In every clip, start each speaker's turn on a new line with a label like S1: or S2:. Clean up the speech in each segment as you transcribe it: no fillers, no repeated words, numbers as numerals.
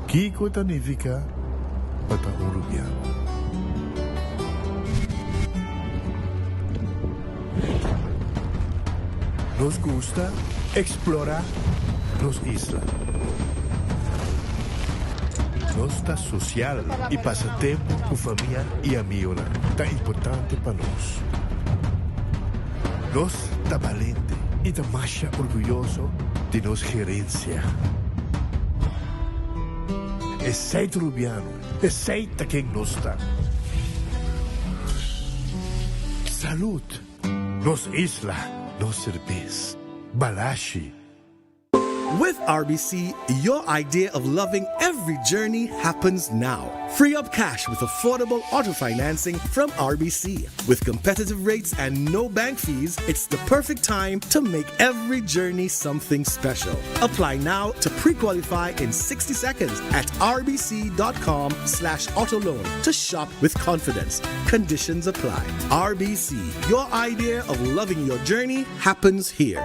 S1: Kiko Tanifica Bata Urubiano. Nos gusta explorar nos islas. Nos está social y pasatiempo con familia y amigos tan importante para nos. Nos está valiente y está más orgulloso de nos gerencia. Es seis rubiano, es seis quien nos está. Salud, nos isla, nos cerveza, balashi.
S2: With RBC, your idea of loving every journey happens now. Free up cash with affordable auto financing from RBC. With competitive rates and no bank fees, it's the perfect time to make every journey something special. Apply now to pre-qualify in 60 seconds at rbc.com/autoloan to shop with confidence. Conditions apply. RBC, your idea of loving your journey happens here.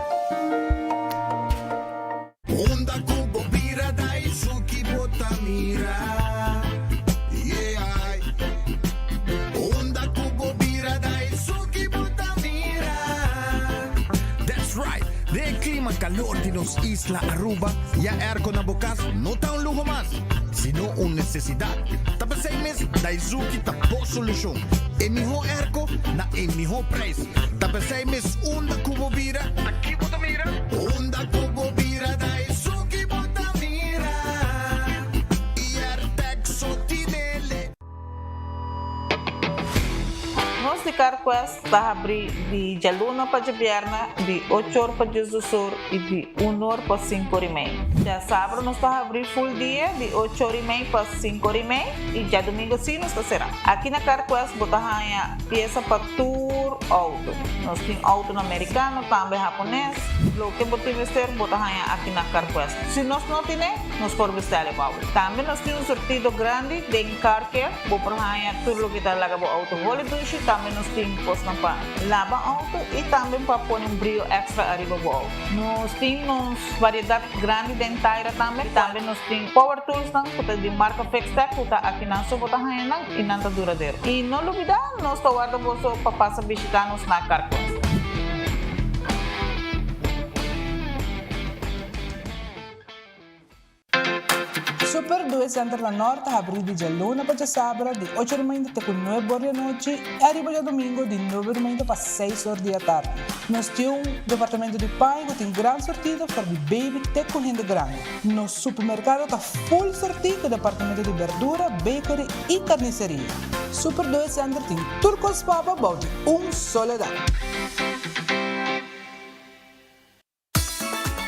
S3: Onda Kubo Bira Daisuki Botamira. Yeah. Onda Kubo Bira Daisuki Botamira. That's right. De clima calor de nos Isla Aruba, ya ergo na bukas, no ta un lujo más, sino una necesidad. Tapos 6 meses, Daisuki tapo solución. En mi ho ergo, na en mi ho preço. Tapos 6 meses, onda Kubo Bira, aqui Botamira. Onda Kubo Bira Daisuki Botamira.
S4: Nós de Carquest está abrir de Jaluna para Jabierna, de 8 horas para Jesus e de 1 hora para 5 horas e meia. Já sábado nós está abrir full dia, de 8 horas e meia para 5 horas e meia, e já domingo sim nós está será. Aqui na Carquest botamos peça para tour auto. Nós temos auto americano, também japonês. O que você vestir, botamos aqui na Carquest. Se nós não temos, nós podemos vestir o auto. Também nós temos um sortido grande de car care, botamos tudo o que está lá com o auto. Também nós temos posto para lavar auto e também para pôr brilho extra arriba do auto. Nós temos variedade grande de inteira também. Também nós temos power tools de marca Fextec, que está aqui na sua bota e não está duradouro. E não olvidar, nós estamos guardando para passar visitar-nos na Carquest.
S5: Super 2 Center La Norte abre de Luna para sábado de 8 da manhã até 9 horas da noite e arriba de domingo de 9 da manhã para 6 horas da tarde. Nós temos um departamento de pai que tem grande sortido para de baby até com gente grande. Nosso supermercado está full sortido com departamento de verdura, bakery e carniceria. Super 2 Center tem turcos papa balde soledad.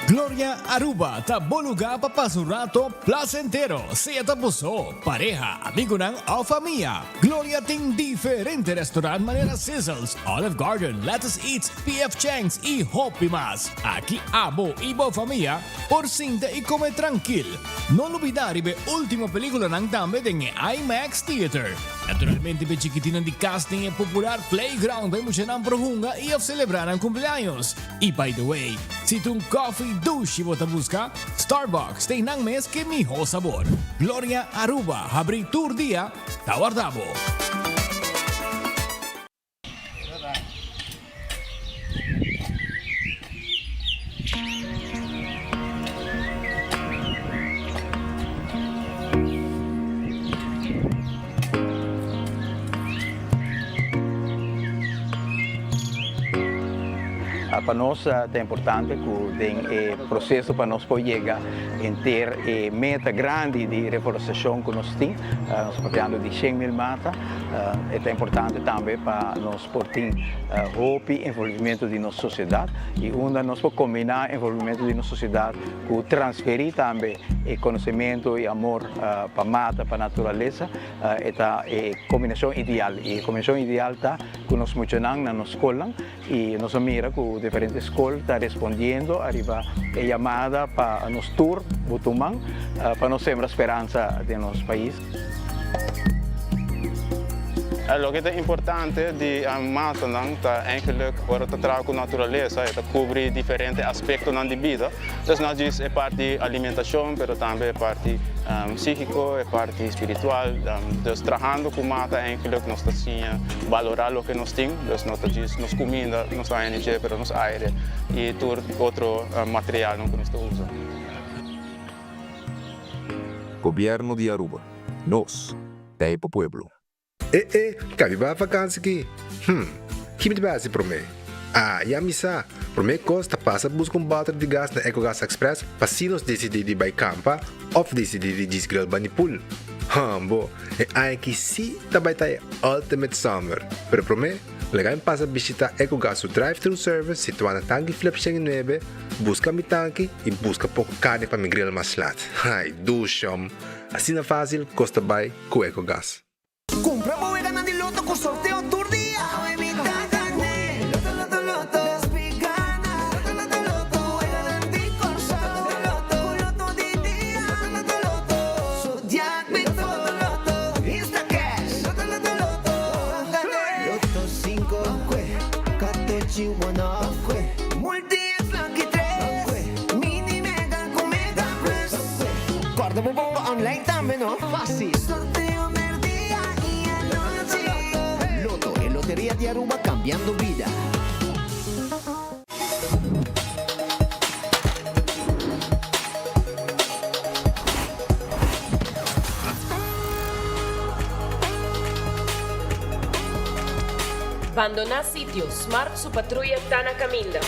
S6: Gloria Aruba, tabo lugar para pasar un rato placentero. Sea tapuso, pareja, amigo ng o familia. Gloria ting diferente restaurant manera Sizzles, Olive Garden, Lettuce Eats, PF Chang's y Hopi más. Aquí abo ibo familia, por cinta y come tranquil. No olvidar ibe última película ng tambe en IMAX Theater. Naturalmente be chiquitinan di casting e popular playground be mucha ng prohunga y of celebrar ang cumpleaños. Y by the way, si tu coffee douche bota busca, Starbucks tem nang mes que miho sabor. Gloria Aruba, abri tour dia, tawardabo.
S7: Para nós é importante que o processo para nós poder chegar em ter meta grande de reflorestação que nós temos, nós estamos falando de 100.000 matas, é importante também para nós poder roupa e envolvimento de nossa sociedade e onde nós podemos combinar envolvimento de nossa sociedade com transferir também conhecimento e amor para a mata, para a natureza, é a combinação ideal. E a combinação ideal está que nós funcionamos na nossa escola e nós mira que diferentes escolas estão respondendo arriba a chamada para nos tour Butumang para nós sembrar esperança de nosso país.
S8: Lo que é importante de mata é eigenlijk para trabalhar com a natureza, é cobrir diferentes aspectos da vida. Então, não é parte de alimentação, mas também parte psíquico e parte espiritual. Dus trabajando com mata eigenlijk nós assim valorar o que nós temos, dus nós diz nos comida, nossa energia, pero nos aire e todo outro material que nós usamos.
S9: Governo de Aruba. Nós, Taipa Pueblo.
S10: Cabe ba vakansie aqui? Que me base para mim? E a missa, para mim costa passa buscar bater de gás na EcoGas Express para se nós decidir de ir campa ou decidir de desgrill banipul. Bo, aí que sim também tá Ultimate Summer. Pero para mim, legal passa visitar EcoGas o drive-thru service situado na tanque flip 9, busca mi tanque e busca pouco carne para mi grill mais lat. Ai, dushom. Assim na fácil, costa bem com EcoGas.
S3: Compra boa ganando de loto com sorteio todo dia. Guarda un po' online también, ¿no? Fácil. Sorteo del día y anoche. Loto, en Lotería de Aruba, cambiando vida.
S11: Abandonar sitio, Smart su patrulla Tana Camila.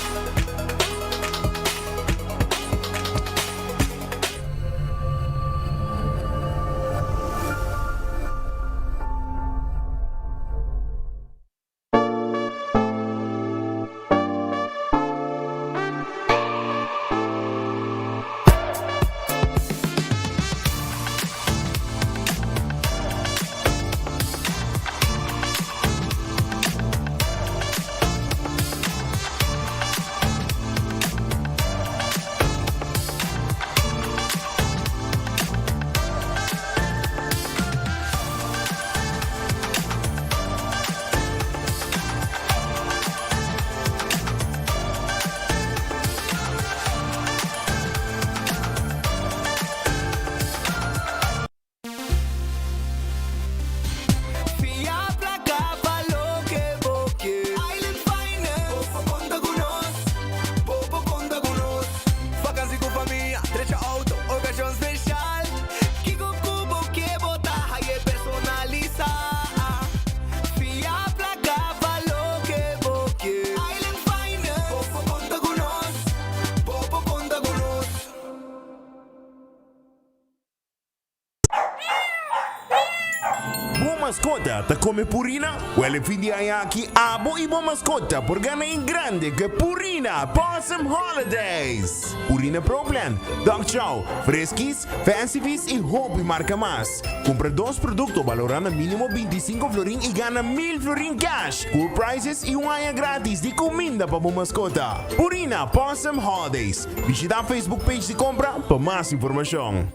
S12: Mascota, te come Purina? Well, fin di aqui abo e boa mascota por ganhar em grande que Purina Possum Holidays. Purina Pro Plan, Dog Chow, Fresquis, Fancy Feast e Hope marca mais. Compra 2 produtos valorando mínimo 25 florin e ganha 1000 florin cash. Cool prices e área grátis de comida para boa mascota. Purina Possum Holidays. Visita a Facebook page de compra para mais informação.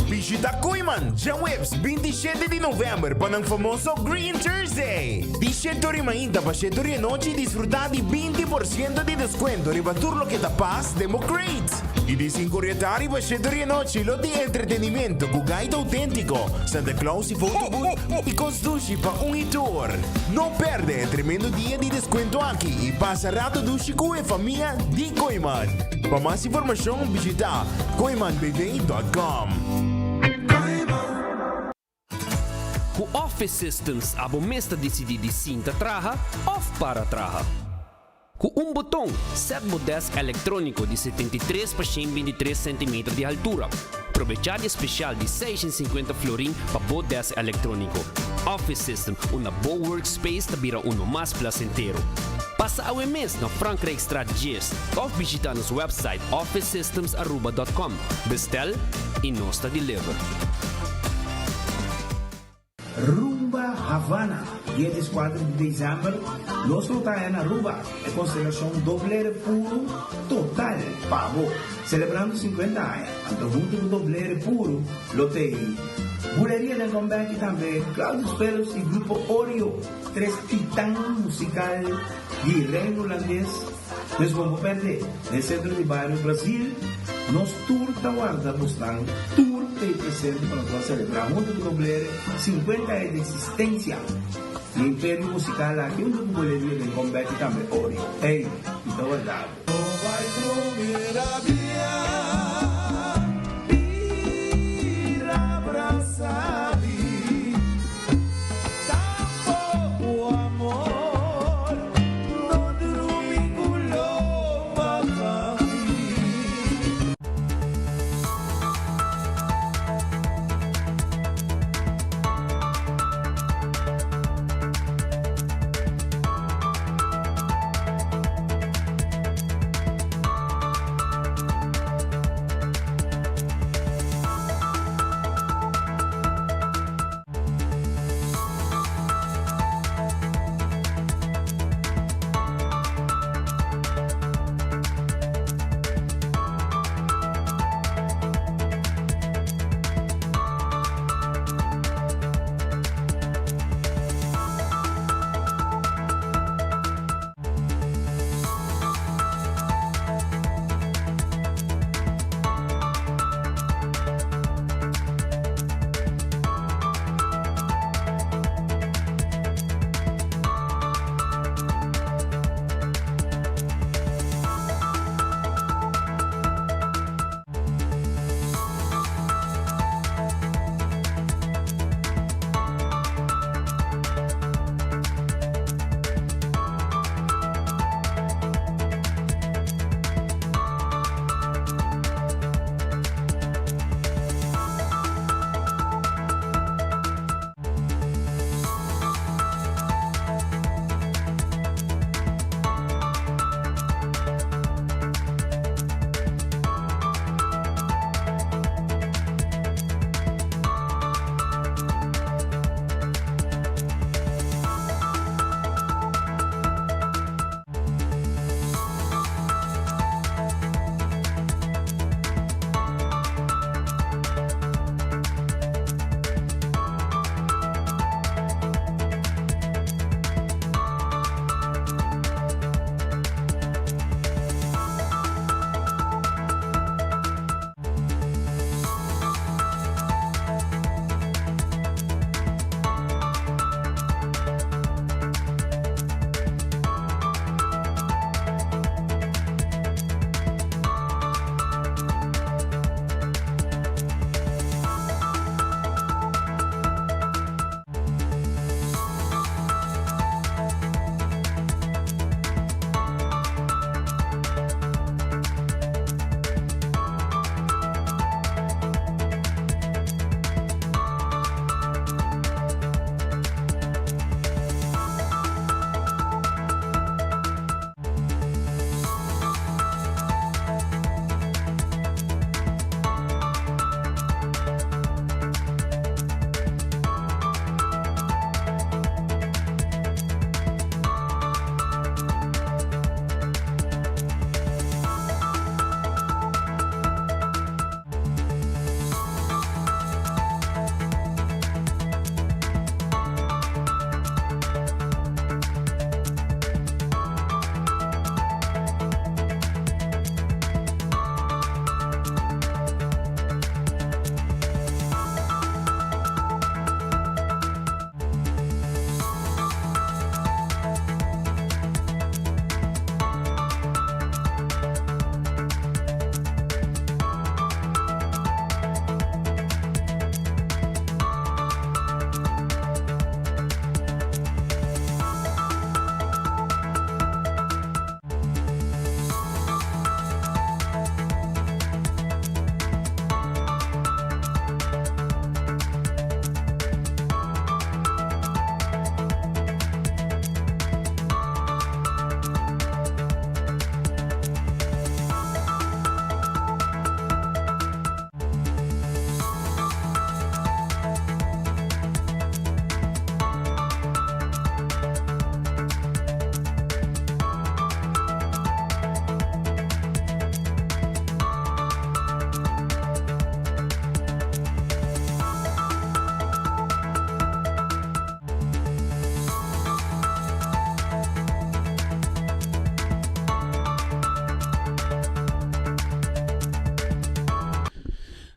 S12: Visita Koiman, já webs 27 de novembro para o famoso Green Thursday. De 7h30 para 7h da noite desfrutar de 20% de desconto para tudo que te passa demo great. E de 5h para 7h da noite lo de entretenimento com guide autêntico, Santa Claus e photobooth e com sushi para tour. Não perde o tremendo dia de desconto aqui e passa rato dushi com a família de Koiman. Para mais informação visita koimanbv.com.
S13: O Office Systems abo mesta decidi de cinta traja off para traja. Com botão, set desk eletrônico de 73 por 123 cm de altura. Aproveitar especial de 650 florin para o desk eletrônico. Office System, uma boa workspace que vira mais placentero. Passa ao mês na Frankrijkstraat Gis ou visita nosso website officesystemsaruba.com. Bestel e nós deliver.
S14: Rumba Havana, dia 4 de dezembro, nós voltamos na Aruba, é consideração doble puro total, pago, celebrando 50 anos, então junto com doble puro, lotei. Buleria del comeback também, Claudius Pelos e Grupo Oreo, 3 titãs musical de reino holandês, nós vamos perder no centro de bairro Brasil, Nos tour da guarda buscando tour te presente para nosotros celebrar junto con Doblere 50 años de existencia. Y el imperio musical aquí un documental de combate también Oreo. Hey, y todo el lado.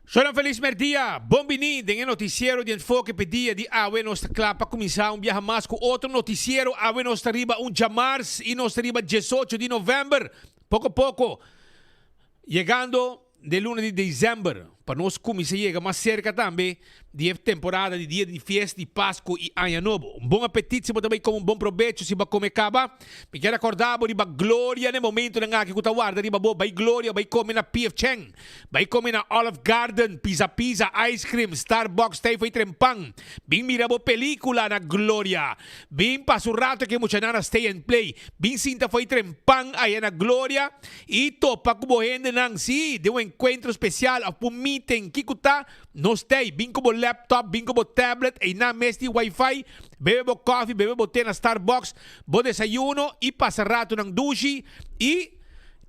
S15: Sono feliz merdia, bom-vindo em noticiero de enfoque pedia de awe nossa clapa começar viaje mais com outro noticiero awe nossa riba dia março e nossa riba 18 de novembro, pouco a pouco, chegando de luna de dezembro, para nós começar chega mais cerca também de temporada de dia de festa de Páscoa e Ano Novo. Bom apetite, se você também com bom proveito, se você comer caba. Me quero acordar, riba glória no momento na que você guarda, riba bo, vai glória, vai comer na P.F. Chang, vai comer na Olive Garden, pizza, ice cream, Starbucks, tay foi trempang. Bing mira bo película na glória. Bing paso rato que mucha nana stay and play. Bing cinta foi trempang aí na glória. E topa kubo hende nang si, de um encontro especial, a pumiting kikuta, no stay, bing kubo laptop, bing kubo tablet, ay na mesti wifi, bebe bo coffee, bebe bo té na Starbucks, bo desayuno, e passa rato ng dushi, e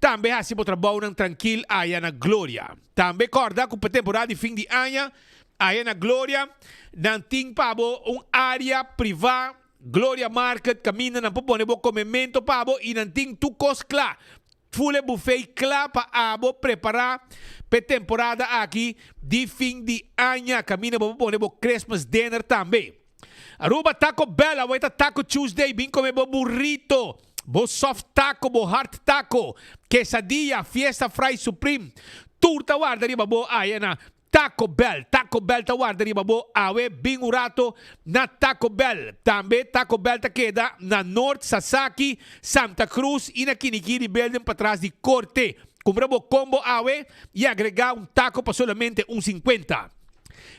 S15: também hasi bo trabalho ng tranquil aya na glória. Também corda kung pa temporada de fim de ano, aya na glória, nang ting pabo área privada, Glória Market, camina na popone bo comemento pabo, e nang ting tukos kla. Fule buffet kla pa abo preparar para temporada aqui de fim de ano. Camina para pôr o Christmas dinner também. Aruba Taco Bell, vai estar Taco Tuesday, bem comer burrito, bo soft taco, bo hard taco, quesadilla, fiesta fry supreme. Turta guarda riba bo ayana. Taco Bell ta guarda riba bo awe bingurato na Taco Bell. Também Taco Bell ta queda na North Sasaki, Santa Cruz e na Kinikini Building para trás de Corte. Compra bo combo awe e agregar taco para solamente 1.50.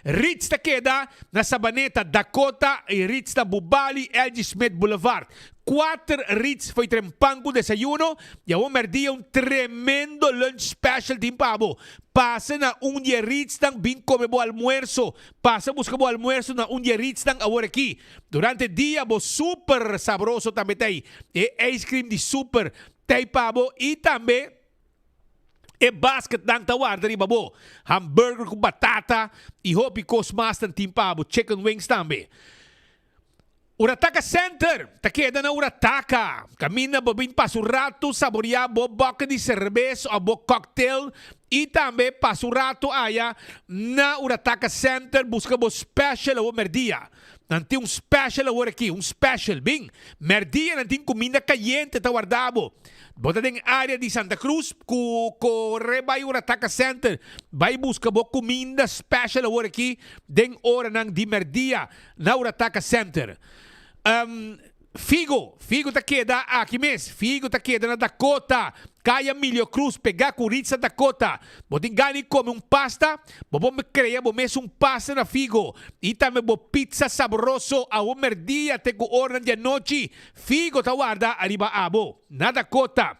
S15: Ritz ta queda na Sabaneta, Dakota e Ritz ta Bubali, LG Smith Boulevard. 4 Ritz foi trempango desayuno e ao merdia tremendo lunch special din pabo. Passa na dia Ritz tang bin come bo almuerzo. Passa busca bo almuerzo na dia Ritz tang awar aqui. Durante dia bo super sabroso também tay. E ice cream de super tay pabo e também e basket ng tawar dari babo. Hamburger com batata e hopi kosmas ng timpabo. Chicken wings também. Urataka Center, takeda na Urataka. Camina bobin pasurato, saboreabo, boca de cerveja, abo cocktail. E também pasurato aya na Urataka Center, busca bo special o merdia. Nanti special o aqui, special, bing. Merdia nanti comida caliente tawardabo. Bota ding área de Santa Cruz, corre by Urataka Center. Vai busca bo comida special o aqui, ding hora nang di merdia na Urataka Center. Figo ta queda aqui mesmo. Figo ta queda na Dakota. Kaya Milho Cruz, pegar curitza Dakota. Botin gani come pasta. Bobo me creia, bo mes pasta na Figo. E também bo pizza saboroso. A merdia te ko ordan de noite. Figo ta guarda arriba abo. Na Dakota.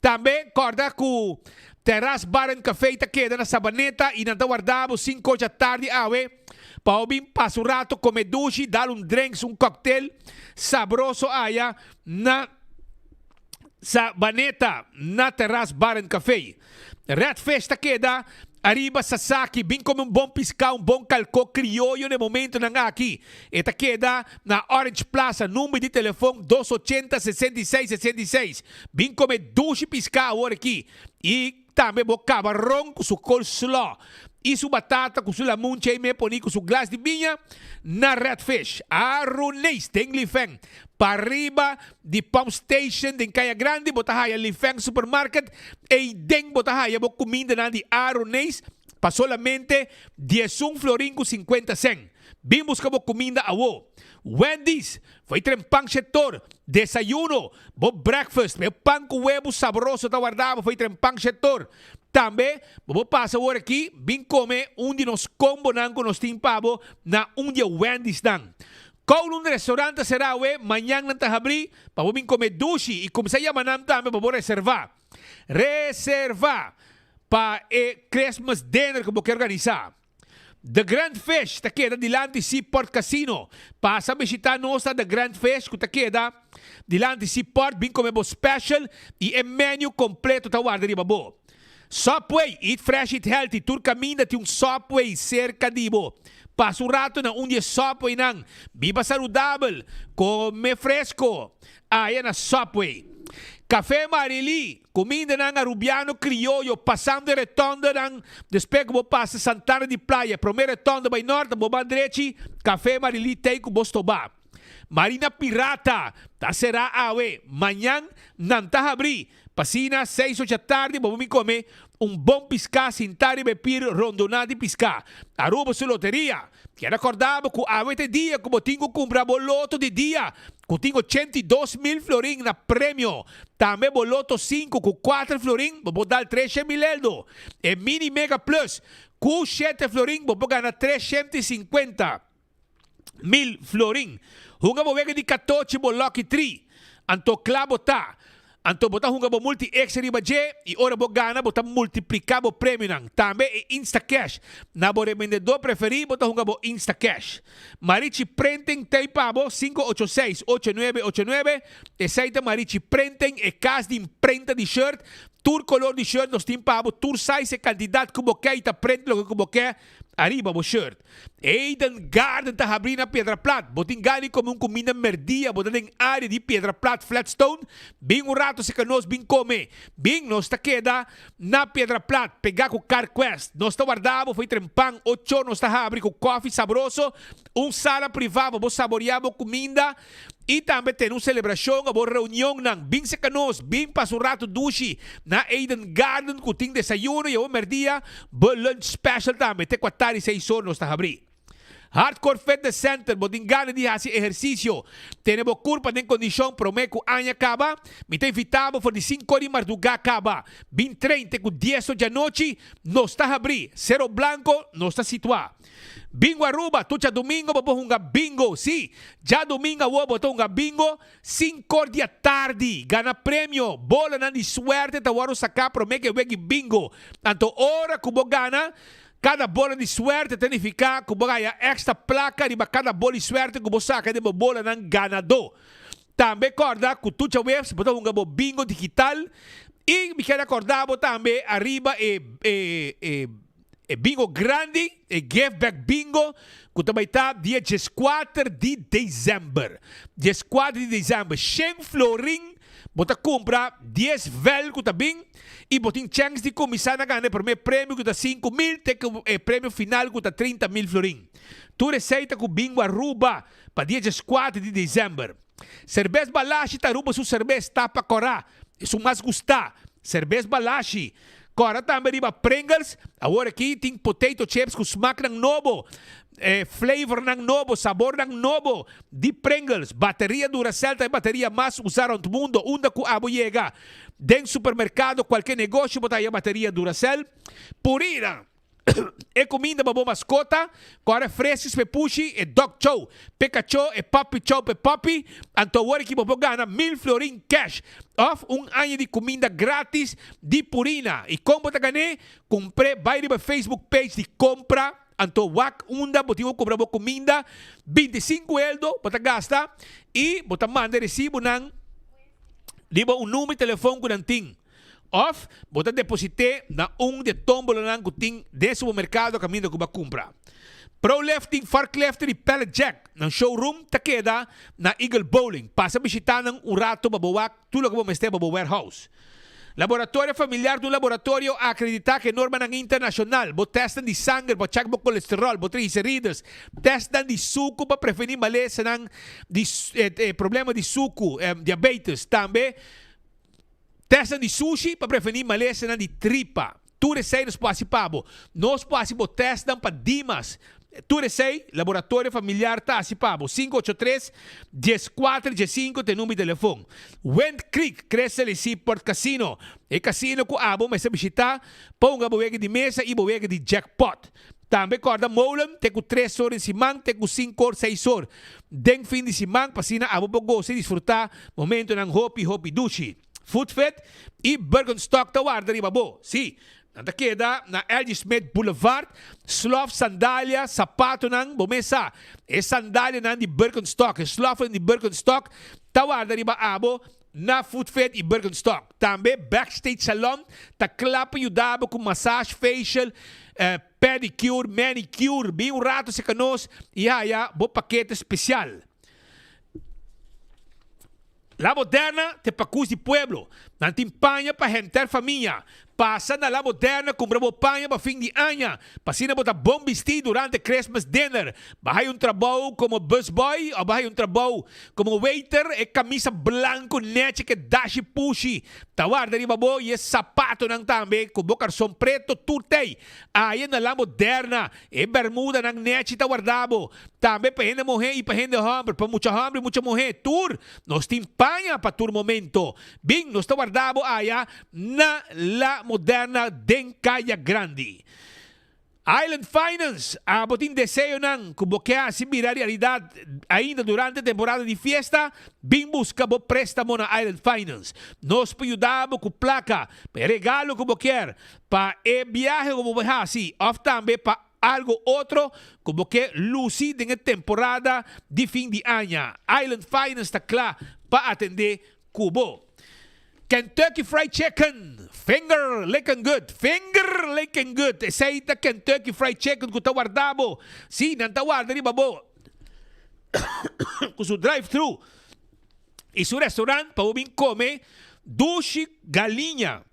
S15: Também corda com Terrace Bar and Café ta queda na Sabaneta. E na guardabo 5 da tarde awe. Paubim passo rato, come dushi, dar drinks, cocktail sabroso aya na Sabaneta, na Terrace Bar and Café. Red Festa queda, arriba Sasaki, bem como bom piscal, bom calco criollo no momento na aqui. Eta queda na Orange Plaza, número de telefone 280-6666. Bem como dushi piscal agora aqui. E também bo camarão com su coleslaw. E sua batata com sua muncha e me poni com seu glass de vinha na Redfish. Arunês, tem Lifeng. Para arriba de Pump Station, tem Caia Grande, botahaya Lifeng Supermarket. E den botahaya bo comida na de Arunês, para solamente 11 florin com 50 cent. Bim busca bo comida awo. Wendy's, foi trempang setor. Desayuno, bo breakfast, meu pão com huevo saboroso ta guardava, foi trempang setor. Também, vou passar por aqui, bem comer de nos combo nango nos timpabo na dia Wendy's nang. Kung restaurante será manhã nang tahabri, para bem comer dushi e como se chama nam também para reservar. Reservar para Christmas dinner que vou organizar. The Grand Fish, ta queda dilante Seaport Casino. Passa visitar nossa The Grand Fish, que ta queda dilante Seaport, bem comer bo special e menu completo ta guarda riba bo. Subway, eat fresh, eat healthy. Tur caminha tem Subway cerca de bo. Passa rato na dia Subway nang. Viva saudável, come fresco. Aí na Subway. Café Marili, comida ng Arubiano Criollo, passando retonda ng despegue mo passa Santana de Playa, primeira retonda by norte, mo bandrechi, Café Marili tem com Bostoba. Marina Pirata, ta será awe, manhã não tá abrir. Pasina 6 da tarde, vamos comer bom piscar, sentar e beber rondonada de piscar. Aruba sua loteria. Quero acordar com a awe de dia, como tinha comprar boloto de dia. Com tinha 82.000 florin na prêmio. Também boloto 5 com 4 florin, vou dar 300.000 eldo. E mini mega plus, com 7 florin, vou ganhar 350.000 florin. Hunga mo wega di 14 mo lucky 3. Anto klabo ta. Anto bota hunga mo multi extra riba je. I ora bo gana bota multiplica bo prêmio nang. Tambe e Insta Cash. Na bo remendedor preferi bota hunga bo Insta Cash. Marichi Printing tem pabo 586-8989. E saita Marichi Printing e cas de imprenta de shirt. Tour color de shirt nos tim pabo. Tour size e candidato kubo kaya ita print lo kubo kaya. Arriba bo shirt. Eden Garden ta abrir na Pedra Plat. Botin gani como comida merdia. Botin em área de Pedra Plat Flatstone. Bing rato se canos bing come. Bing nos ta queda na Pedra Plat. Pegar com Car Quest. Nos ta guardavo foi trempang 8 nos ta abrir com coffee sabroso. Sala privada bo saboreavo comida. E também tem uma celebração, uma reunião ng bing se canos, bing pasurato dushi na Eden Garden, kuting desayuno, e o merdia, bo lunch special também, te 46 horas ta abrir. Hardcore Fitness Center, boting gana di hasi exercício. Tenebo curpa den condição promeco anya kaba. Me tem invitado for de 5 de marduga kaba. Bin 30 com 10 de noite, não está abrir. Cerro Blanco, não está situado. Bingo Aruba, tucha domingo, bobo hunga bingo. Si, já domingo wo boto hunga bingo, 5 da tarde. Gana prêmio, bola na de suerte, tawaro saka promeke wegi bingo. Tanto hora kubo gana, cada bola de suerte significa que você extra placa de cada bola de suerte que você saca de bola ng ganador. Também acorda que tu webs botar um bingo digital e me quero acordar também arriba bingo grande e give back bingo que também está dia 14 de dezembro. 14 de dezembro, 100 florin. Bota compra 10 vel que tá bem e botin chance de começar a ganhar primeiro prêmio que tá 5.000 e prêmio final que tá 30.000 florin. Tu receita com bingo Aruba para dia 14 de dezembro. Cerveja Balashi tá Aruba su cerveja tapa corá. Isso mais gostar. Cerveja Balashi. Cora também riba Pringles. Agora aqui tem potato chips com smack ng novo. Flavor ng novo, sabor ng novo de Pringles. Bateria Duracell é a bateria mais usada no mundo. Onde que abo chega? Dentro do supermercado, qualquer negócio, botar aí a bateria Duracell. Purina. E comida babo mascota, agora frescos pepushi e dog chow, Pikachu e puppy chow pe puppy, anto agora que babo gana 1.000 florin cash off ano de comida grátis de Purina. E como bota ganhar, comprei, vai na Facebook page de compra, anto wak unda, botivo comprar comida, 25 eldo, bota gasta, e bota manda recibo ng, liba número de telefone ko ng ting. Off, bota deposite na de tombola ng kuting de supermercado caminho que ba compra. Pro lifting, fork lifter e pellet jack ng showroom takeda na Eagle Bowling. Pasa bisita ng rato babawak tulog mo meste babo warehouse. Laboratório familiar do laboratório acreditar que norma ng internacional. Bo testan de sangue, bo check bo colesterol, bo triglicéridos, testan de suco para prevenir malesa ng problema de suco, diabetes também. Testan de sushi para prevenir malesa de tripa. Tu recei nos participamos. Nós participamos testam para Dimas. Tu recei, laboratório familiar participamos. 583-14-15 tem número de telefone. Wind Creek, cresce ali Port Casino. E casino com abo, mas se visitar, ponga boega de mesa e boega de jackpot. Também corda molen, tem com 3 horas em semana, tem com 5 horas, 6 horas. Den fim de semana, pasina abo pogo se desfrutar momento ng hopi dushi. Foodfit e Birkenstock tawar dari babo. Si, nanda queda na L.G. Smith Boulevard, slof sandalia, sapato ng bomesa. E sandalia ng di Birkenstock, slof ng di Birkenstock, tawar dari ba abo na Foodfit e Birkenstock. Tambe Backstage Salon, taklapa yudabo com massage, facial, pedicure, manicure, bem rato se canos, e bo paquete especial. La Moderna te pacus di pueblo. Nanti panha pa henter família. Passa na La Moderna, compra mo panha pa fim de ano. Pasina bota bom vestido durante Christmas dinner. Bahay um trabalho como busboy ou bahay um trabalho como waiter e camisa blanco nete que dashi pushi. Tawar dari babo e sapato nang tambe kubo carson preto turtei. Aí na La Moderna e bermuda nang nete tawardabo. Tambe pa hende mohe e pa hende hambre, pa mucha hambre, mucha mohe. Tour, nos timpanha pa tour momento. Bing, nos tawardabo aya na La Moderna den Kaya Grande. Island Finance, abotin desejo ng kubokear si realidad ainda durante a temporada de fiesta, bem busca bo préstamo na Island Finance. Nos payudamos com placa, pa regalo kubokear, pa viaje como assim, of também pa algo outro, como que Lucy em temporada de fim de ano. Island Finance está claro para atender Kubo. Kentucky Fried Chicken, finger licking good, finger licking good. Essaita Kentucky Fried Chicken que tawardabo. Si, nantawarda ni babo. Kung su drive-thru. E su restaurant, pa ubing come, dushi galinha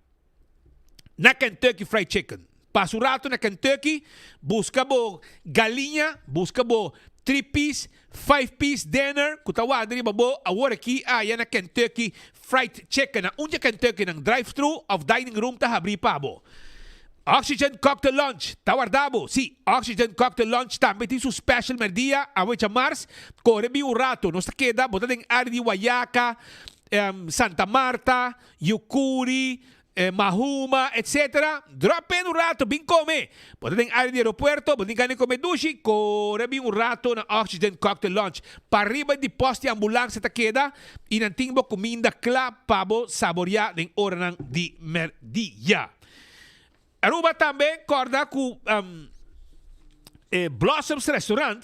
S15: na Kentucky Fried Chicken. Pasurato na Kentucky, busca bo galinha, busca bo 3-piece, 5-piece dinner. Kutawad rin babo, awar aqui, ayan na Kentucky Fried Chicken. Na unya Kentucky ng drive-thru of dining room tahabri pabo. Oxygen Cocktail Lunch, tawardabo. Si, Oxygen Cocktail Lunch também tem su special merdia, away cha Mars, korebi un rato. Nos queda, bota ng área de Guayaca, Santa Marta, Yucuri, Mahuma, etc. Drop in un rato, bin come. Pwede ng área de aeropuerto, pwede ka come dushi, korebi un rato na Oxygen Cocktail Lunch. Pariba di posti ambulancia ta queda, inanting mo kuminda kla pabo saboria ng ora ng di merdia. Aruba também corda com Blossoms Restaurant,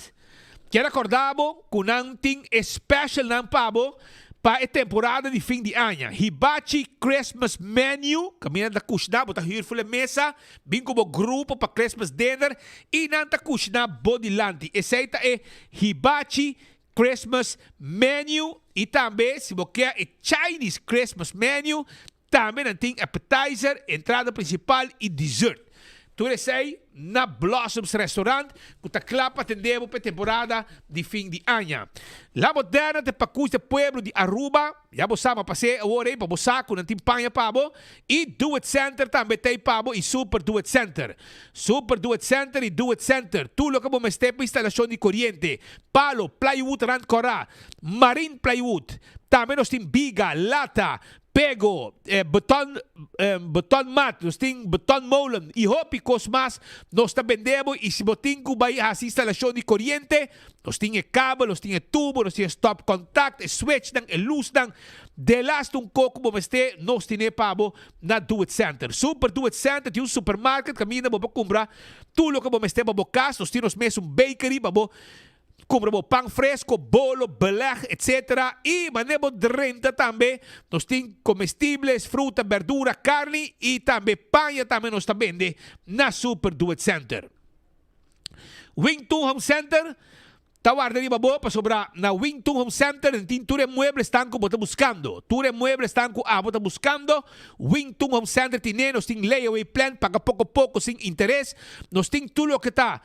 S15: que era acordado com nanting special ng pabo para a temporada de fim de ano. Hibachi Christmas Menu, caminhando da kushna, bota hier full mesa, bem como grupo para Christmas dinner, e nanta kushna bodilante. Essa é Hibachi Christmas Menu, e também, se você quer, é Chinese Christmas Menu, também tem appetizer, entrada principal e dessert. Tudo isso aí na Blossoms Restaurant, que está claro para atender a temporada de fim de ano. La Moderna de Pacus de Pueblo de Aruba, já você vai passar agora aí para você com a timpanha pabo, e Do It Center também tem pabo e Super Do It Center. Super Do It Center e Do It Center, tudo que você tem para instalação de corriente, palo, plywood, rancora, marine plywood, também nós temos biga, lata, pego, beton mat, nós temos beton molen e hopicos mas nós também vendemos e se botin que vai a instalação de corriente, nós temos cabo, nós temos tubo, nós temos stop contact, switch, luz, de last coco, nós temos pabo na Do It Center. Super Do It Center, tem supermarket, caminha para comprar tudo que você tem para casa, nós temos mesmo bakery, para compra pão fresco, bolo, beleg, etc. E manemos de renta também. Nós temos comestíveis, fruta, verdura, carne e também panha também nós vende na Super Do It Center. Wington Home Center, tawarda ni babo para sobrar na Wington Home Center, tem ture muebles estão como está buscando. Ture muebles estão como está buscando. Wington Home Center tem nós tem layaway plan, paga pouco a pouco sem interesse. Nós tem tudo o que está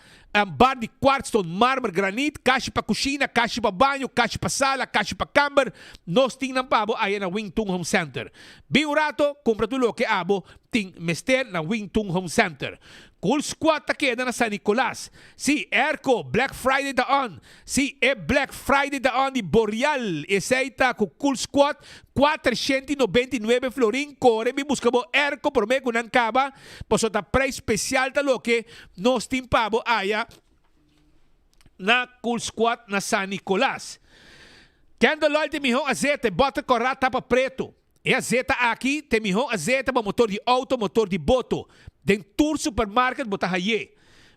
S15: bar de quartzstone, mármore, granito, caixa para cozinha, caixa para banho, caixa para sala, caixa para câmara. Nós temos na pabo aí na Wington Home Center. Bem um rato, compra tudo o que abo tem mester na Wington Home Center. Cool Squad ta queda na San Nicolas. Si, Erco, Black Friday da on. Si, Black Friday da on di Boreal. Eseita com Cool Squad, 499 florin. Corre, mi buscabo Erco, por me kunan kaba. Poso ta preço especial ta lo que nos timpabo aya na Cool Squad na San Nicolas. Candle de miho azete, bota corra tapa preto. E azeta aqui, tem miho azeta para motor de auto, motor de boto. Den Tour Supermarket bota haye.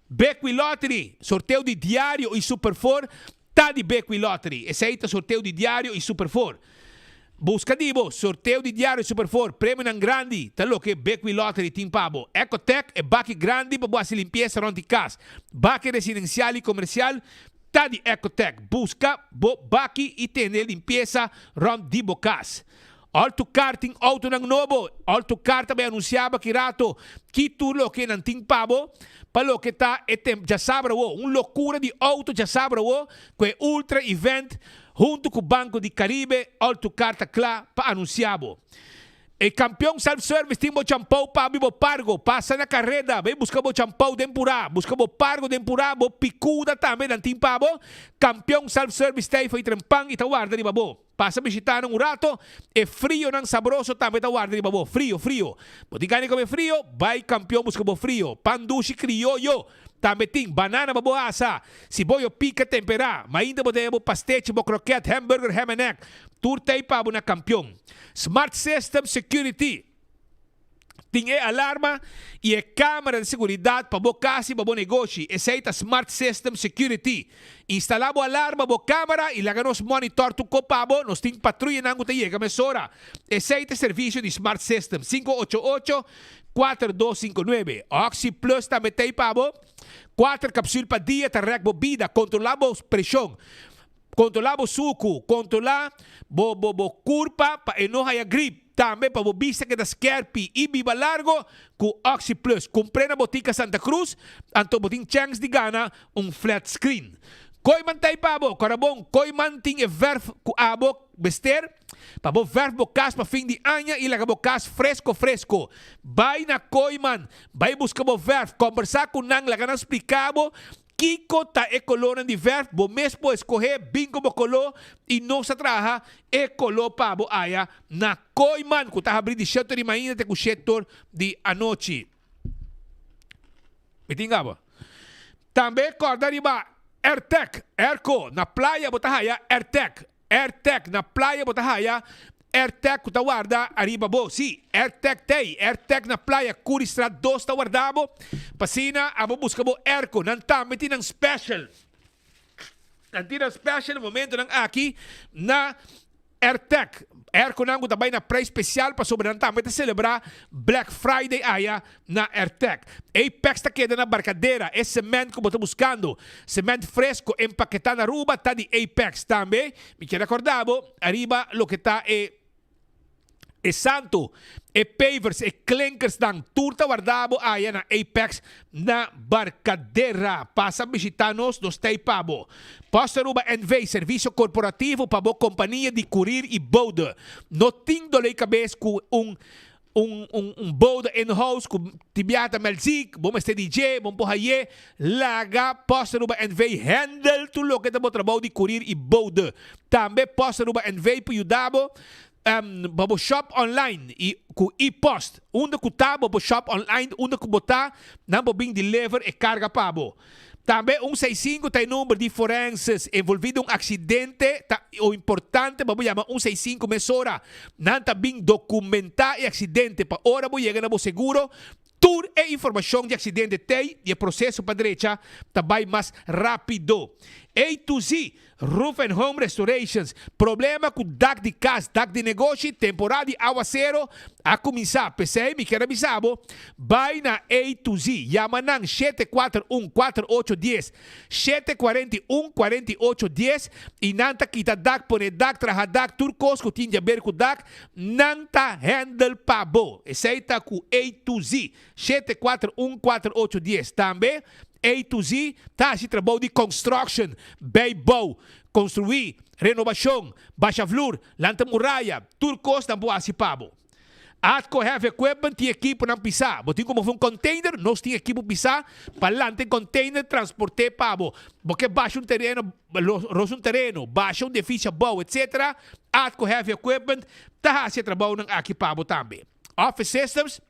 S15: Beckwith Lottery, sorteio de diário e Super 4, tá de Beckwith Lottery. Esse aí tá sorteio de diário e Super 4. Busca dibo, sorteio de diário e Super 4, prêmio nan grande, tá lo que Beckwith Lottery tem pabo. Ecotec é baque grande para boa limpeza rond de casa. Baque residencial e comercial, tá de Ecotec. Busca baki e tem limpieza rom di bocas. Autocar ting auto ng nobo. Autocar também anunciava que rato que tudo que não tem pabo. Palo que tá já sabe loucura de auto já sabe que ultra event junto com o Banco de Caribe. Autocar tá claro para anunciar. E campeão self-service tem champão para bibo pargo. Passa na carreira, vem buscar o champão tempurá. Busca o pargo tempurá, o picuda também não tem pabo. Campeão self-service tem foi trempang e guarda de babo. Passa visitar um rato, é frio não saboroso também guarda de babo. Frio. Boticani come frio, vai campeão busca o frio. Pandushi criollo. Também tem banana baboasa. Siboyo pica temperá. Mas ainda podemos pastete, croquete, hambúrguer, ham and egg. Turtay pa na campeão. Smart System Security. Tem alarma e câmera de segurança para casa e para negócio. Essa é a Smart System Security. Instalamos alarma para câmera e lagamos monitor tu copabo. Nós temos patrulha na guta e mesora. Esse é o serviço de Smart System 588-4259. Oxy Plus também tem pabo. 4 cápsulas para dia, tarrec bebida, controlamos pressão. Controlamos suco, controlar curva para não haya gripe. Também para vista que das Kerpi e Biba Largo com Oxy Plus. Comprei na botica Santa Cruz, anto boting chance de gana flat screen. Koi man tay pabo, karabong, koi man ting verf ku abo bester, pabo verf bokas pa fim de anya e laga bokas fresco. Vai na koi man, vai busca bo verf, conversar com nang laga nang explicabo, Kiko ta e color de verf, bo mesmo escorrer bingo bo color e não se traja e color pabo aya na koi man, ku ta abrir de setor imaina te ku setor de anoche. Mitingaba. Também corda riba Airtech, Airco, na praia botahaya, Airtech, na praia botahaya, Airtech kuta guarda, arriba bo, si, Airtech na praia, Curistrat 2 ta guardabo, pasina, abo busca bo Airco, nantamiti ng special. Nanti ng special, momento ng aki, na Airtech. Airco nang kutabay na price special pa sobrang tamit na celebrar Black Friday aya na Airtech. Apex ta queda na barcadeira. É cement que você buscando. Cement fresco empaquetado na ruba tá de Apex também. Me quero acordado, arriba lo que tá é santo, é pavers, é clankers ng turta guardabo aya na Apex na barcadeira. Passa visitar-nos dos Taipabo. Posteruba NV, serviço corporativo para a companhia de curir e boda. Não tem dole cabeça com boda in-house, com tibiata melzik, bom este DJ, bom pohaye, laga Posteruba NV, handle tulo que tamo trabalho de curir e boda. Também Posteruba NV para ajudar babo shop online e com e-post. Onde ku ta babo shop online, onde ku botar, não bobing deliver e carga pabo. Também 165 tem número de forenses envolvido um acidente, o importante, vamos chamar 165 mesora. Não também documentar o acidente, para hora vou chegar no seguro. Tour e informação de acidente tem e o processo para direita também mais rápido. A to Z, Roof and Home Restorations. Problema com DAC de casa, DAC de negócio, temporada de aguacero, a começar. PCM, que era bisabo, vai na A to Z. Yamanang 741-4810. 741-4810. E nanta kita DAC, pone DAC, traha DAC, turcos, que tinha ver com DAC, nanta handle pabo. Essa com A to Z. 741-4810. Também, A to Z, tá se trabalho de construction, beibo, construir, renovação, baixa flor, lanta muralha, turcos na boa pabo. Atco have equipment e equipo não pisar. Botin como um container, nós tem equipo pisar, palante container transporte pabo. Porque baixa terreno, baixa edifício bom, etc. Atco have equipment, tá se trabalho ng aqui pabo também. Office Systems,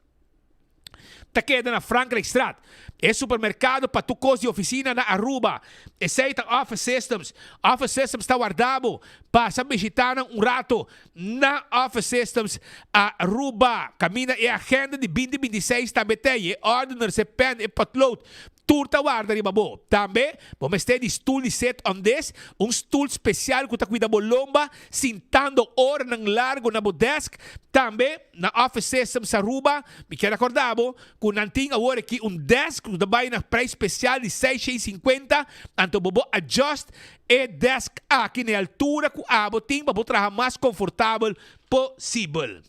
S15: ta queda na Franklin Strat. É supermercado para tu coisa de oficina na Aruba. Aceita Office Systems. Office Systems está guardado para visitar rato na Office Systems Aruba. Camina e agenda de 2026 também tem. É ordener, se pen, e potload. turta guarda riba bo. Também, vamos ter de stool de set on this, stool especial que tá cuida bo lomba, sentando hora ng largo na bo desk. Também, na office system sa Aruba, me quero acordar bo, kung nanting agora aqui desk, que também na preço especial de 650, anto bobo adjust e desk aqui na altura que abo tem para trabalhar mais confortável possível.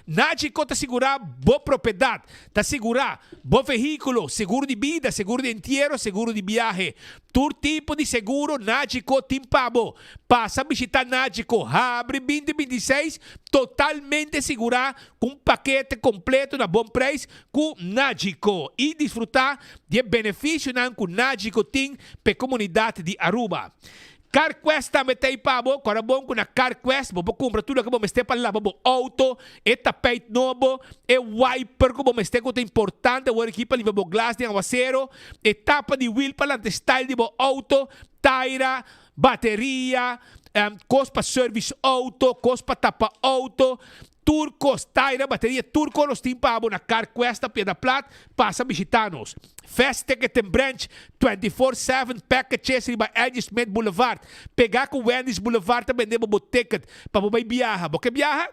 S15: Nagico te segurar boa propriedade, te segurar bom veículo, seguro de vida, seguro de entierro, seguro de viaje. Todo tipo de seguro, Nagico Timpabo. Passa a visitar Nagico, abre 2026, totalmente segura, com paquete completo na bom preço com Nagico. E desfrutar de benefício com Nagico tem para a comunidade de Aruba. CarQuest também tem pabo, quando bom com a CarQuest, você compra tudo que você para lá, você auto, tapete novo, wiper que você tem importante, você equipa ali você glass de aguacero, tapa de wheel para o style de auto, taira, bateria, cospa service auto, cospa tapa auto, turcos, taira, bateria turco, nos tem pabo na CarQuest, a Piedra Plat, passa a visitar-nos. Fast Ticket and Branch, 24/7 packages riba Eddie Smith Boulevard. Pegar com Wendy's Boulevard também debo bo ticket para você viajar. Porque viaja?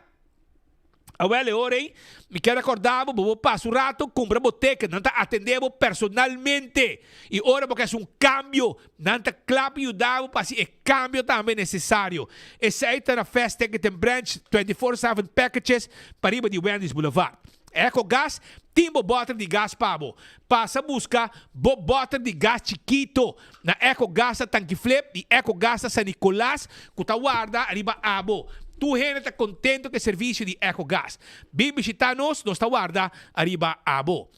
S15: Awele ora, hein? Me quero acordar, vou passar um rato, comprar o ticket, não atendemos personalmente. E ora porque é cambio, não clap e ajudar para se cambio também necessário. Esse aí está na Fast Ticket and Branch, 24/7 packages para riba de Wendy's Boulevard. EcoGás, timbo bottle de gás pabo. Passa a buscar bottle de gás chiquito. Na EcoGás tanque flip e EcoGás San Nicolás, que tá guarda arriba abo. Tu gente está contento com o serviço de EcoGás. Vem visitar-nos, nós está guarda arriba abo.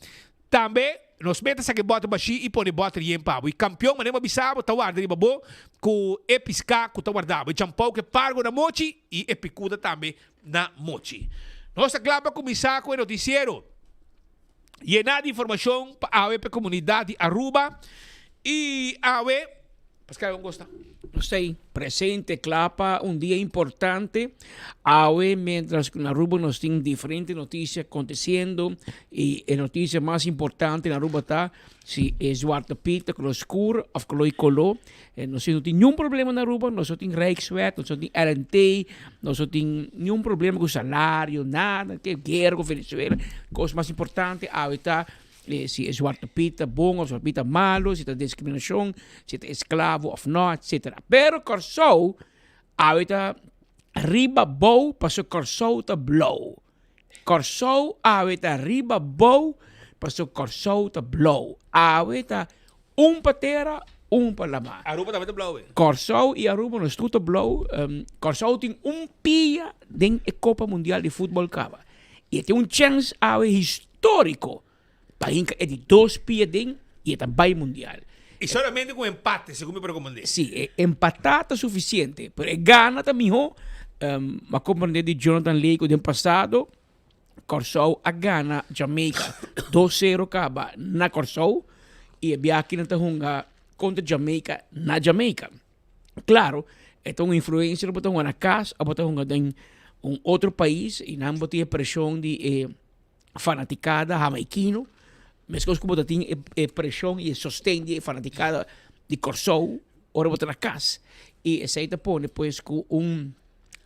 S15: Também, nos metas que bota baixi e põe bota em pabo. E campeão, mas não bisabo, tá guarda arriba bo, com episca, que tá guardado. E champão que pargo na mochi e epicuda também na mochi. Nossa clava começar com o noticiero. Llenar de informação para a comunidade Aruba. E Pascal, gosta?
S16: Sei, presente, clapa, un día importante. Ahora, mientras que en Aruba nos tienen diferentes noticias aconteciendo, y la noticia más importante en Aruba está si es Zwarte Piet, color oscuro, o color. No tiene ningún problema en Aruba, no tiene Rijkswet, no tiene RNT, no tiene ningún problema con salario, nada, que guerra con Venezuela. Cosa más importante, ahora está. Si es Zwarte Piet bom ou Zwarte Piet malo, se está discriminação, se está escravo ou não, etc. Pero Corsou, ahorita arriba bow, passou Corsou tá blow. Corsou, ahorita arriba bow, passou Corsou tá blow. Ahorita patera, para lá.
S15: Aruba também tá blow.
S16: Corsou e Aruba não estão blow. Corsou tem pia dentro da Copa Mundial de Futebol Cava. E tem chance histórico. País é de 2 pias e é também mundial.
S15: E solamente com empate, segundo me recomendei.
S16: Sim, empatar é suficiente. Mas gana também, a compreender de Jonathan Lake o ano passado, Corsou a gana Jamaica 2-0 acaba na Corsou e a viagem na contra Jamaica na Jamaica. Claro, é uma influência para na casa, para em outro país e não botar pressão de fanaticada jamaiquino. Mas como tem pressão e sostém de fanaticada de Corsou, ora botar na casa. E essa aí te põe depois com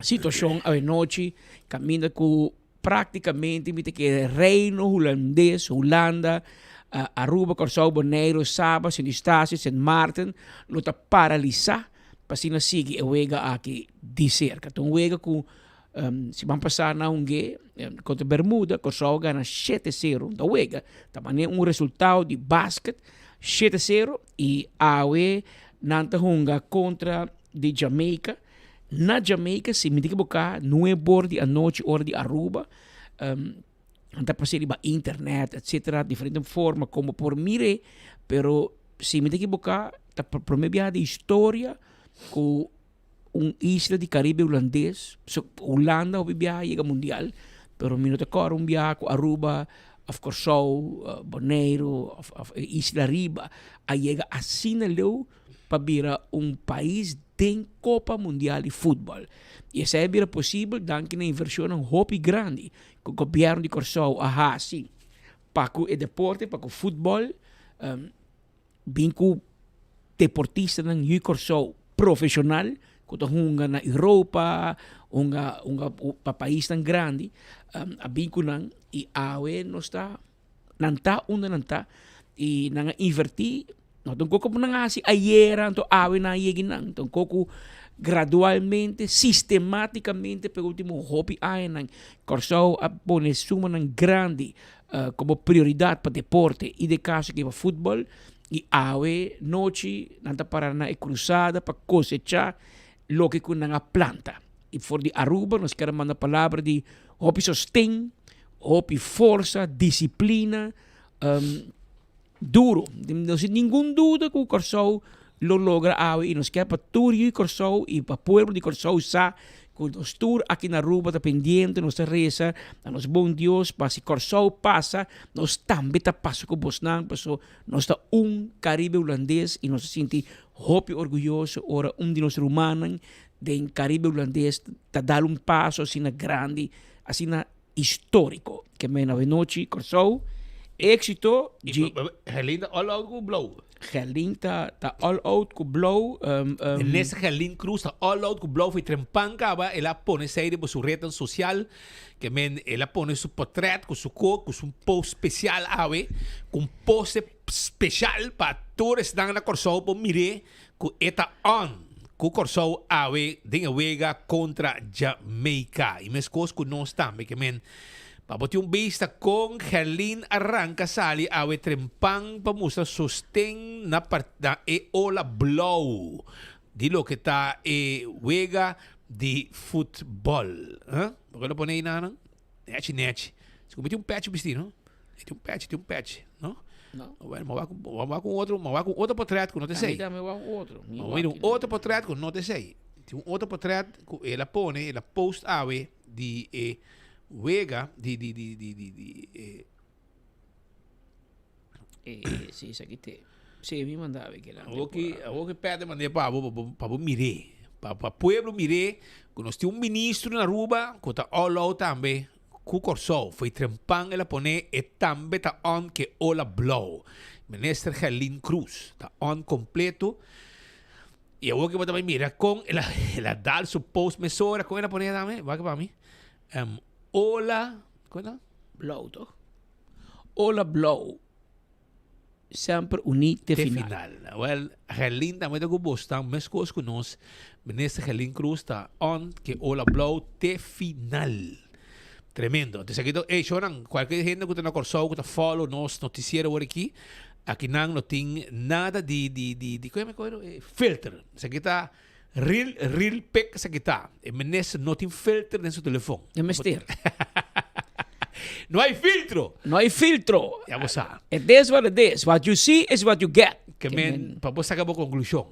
S16: situação à noite, caminha com praticamente que reino holandês, Holanda, Aruba, Corsou, Bonaire, Saba, Sint Eustatius, Sint Maarten, não está paralisado para se não seguir a wega aqui de cerca. Então, wega com se vão passar na contra Bermuda, Corsou ganha 7-0 da wega. Também resultado de basquete 7-0 e awe nanta hunga contra de Jamaica. Na Jamaica, se me equivocar, não é bordi a noite hora de Aruba. Anta passar ba internet, etc. Diferente forma como por mire, pero se me equivocar, tá promedia de história com isla de Caribe holandês, Holanda ou viaja mundial, pero minuto agora viaja com Aruba, of Corsou, Bonaire, Isla Riba, aí chega assim na leu para virar país de Copa Mundial de Futebol. E isso é vira possível danke na inversão hopi grande que o governo de Corsou sim, para o deporte, para o futebol, binku deportista ng Corso profesional, kuto hunga na Europa, unga país ng grande, abinku nang iawe nosta nanta i nanga inverti no tungko ko nang asi ayera to awe na yegin nang tungko ko gradualmente, sistematicamente per último hobby ay nang Corso pone suma ng grande como prioridad para deporte y de caso que va fútbol y awe noche nanta para na cruzada para cosechar lo que con una planta y for di Aruba nos queda manda palabra di hobby sostén, hobby forza, disciplina, duro. No hay ningún duda que Corso lo logra awe y nos queda para Turio y Corso y para pueblo de Corso sa con los tour aquí en Aruba pendiente nos reza a nos bon Dios para si Corso pasa nos también ta paso con Bosnan paso nos está un Caribe holandés y nos siente hopi orgulloso ora de los rumanos del Caribe holandés ta dar un paso así na grande así na histórico que me na noche Corso éxito
S15: Helena all out go blow.
S16: Helin ta all out ku blow
S15: nessa Helin Cruz ta all out ku blow foi trempanga ba ela pone sair de sua rede social que men ela pone su portrait com su post especial ave com post especial para todos dan na Corso po mire ku eta on ku Corso ave dinga wega contra Jamaica e mes cos ku nós também que men Paboti yung base kung Helene arranca sali awe trempang pamusa sustain na ola blow. Dilo kita wega di football. Bakit po na inanang? Nechi. So kumiti yung patch bisti, no? Ito yung patch, no?
S16: No.
S15: Bueno, mawa com outro portrait, não te sei. Outro portrait, não te sei. Tem outro portrait, ela pone, ela post awe di Wega
S16: sì, sa che te. Sì, mi mandavi che la.
S15: Che perde mandei para mire. Para pueblo mire, conosci un ministro na Aruba, que tá all out também, ku Corso, foi trempang ela pone e tambe tá on que ola blow. Minister Helene Cruz, tá on completo. E eu que também mira com ela dar su post mesora com ela pone também, vai que para mim. Ola, cosa?
S16: Blow, to? Ola blow. Sempre unite final.
S15: Well, Helene também go bostan, mes cos con nos, minister Helene Cruz ta on que ola blow te final. Tremendo. Entonces aquí shonan cualquier gente que na Corso que ta follow nos noticiero aqui, aqui não tem nada de como filter. Isso aqui tá real pick sa kita. E menes não tem filtro nesse telefone.
S16: É mestre.
S15: Não há filtro.
S16: Não há filtro.
S15: Já você.
S16: It is what it is. What you see is what you get.
S15: Que men, para você acabou a conclusão.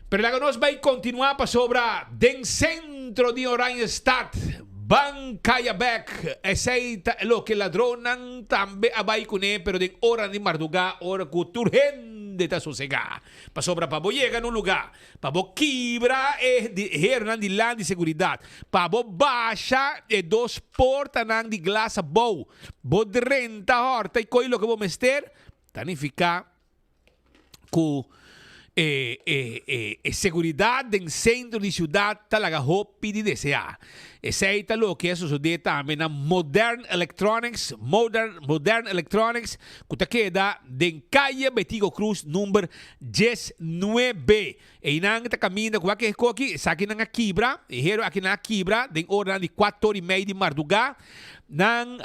S15: Pero lá nós vai continuar para sobra den centro de Oranjestad. Bancayabek. Aceita lo que ladronan tambe abay kune pero den hora de marduga hora kuturhen de ta sosega. Pa sobra pa bo llega num lugar. Pa bo quebra hernan de land de seguridade. Pa bo baixa e dos porta nan de glasa bo. Bo de renta horta e coi lo que bo mester. Tanifica ku seguridade em centro de cidade talaga hopi de desejar. Aceita lo que isso sucede também na Modern Electronics, que te queda em calle Betigo Cruz, número 19. E nang ta caminha com aquele aqui, aqui na quibra, e hero aqui na quibra, den hora de 4:30 de madrugada. Nang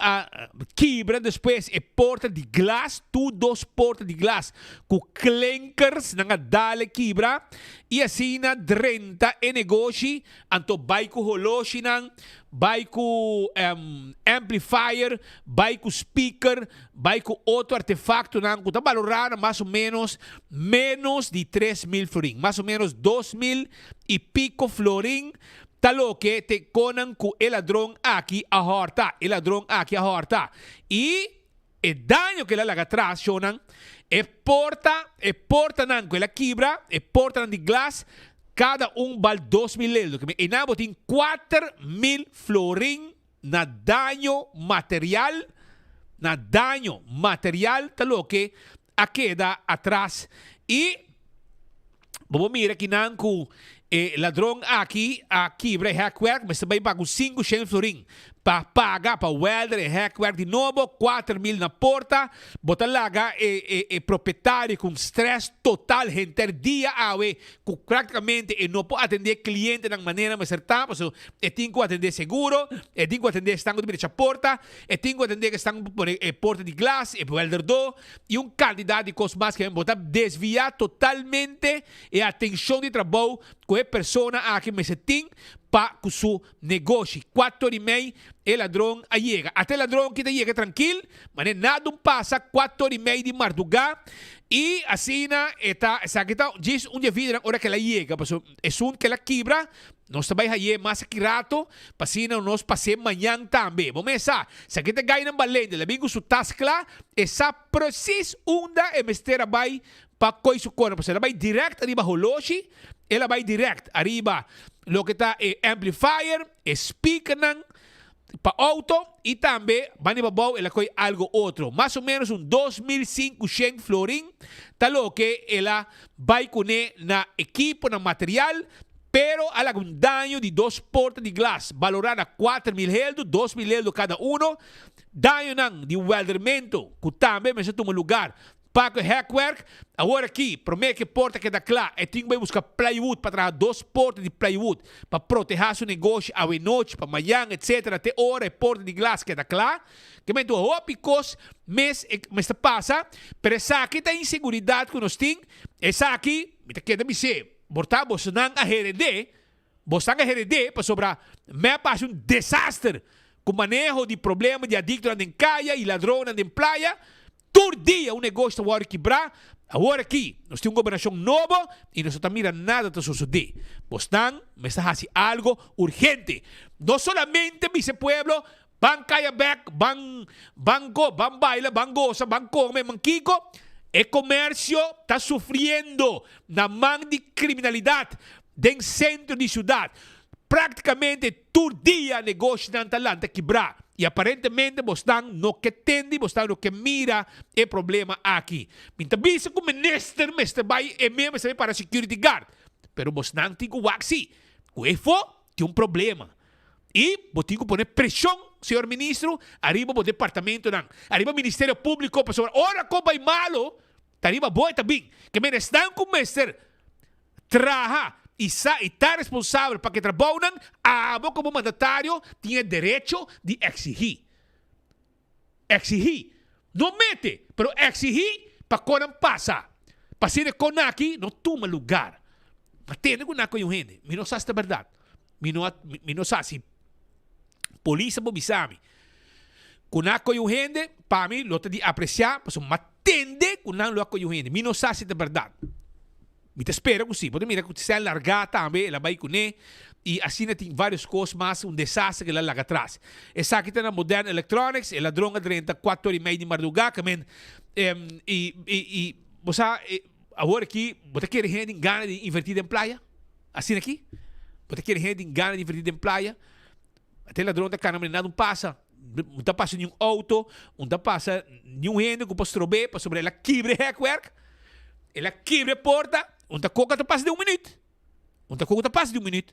S15: quebra depois e porta de glas, dos portas de glas com clankers nang dale quebra e assim na 30 e negoci anto baiku holoshi nang baiku amplifier, baiku speaker, baiku outro artefacto nang kuta valorana mais ou menos de 3,000 florin, mais ou menos 2,000 e pico florin. Talo que te conan ku el ladrón aquí a horta. Y el daño que la laga atrás, shonan, porta nan que la quibra, porta nan de glass, cada val 2,000 euros. Que me enabo tin 4,000 florin na daño material, talo que a queda atrás. E vamos mirar que não com ladrão aqui quebra hackwork, mas também paga 500 florin para pagar para welder e hackwork de novo, 4,000 na porta, botar laga proprietário com stress total, gente dia awe, que praticamente não pode atender cliente de maneira mais certa, porque tem que atender seguro, tem que atender estão de porta, tem que atender que estão porta de glass, welder do, e candidato de coisas mais que botar desviar totalmente a atenção de trabalho com a pessoa aqui me tem para o seu negócio. 4h30 o ladrão chega. Até o ladrão que chega tranquilo, mas nada passa 4h30 de madrugada e assim diz dia vida na hora que ela chega, porque é um que ela quebra, nós também aí mais que rato, para assim nós passemos amanhã também. Vamos começar. Se aqui ganha na balenda, ela vem com sua task lá, essa preciso onda é mestera vai para coisa corona, porque ela vai direto arriba holoshi, ela vai direto arriba lo que está amplifier, speaker para auto e também vai para ela coi algo outro, mais ou menos 2.500 florin, tá lo que ela vai com na equipo, na material, pero ela com dano de 2 portas de glass, valorada a 4.000 euros, 2.000 euros cada uno, dano de weldermento, que também me um lugar para hackwork, agora aqui, promete que porta que dá claro, e tem que buscar plywood para trazer 2 portas de plywood para proteger seu negócio à noite, para amanhã, etc. Até hora, porta de glass que dá claro, que me dá picos, mas passa, pero essa aqui tem inseguridade que nós temos, essa aqui, me queda me ser, portar você não a herede, você não a herede, para sobrar, me passa desastre, com manejo de problema de adicto na caia e ladrão na praia, todo dia um negócio está a quebrar. Agora aqui, nós temos uma governação nova e nós não estamos mirando nada para suceder. Bostan, me está fazendo algo urgente. Não somente esse pueblo, van caia back, van baila, van goza, van comer, van kiko. O comércio está sofrendo na mão de criminalidade dentro do centro de cidade. Praticamente todo dia negócio na Atalanta quebrar. E aparentemente Bostan não que tende, Bostan não que mira o problema aqui. Então, bisa que o ministro vai mesmo para security guard. Pero Bostan tem que waxi. O EFO tem problema. E tem que poner pressão, senhor ministro, arriba o departamento, arriba o Ministério Público, para sobre, ora como vai malo, arriba boa também. Que me estão com o mestre traja e está responsável para que trabalhem, como mandatário, tinha direito de exigir. Exigir. Não mete, mas exigir para quando passa. Para ser com aqui, não toma lugar. Mas tem com aqui o gente. Me não sabe a verdade. Me não sabe se polícia me sabe. Com aqui o gente, para mim, não tem de apreciar, mas atende com aqui o gente. Me não sabe a verdade. Me te espera così, poi mira que se allargata também, ela vai com e assim tem várias coisas, mas desastre que ela larga atrás. Essa aqui tem na Modern Electronics, ela dronga 34h30 de madrugada, e você agora aqui, você quer gente em gana de invertir em praia? Assim aqui? Você quer gente em gana de invertir em praia? Até a ladrão da cana, mas nada passa. Não passa nenhum auto, não passa nenhum gente que pode trober, para sobre ela quebre hackwork, ela quebre a porta. Unta coca passa de 1 minuto. Unta coca passa de 1 minuto.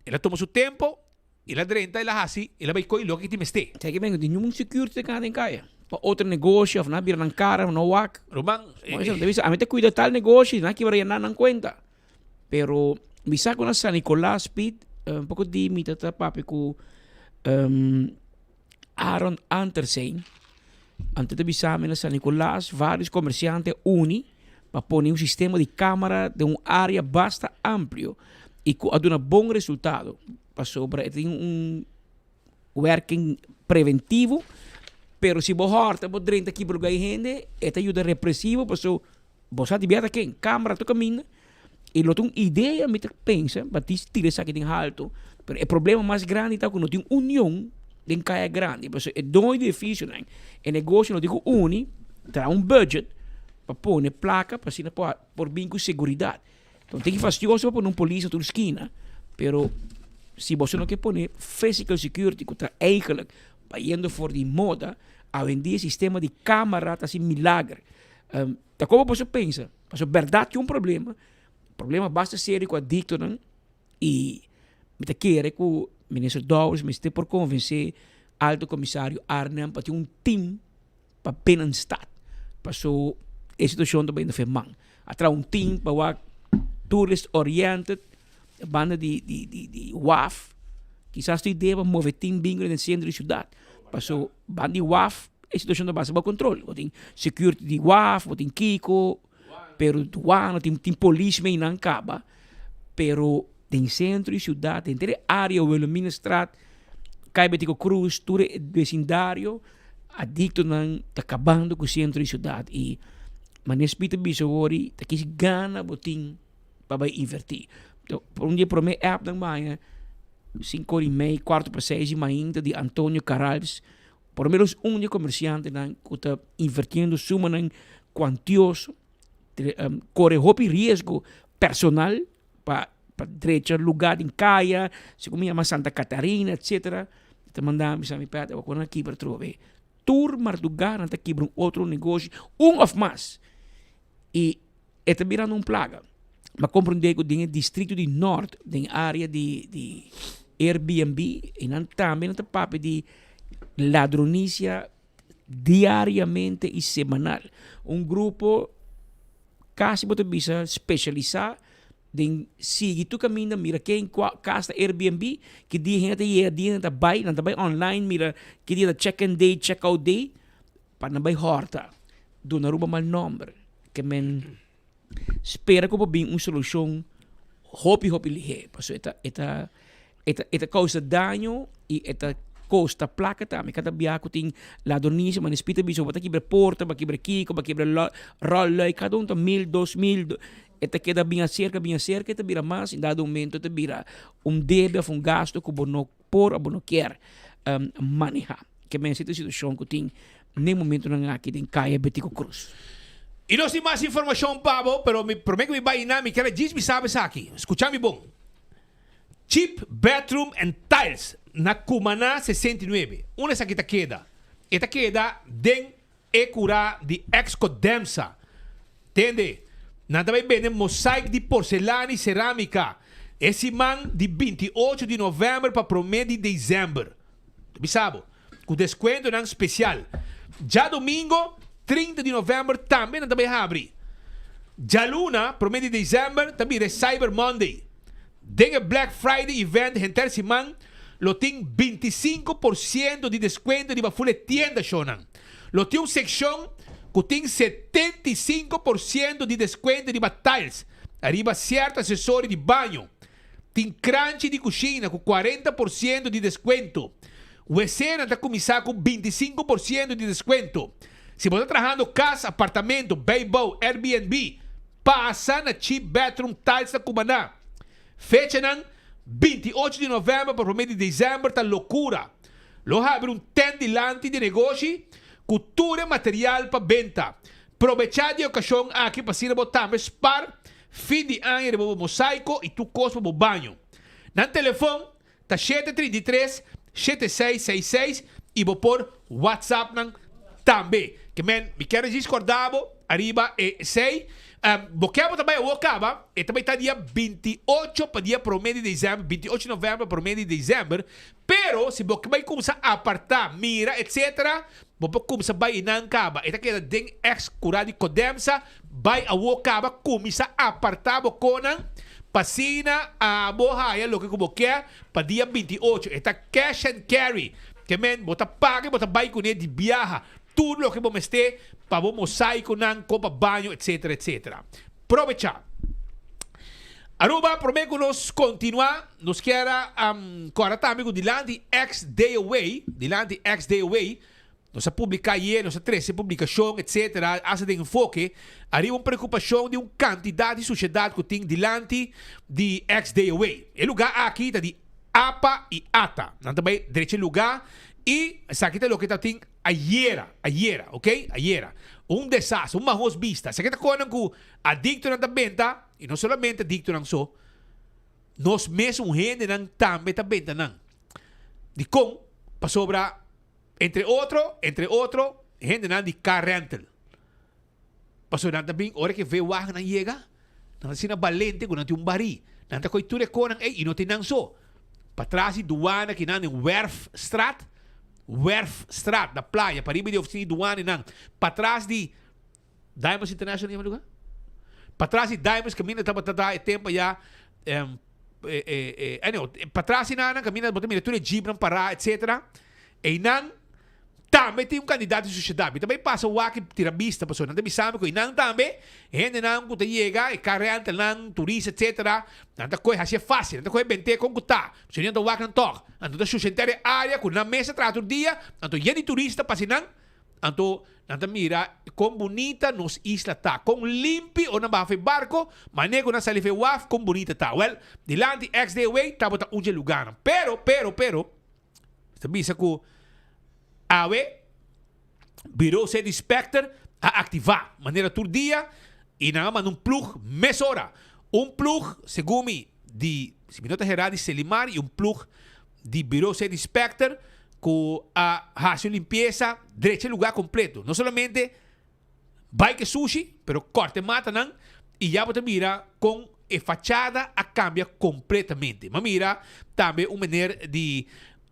S15: Ela toma seu tempo, ela drenta, ela assim, ela vai coi logo que te meste.
S16: Sei que vengo de nenhum security que em caia. Para outro negócio, não vira na cara, não wak.
S15: Romang,
S16: a mim te cuida tal negócio, não que vai na conta. Pero bisa ko na San Nicolas Pete, um pouco de mita ta papi ko Aaron Andersen. Antes de bisa na San Nicolas, vários comerciantes uni para poner um sistema de câmara de área bastante amplo e com um bom resultado. Para sobre tem working preventivo, pero se você horta, você drenta aqui para o gente, esta ajuda repressivo, para você tiver aqui em câmara, tu caminha, e não tem ideia, me pensa, para tirar isso aqui de alto, pero o problema mais grande é que não tem união de caia grande, porque é dois difícil, né? O negócio não digo terá budget, para pôr placa, para assim, por bem com segurança. Então, tem que fazer isso para pôr polícia na esquina. Pero, se você não quer pôr physical security, que está eigenlijk, para indo for de moda, a vender sistema de câmara, assim, milagre. Da como você pensa? Mas a verdade que um problema basta ser com adicto, não? E me quer que o ministro Dawes me esteja por convencer alto comissário Arnhem para ter um team para binnenstad. Para so a situação também não foi man. Atra um team para tourist oriented, banda de WAF, quizás tu ideia para mover team bingo no centro da cidade. Para so banda de WAF, a situação da base para controle. Tem security de WAF, tem Kiko, pero tuano, tem polícia meio não acaba, pero tem centro e cidade, tem área o administrado, cai betico cruz, todo o vecindário, adicto não tá acabando com o centro e cidade e manespita bisogori, tá que gana botin para invertir. Então, por um dia para mim app não vai 5:30, 4:06 ainda de Antônio Caralves, por menos um dia comerciante não que está invertindo suma não quantioso, corre risco personal para direito lugar em Caia, se como chama Santa Catarina, etc. Te mandamos a mi pata, eu vou aqui para trover. Tur mardugar anta quebra outro negócio, of mais. E é também um plaga. Mas compreender que o distrito de Norte, da área de Airbnb, e também não papo de ladronícia diariamente e semanal. Um grupo quase pode bisa especializar em seguir tu caminho, mira quem casa Airbnb, que dia tá buy, não tá buy online, mira que dia check-in day, check-out day, para não buy horta. Do na ruba mal número, que men espera que bem uma solução hopi lihe, paso eta causa dano e eta costa placa também, cada biaco tem ladronícia, mas espita bicho, bota quebra porta, bota quebra kiko, bota quebra rola, cada um tá 1,000, 2,000, eta queda bem cerca, eta vira mais, em dado momento, eta vira débito, gasto que não por, não quer manejar. Que me essa situação que tem, nem momento não aqui tem caia Betico Cruz.
S15: E nós temos mais informação, Pablo, pero prometo que me vai na, me quer diz, me sabe aqui. Escucha-me bom. Cheap Bedroom and Tiles na Cumaná 69. Una essa que queda. Esta queda den Ecura de Excodemsa. Entende? Nada vai vender mosaico de porcelana e cerâmica. Esse man de 28 de novembro para promedio de dezembro. Tu sabe? Com desconto não especial. Já domingo, 30 de novembro, também não vai abrir. Já luna, promedio de dezembro, também é Cyber Monday. Den Black Friday event, gente semana, lo tem 25% de desconto de full tienda, shonan. Lo tem uma secção que tem 75% de desconto de tiles. Arriba certo acessório de banho. Tem crunch de cozinha com 40% de desconto. O escena está começando com 25% de desconto. Se você está trabalhando casa, apartamento, Beibo, Airbnb, passa na Cheap Bedroom Tiles da Cumaná. Fecha ng 28 de novembro para o mês de dezembro, tá loucura. Lo abre um tent de lante de negócio, cultura material para venda. Aprovechar de ocasião aqui para se botar par fim de ano de mosaico e tu costa para o banho. No telefone, tá 733-7666 e vou por WhatsApp nang também. Que men, me quero discordar, arriba sei. Boqueabo também o acaba, e também está dia 28 para dia promedio de dezembro, 28 de novembro para promedio de dezembro, pero se você vai começar a apartar, mira, etc., você começa a ir na acaba, e tá den ex-curado de Codemsa, vai a o acaba, começa a apartar, boconan, pasina a bohaia, lo que como quer, para dia 28, e tá cash and carry, que men, bota paga, bota vai com ele de viaja, tudo lo que vamos ter para o mosaico, nan, copa, banho, etc, etc. Aprovecha. Aruba, prometo que nós continuar, nos quer corata amigo dilante X-Day Away, nós publicar aí, nós 13 publicação, etc, asa de enfoque, arriba uma preocupação de quantidade de sociedade que tem dilante de X-Day Away. O lugar aqui está de APA e ATA, não também direito lugar, e essa aqui está o que tem Ayera, ok? Ayera. Um desastre, uma rosbista. Se kita konan ku adicto ng tabenta, e não solamente adicto ng so, nós mesmo gente ng tambe tabenta ng. De com, pa sobra, entre outro, gente ng de car rental. Paso nanta bing, ora que vê wah na yega, nanta sina balente kung nanti bari. Nanta ko'y ture ko ng ino tinangso. Patrasi duwana kinang Werfstraat, na playa, pariba di oficina duwana ng patras di Diamonds International yung lugar? Patras di Diamonds kami na tabatata tempo ya patras na nang kami na botamina ture jeep ng para etc. Nang também tem candidato de sociedade. Também passa o aqui tirabista, pessoa. Não tem sabe que não também. Gente não que chega e carreante não turista etc. Não tem coisa assim fácil. Não tem coisa bente com cuta. Se não tem o aqui não toca. Então da sustentária área com na mesa trato dia. Então gente turista passa não. Então não mira com bonita nos isla tá. Com limpi ou na bafe barco. Manego na salife waf com bonita tá. Well, dilante XD way tá bota um lugar. Pero. Sabi sa ko awe bureau de inspector a ativar maneira todo dia e na um plug mesora plug segundo de Minota Gerardi Selimar e plug de bureau de inspector com a hace limpieza derecho lugar completo não somente bike sushi pero corte mata não e já bota mira com a fachada a cambia completamente mas mira também maneira de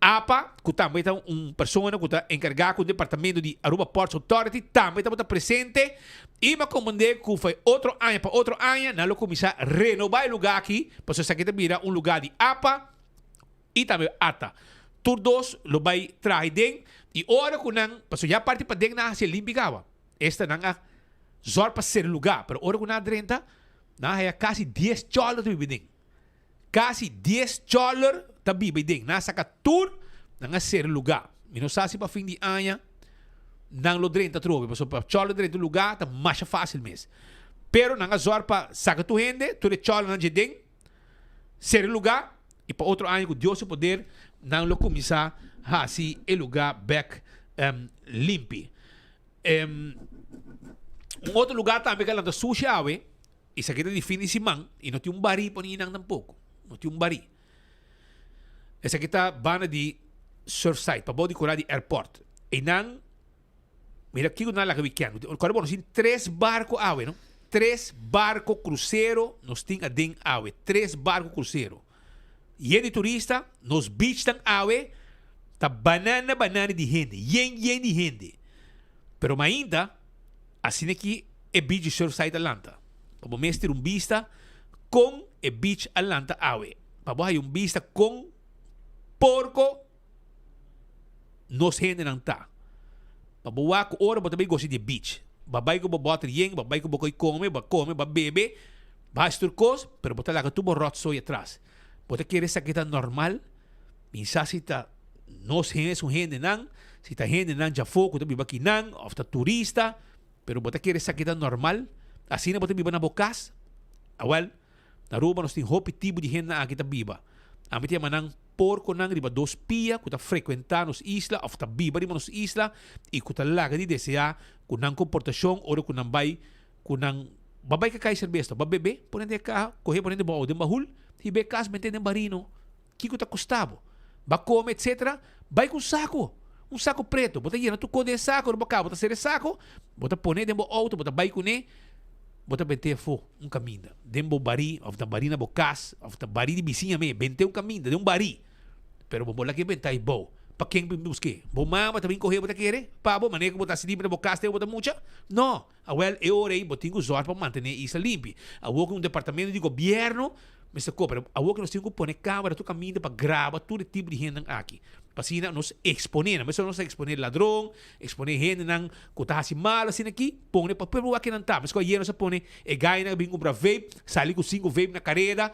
S15: APA, que também está pessoa que está encarregada do departamento de Aruba Ports Authority, também está presente. E me comandei que foi outro ano para outro ano, nós começamos a renovar o lugar aqui, para você aqui também um lugar de APA e também ATA. Todos lo vai trazer dentro e hora que não, para já parte para dentro na se limpiava. Esta não é só para ser lugar, mas hora que não adrenta, na é quase $10 de bebida. Quase $10 tabi biding nasa ka tour nga ser lugar. Minosasi pa fim de ano nang lo drenta trobe, so pa cholo drenta lugar ta mais fácil mes. Pero nanga zor pa saca tu hende, tu le cholo na jeding ser lugar e pa outro ano com Deus o poder nang lo começar a si el lugar back limpi. Outro lugar também que lá da sushi awe, isa kita define si mang, e não tem bari pa ninang tampouco. Não tem bari. Essa aqui está bana de surfside, para body curar de airport. E não, mira aqui na lá que weekend. Agora bom, tem 3 barcos awe, não? 3 barcos cruzeiro nos tem a den awe. 3 barcos cruzeiro. E de turista nos beach tang awe, tá banana de gente, yen de gente. Pero ainda assim aqui é beach surfside Atlanta. Para mês ter vista com e beach Atlanta awe. Para vista com porco nos gente não tá. Babuwa ko ora bota bem gosto de beach. Babay ko bota yeng, babay ko bokoy come, ba bebe, ba esturcos, pero bota lá que tubo rot soy atrás. Bota querer saqueta normal. Minsa si ta nos gente un gente nan, si ta gente nan já foco, ta biba kinan, of ta turista, pero bota querer saqueta normal. Assim na bota biba na bocas. Awal, na Aruba nos tem hopi tipo de gente na aqui ta biba. Amiti manang porco nang riba 2 pia kuta frequentar nos isla of ta biba riba nos isla e kuta laga di desea kunang comportação ora kunang bay kunang babay ka kay cerveza babebe ponente ka corre ponente ba de bahul hibe kas mentende barino kiko ta custavo ba come etc bay com um saco preto bota yena tu kode saco ba bota ser saco bota pone dembo auto bota bay kune bota bente fo caminho dembo bari of da bari na bocas of da bari de vizinha me bente caminho de bari pero bola que bentai bo pa quem busque bo mama também correr bota querer pabo maneira bota se limpa na bocas te bota mucha no awel e orei botingo zor para manter isso limpo a wo departamento de governo mas pero a wo que nós temos que pôr câmera tu caminho para gravar todo tipo de gente aqui para nos exponer mas não se exponer ladrão exponer gente não que assim mal assim aqui põe para pelo aqui não tá mas quando não se põe e ganha na bingo para vape sai com 5 vape na carreira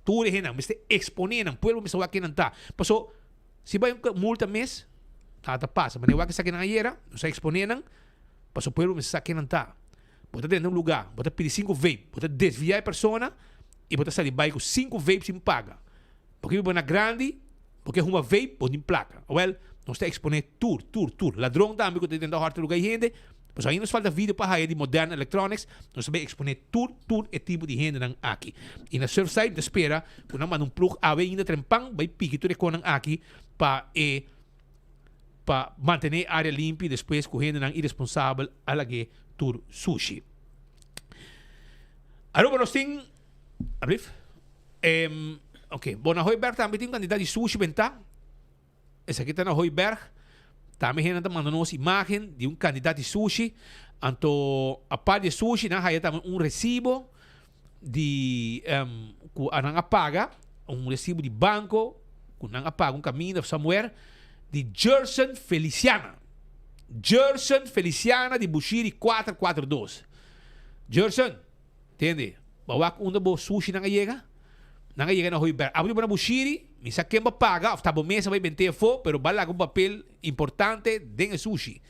S15: tudo gente mas exponer não pelo mas aqui não tá passou se vai multa mês tá passa mas eu aqui saque na era não se exponer não passou pelo mas aqui não tá bota dentro de lugar bota pedir 5 vape bota desviar a persona e bota sair com 5 vapes sem paga porque é na grande porque é uma vape ou de placa well não está exponer tour ladrão também que tem dentro do lugar gente mas ainda nos falta vídeo para a de Modern Electronics não sabe exponer tour e tipo de gente não aqui e na surfside de espera quando não manda plug ave ainda trempang vai pique tudo com aqui para manter a área limpa e depois com gente não irresponsável alage tour sushi Aruba nos ting, abrif. Ok, bom, na Hooiberg também tem candidato de sushi bentang. Essa aqui está na Hooiberg. Também está mandando nos imagem de candidato de sushi. Anto, a par de sushi, na haya também recibo de que anang apaga, recibo de banco, que anang apaga caminho somewhere, de Gerson Feliciana. Gerson Feliciana de Bushiri 442. Gerson, entende? Bawak bo sushi nang ayega na Hooiberg. Abri ba na Bushiri, misa kemba paga, of tabo mesa vai bente fo, pero bala um papel importante den sushi.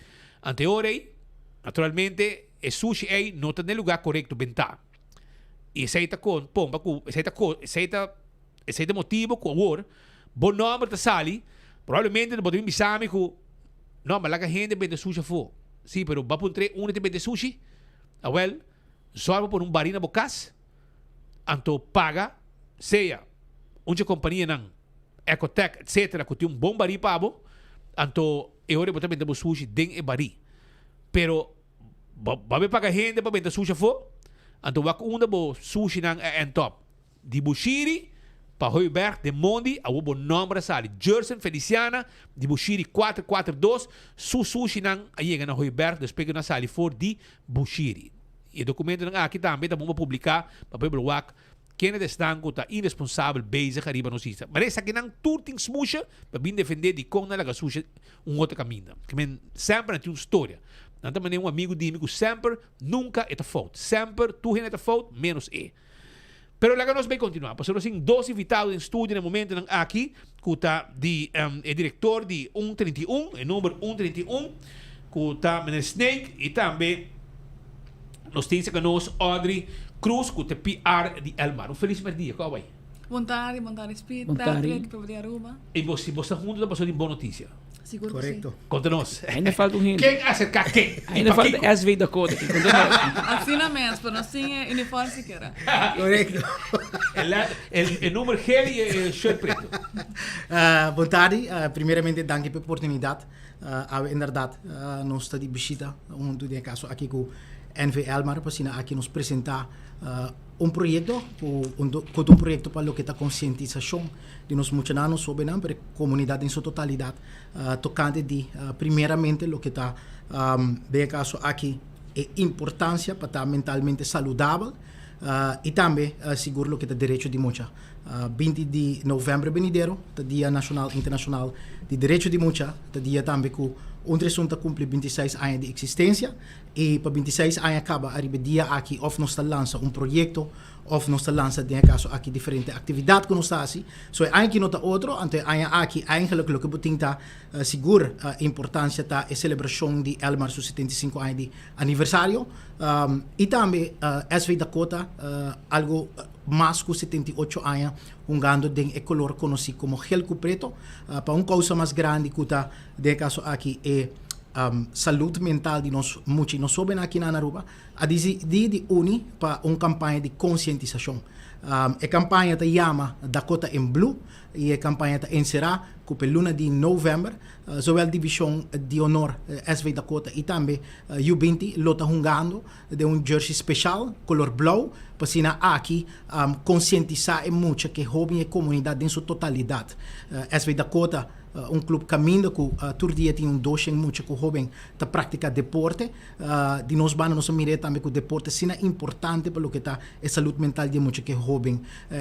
S15: Anteorei, naturalmente, o sushi aí não está no lugar correto bentar. E esse aí tá com, pomba, esse aí tá motivo com o bom nome tá sali, provavelmente não pode me bisame com, não, mas lá que a gente vende sushi fo. Sim, pero va por entre te vende sushi, well, só por barina bocas, anto paga, seja, onde a companhia não, Ecotech, etc., que tem bom bari pabo, anto, eu hora botar vender sushi den e bari. Pero, babe paga gente para vender sushi fo, anto wak bo sushi nang en top. Di Bushiri, pa Hooiberg, de Mondi, a bo nombre sali. Gerson Feliciana, di Bushiri 442, sushi nang ayega na Hooiberg, despegue na sali for di Bushiri. E documento nang aqui também tá bom publicar, pa pebro wak, quem é destanco tá irresponsável bezig arriba no sista. Mas essa aqui nang turting smusha, pa bin defender di kong na laga sushi outro caminho. Que men sempre tem uma história. Então, também amigo de amigo sempre, nunca é a fault. Sempre, tu é a fault, menos é. Pero lá que nós vamos continuar. Porque nós temos dois invitados em estúdio no momento aqui, que está o diretor de 131, o número 131, que está o Snake, e também nós temos conosco Audrey Cruz, que é PR de Elmar. Feliz dia, qual é?
S17: Bom tarde, Speed,
S16: Patrick,
S17: para o Aruba.
S15: E você está junto da pessoa de boa notícia.
S17: Seguro.
S10: Correcto.
S15: Conta-nos.
S16: Ainda falta
S15: Quem acerca quem?
S16: Ainda falta SV Dakota.
S17: Assim na mesa, para nós temos uniforme sequer.
S10: Correcto.
S15: O número gel e o shirt preto.
S18: Boa tarde. Primeiramente, danke pela oportunidade. Inderdaad, nós estamos de visita, de caso aqui com NV Elmar, para aqui nos apresentar projeto, um projeto para o que está conscientização de nós muçulmanos sobre a comunidade em sua totalidade, tocante de primeiramente o que está de caso aqui é importância para estar mentalmente saudável e também seguro o que é direito de mucha. 20 de novembro venidero, o Dia Nacional Internacional de Direito de Mucha, o dia também que o Tressunta cumpre 26 anos de existência e para 26 anos acaba arriba dia aqui of nós lança projeto of nós lança de caso aqui diferente atividade que nós fazemos. So aqui nota outro, ante aqui eigenlijk o que botinta seguro a importância da celebração de Elmar seu 75 anos de aniversário e também SV Dakota algo mais que 78 anos jogando de color conhecido como gelco preto para causa mais grande que está de caso aqui é saúde mental de nós muitos nós sabemos aqui na Aruba a de uni para campanha de conscientização. A campanha se chama Dakota in Blue e a campanha se encerra com a luna de novembro, zowel divisão de honor SV Dakota e também U20 lota jogando de jersey especial, color blue, para aqui conscientizar muito que jovem e comunidade em sua totalidade. SV Dakota clube caminho que todo dia tem docente muito que o jovem está praticar deporte. De nós vamos mirar também que o deporte é importante para o que está a saúde mental de muito que jovem.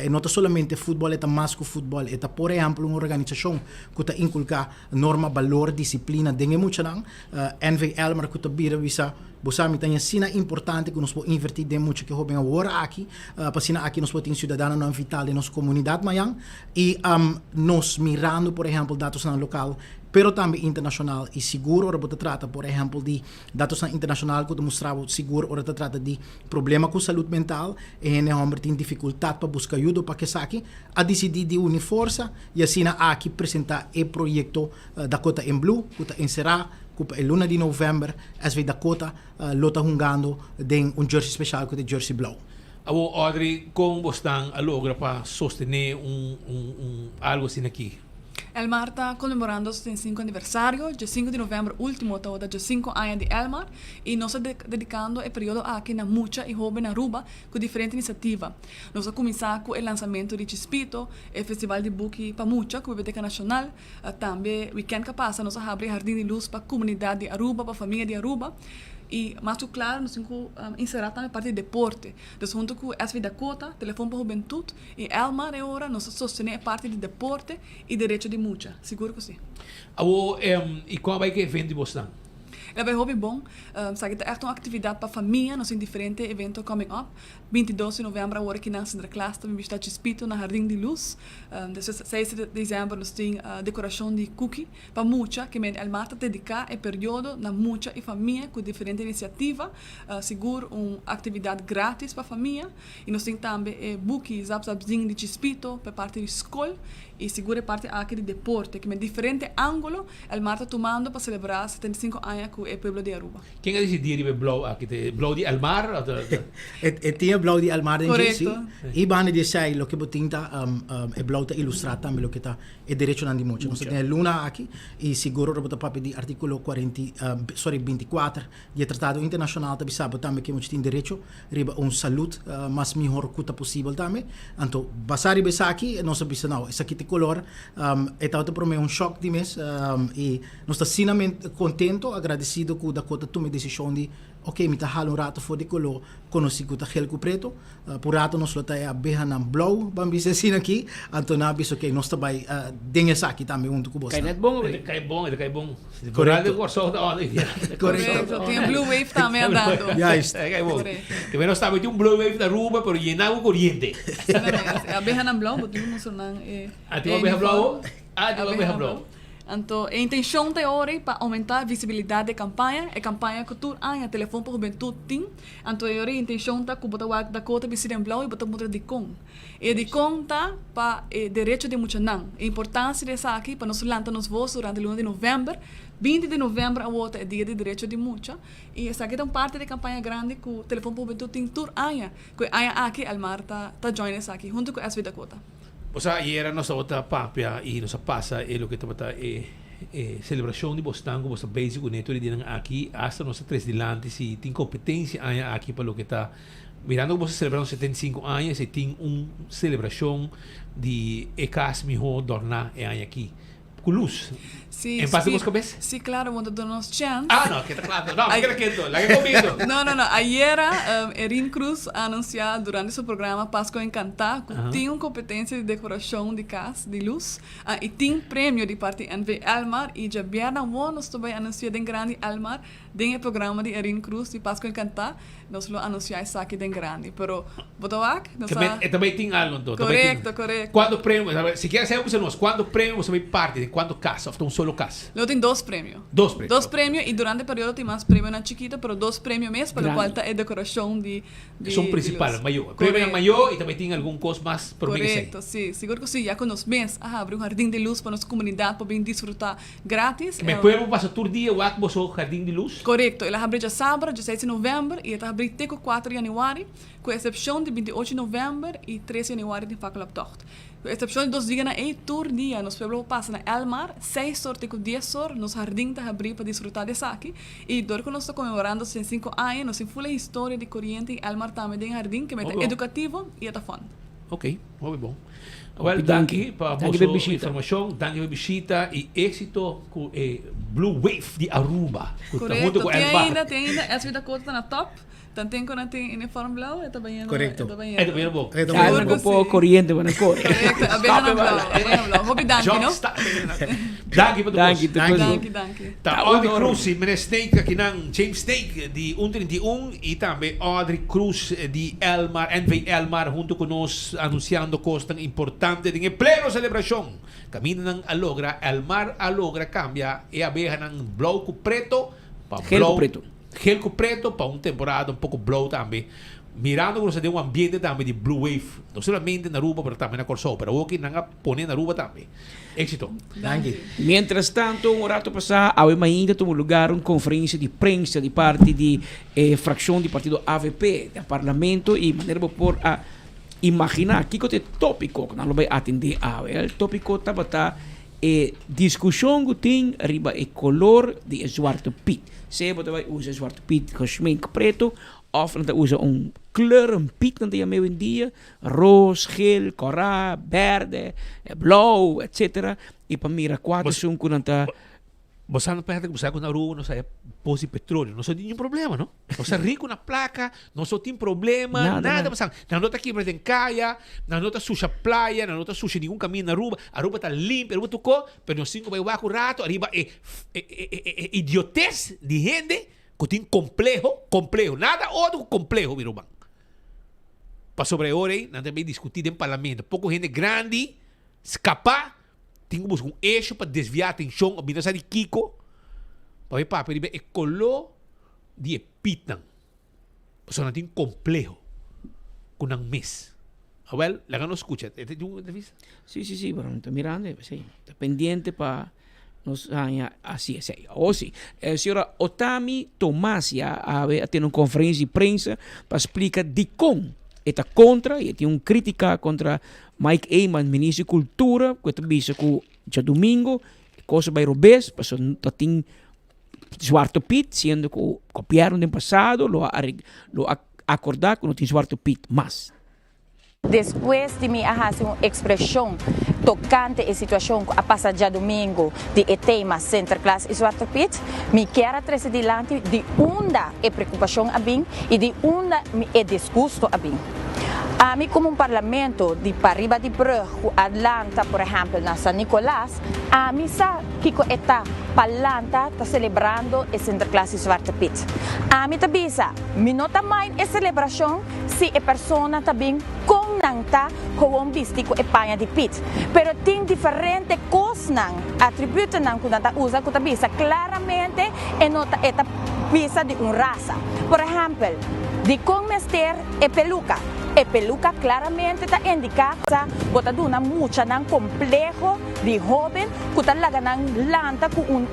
S18: Não é somente futebol, é mais que futebol. É, por exemplo, uma organização que está inculcar norma, valor, disciplina, dengue muito não. NV Elmar que está vira visa Bosami tem sina importante que nós podemos invertir de muito que jovem agora aqui, para sina aqui nós podemos cidadãos não vital de nossa comunidade mayang e nós mirando por exemplo dados na local, pero também internacional e seguro ora bota trata por exemplo de dados na internacional que demonstrava seguro ora trata de problema com saúde mental e né homem tem dificuldade para buscar ajuda para que saque a decidir de unir força e assim aqui apresentar o projeto Dakota in Blue que está encerrar a luna de novembro, SV Dakota lota jogando de jersey especial que é jersey blue.
S15: Audrey, como você está a logra para sostener algo assim aqui?
S17: Elmar está conmemorando su 5 aniversario, el 5 de noviembre último, está de 5 años de Elmar, y nos está dedicando el periodo aquí en mucha y joven Aruba con diferentes iniciativas. Nos comenzamos con el lanzamiento de Chispito, el Festival de Buki para Mucha, con la Biblioteca Nacional, también weekend que pasa, nos abre Jardín de Luz para la comunidad de Aruba, para la familia de Aruba. E mais claro, nós temos inserir também parte de deporte. Então, junto com SV Dakota, Telefone para a Juventude e Elmar agora, nós sostenemos parte de deporte e direito de mucha. Seguro que sim.
S15: E qual vai que evento de Boston?
S17: É bem hobby bom. Sabe, é uma atividade para a família, nós temos diferentes eventos coming up. 22 de novembro, agora aqui na Sinterklaas, também está Chispito, na Jardim de Luz. 6 de dezembro, nós temos decoração de cookie para mucha, que o Elmar está dedicado ao período na mucha e família, com diferentes iniciativas. Seguro, uma atividade grátis para a família. E nós temos também buki, zap-zapzinho de Chispito, para parte da escola. E seguro parte aqui de deporte, que é diferente ângulo, Elmar está tomando para celebrar 75 anos com o povo de Aruba.
S15: Quem decidiu o blow aqui? Blow de Elmar?
S18: Tinha blow de Elmar em
S17: Correcto.
S18: E bane de sai lo que botinta e blow ta ilustrar também lo que tá é direito na de mucho. Nós temos luna aqui e seguro robota papi de artículo 24 do Tratado Internacional tá bisabo também que nós tem direito riba saúde mais melhor que possível também. Então, basari besa aqui nós sabemos não, essa aqui color é tal para mim choque de mês e nós está sinamente contento, agradecido com Dakota tomou a decisão de ok, me tá halo rato for de color conhecido tá gelco preto por rato nós lota é a berra na blow bambi se assim aqui então na bis ok nós tá vai denha aqui também junto com você.
S16: Cai bom,
S15: cai bom.
S18: Correto.
S17: Correto. Tem Blue Wave também andando.
S15: Cai bom. Que menos estava de Blue Wave da Aruba, pero llenava corriente.
S17: A berra na blow, botinho nós não
S15: tu a berra blow? Tu a berra blow.
S17: Então, a intenção de hoje para aumentar a visibilidade da campanha, a campanha que tu a Telefone para a Juventude tem. Então, a intenção está que botar da cota de Blow e botar muita de com. E de com está para o direito de muita não. A importância dessa aqui para nós lançar nos votos durante o 1 de novembro. 20 de novembro a outra é dia de direito de muita. E essa aqui é uma parte da campanha grande que o Telefone para a Juventude tem tur aia. Que aia aqui, Elmar está join essa aqui, junto com a SV Dakota.
S15: O sea, e era nossa outra papia e nossa passa e o que estava celebração de Boston, como você basic neto de aqui hasta nossa três dilante se tem competência aqui para o que está mirando como você celebrando 75 anos e tem celebração de ECAS melhor dornar aqui com luz.
S17: Sí,
S15: ¿En paz de cabeça?
S17: Sí, claro, cuando nos chance.
S15: No, que está claro. No, me queda quieto, la que comido.
S17: No. Ayer Erin Cruz anunciou durante seu programa Páscoa Encantada que tinha uma competência de decoração de casa, de luz, e tinha prêmio de parte NV Elmar, e já vierna nós também anunciamos em grande Elmar, tem o programa de Erin Cruz de Páscoa Encantada, nós lo anunciamos isso aqui em grande, pero botoak,
S15: também tem algo, então.
S17: Correto.
S15: Quando prêmio, se quer saber você nós, quando prêmio você vai parte de quando casa, ou um solo casa?
S17: Eu tenho 2 prêmios. 2 prêmios e durante o período tem mais prêmio na chiquita, pero 2 prêmios mesmo, pelo qual é decoração de
S15: são principal, maior. Prêmio maior e também tem algum coisa mais por mim.
S17: Correto, sim. Seguro que sim. Já com os meses, abrir um jardim de luz para nossa comunidade, para bem desfrutar grátis.
S15: Mas podemos passar todo dia o acto do jardim de luz?
S17: Correto. Ela abre já sábado, 16 de novembro, e ela abre até 4 de janeiro, com exceção de 28 de novembro e 13 de janeiro de Faculaptocht. Com exceção de 2 dias na tour dia, nós podemos passar na Elmar, 6 horas e 10 horas, nos jardim está abrindo para desfrutar dessa aqui. E dor que nós estamos comemorando 5 anos, nós temos a história de Corriente e Elmar também tem jardim, que é educativo e é fun.
S15: Ok, muito bom. Well, danke para a vossa informação, danke pela visita e êxito com Blue Wave de Aruba.
S17: Correto, tem ainda, essa vida conta na top. Tanto quando tem uniforme blau, é também
S18: correto.
S15: É também bom.
S16: Algo pouco corriente, mas não corre.
S17: Correto, a bem blau. Hobby danke, não?
S15: Danke para todos.
S17: Danke.
S15: Tá Audrey Cruz e Menestek aqui na James Steak de 131 e também Audrey Cruz de Elmar, NV Elmar, junto com nós anunciando coisas tão importantes em pleno celebração. Caminho ng Alogra, Elmar Alogra cambia e a beja ng bloco preto para Gelco preto para uma temporada um pouco blow também. Mirando como se tem um ambiente também de Blue Wave. Não somente na Aruba, mas também na Corsou. Pero aqui não põe na Aruba também. Éxito.
S16: Mientras tanto, um rato passado, ainda tomou lugar uma conferência de prensa de parte de fração do partido AVP, do parlamento, e maneira por a imaginar que o tópico que não vai atender o tópico estava discussão que tem arriba o color de Zwarte Piet. Se você vai usar Zwarte Piet com schmink preto, of você usa kleur, piet dat je mee in dia, roos, geel, cora, verde, blauw, etc. E para mira quatro são com nanta.
S15: Você não perde que você com na rua, não sai posi petróleo, não só tem nenhum problema, não? Você rico na placa, não só tem problema, nada, você não nota aqui para caia, não nota suja praia, não nota suja nenhum caminho na rua, a rua está limpa, a rua tocou, pero não cinco vai o rato, arriba idiotez de gente que tem complejo, nada outro complejo, meu irmão. Para sobre a hora, nós também discutir em parlamento, pouco gente grande, escapar, tem que buscar eixo para desviar a atenção, a vida de Kiko, para ver para ver o color de pitan. Porque não tem complejo com um mês. Well, la que no escucha, ¿te viste?
S16: Sí, pero está mirando, sí, está pendiente para nos así es. O sí, señora Otami Tomasia tiene una conferencia de prensa para explicar de cómo está contra e tem crítica contra Mike Eyman, ministro de Cultura, que está que já domingo, coisa vai robes, porque não tem Zwarte Piet, sendo que copiaram no passado, lo acordar que não tem Zwarte Piet mais.
S19: Después de me hacer una expresión tocante a situación a pasar ya domingo de tema Center Class y Zwarte Piet, me quiero traer adelante de una preocupación a mí y de una disgusto a mí. A mí como un parlamento de Pariba de Brugge, Atlanta, por ejemplo, en San Nicolás, a mí sa Kiko está Palanta está celebrando el Center Class y Zwarte Piet. A mí también me nota más esa celebración si a persona también con nanta con bistico e paña de pit. Pero tiene diferentes cosas, atributos que nanta usa que también claramente en nota esta pieza de una raza. Por ejemplo, de con mester e peluca. E peluca claramente está indicada bota duna mucha nan complejo de joven que está laganan lanta com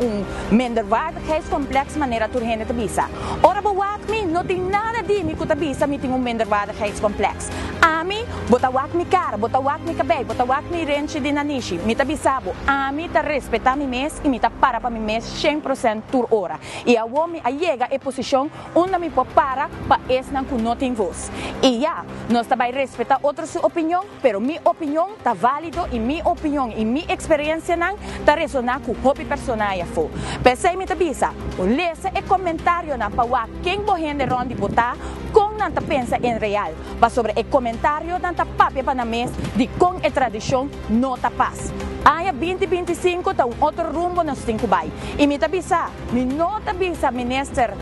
S19: minderwaardigheidscomplex maneira turgene te bisa. Ora bewak mi no tem nada de mi que te bisa mi tem minderwaardigheidscomplex. A mi bota wak mi cara, bota wak mi cabelo, bota wak mi renche de nanishi. Mi ta bisabo, a mi ta respeitar mi mes e mi ta para mi mes 100% tur hora. E a womi a llega e posição onde mi po para es nan ku no tem voz. E ja, nós também respeitar outra sua opinião, pero minha opinião está válido e minha opinião e minha experiência não está ressonar com o hobby personal for. Pensei me tabisa, o lesa e comentário na para quem borrende ronde botar com não pensa em real, mas sobre o comentário não tá papel para na mesa de com a tradição não tá paz. Aí 2025 tá outro rumbo nós tem que vai. E me tabisa, me não tabisa minister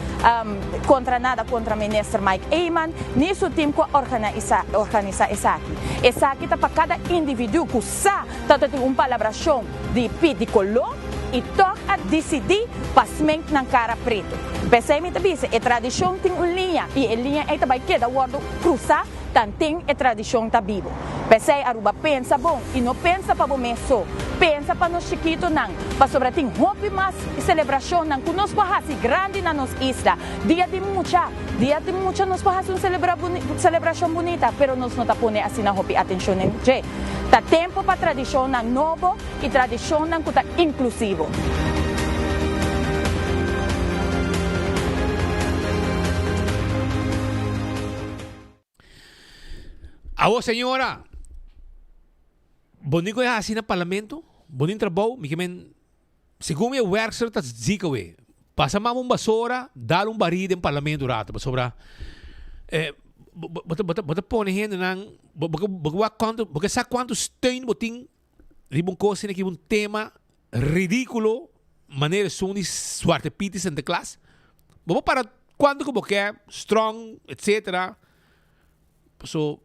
S19: contra nada contra minister Mike Eyman, nisso time que organiza essa aqui. Essa aqui tá para cada indivíduo que sa tá tem palabração de color e toca decidir para semente na cara preto. Pensei me tabisa, a tradição tem uma linha e a linha é também que da word cruzar tem a tradição tá vivo. Pensei Aruba pensa bom e não pensa para bom só. Pensa para nós chiquito não, para sobre tem hobby mais celebração não que nós fazemos grande na nossa isla. Dia de mucha nós fazemos uma celebração bonita, pero nós não tá pondo assim na hobby atenção nem je. Tá tempo para tradição na novo e tradição não que tá inclusivo.
S15: A vos, señora, bonito é assim no parlamento, bonito trabalho, me quemen, segundo meu werkster tá zica we, passa mais basura, dar barriga em parlamento rato, para sobrar, bota põe gente nang, porque sabe quanto stein botin, ribon coisa aqui um tema ridículo, maneira som de Zwarte Piet in de klas, vamos para quando que você strong, etc. So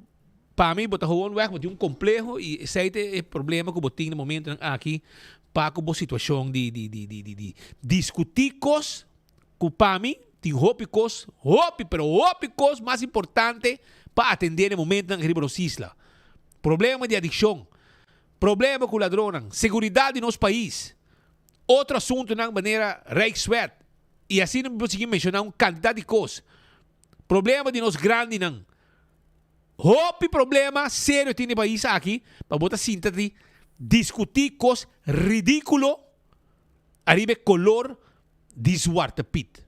S15: para mim, botar o weg, botar complejo e esse é o problema que eu tenho no momento aqui para a situação de discutir coisas que para mim tem hópicos mais importante para atender no momento na Isla. Problema de adicção, problema com ladrão, segurança no nosso país, outro assunto na maneira Rijkswet e assim não conseguimos mencionar quantidade de coisas. Problema de nós grandes não. Hopi problema sério tem no país aqui para botar síntese discutir cos ridículo arriba color de Zwarte Piet.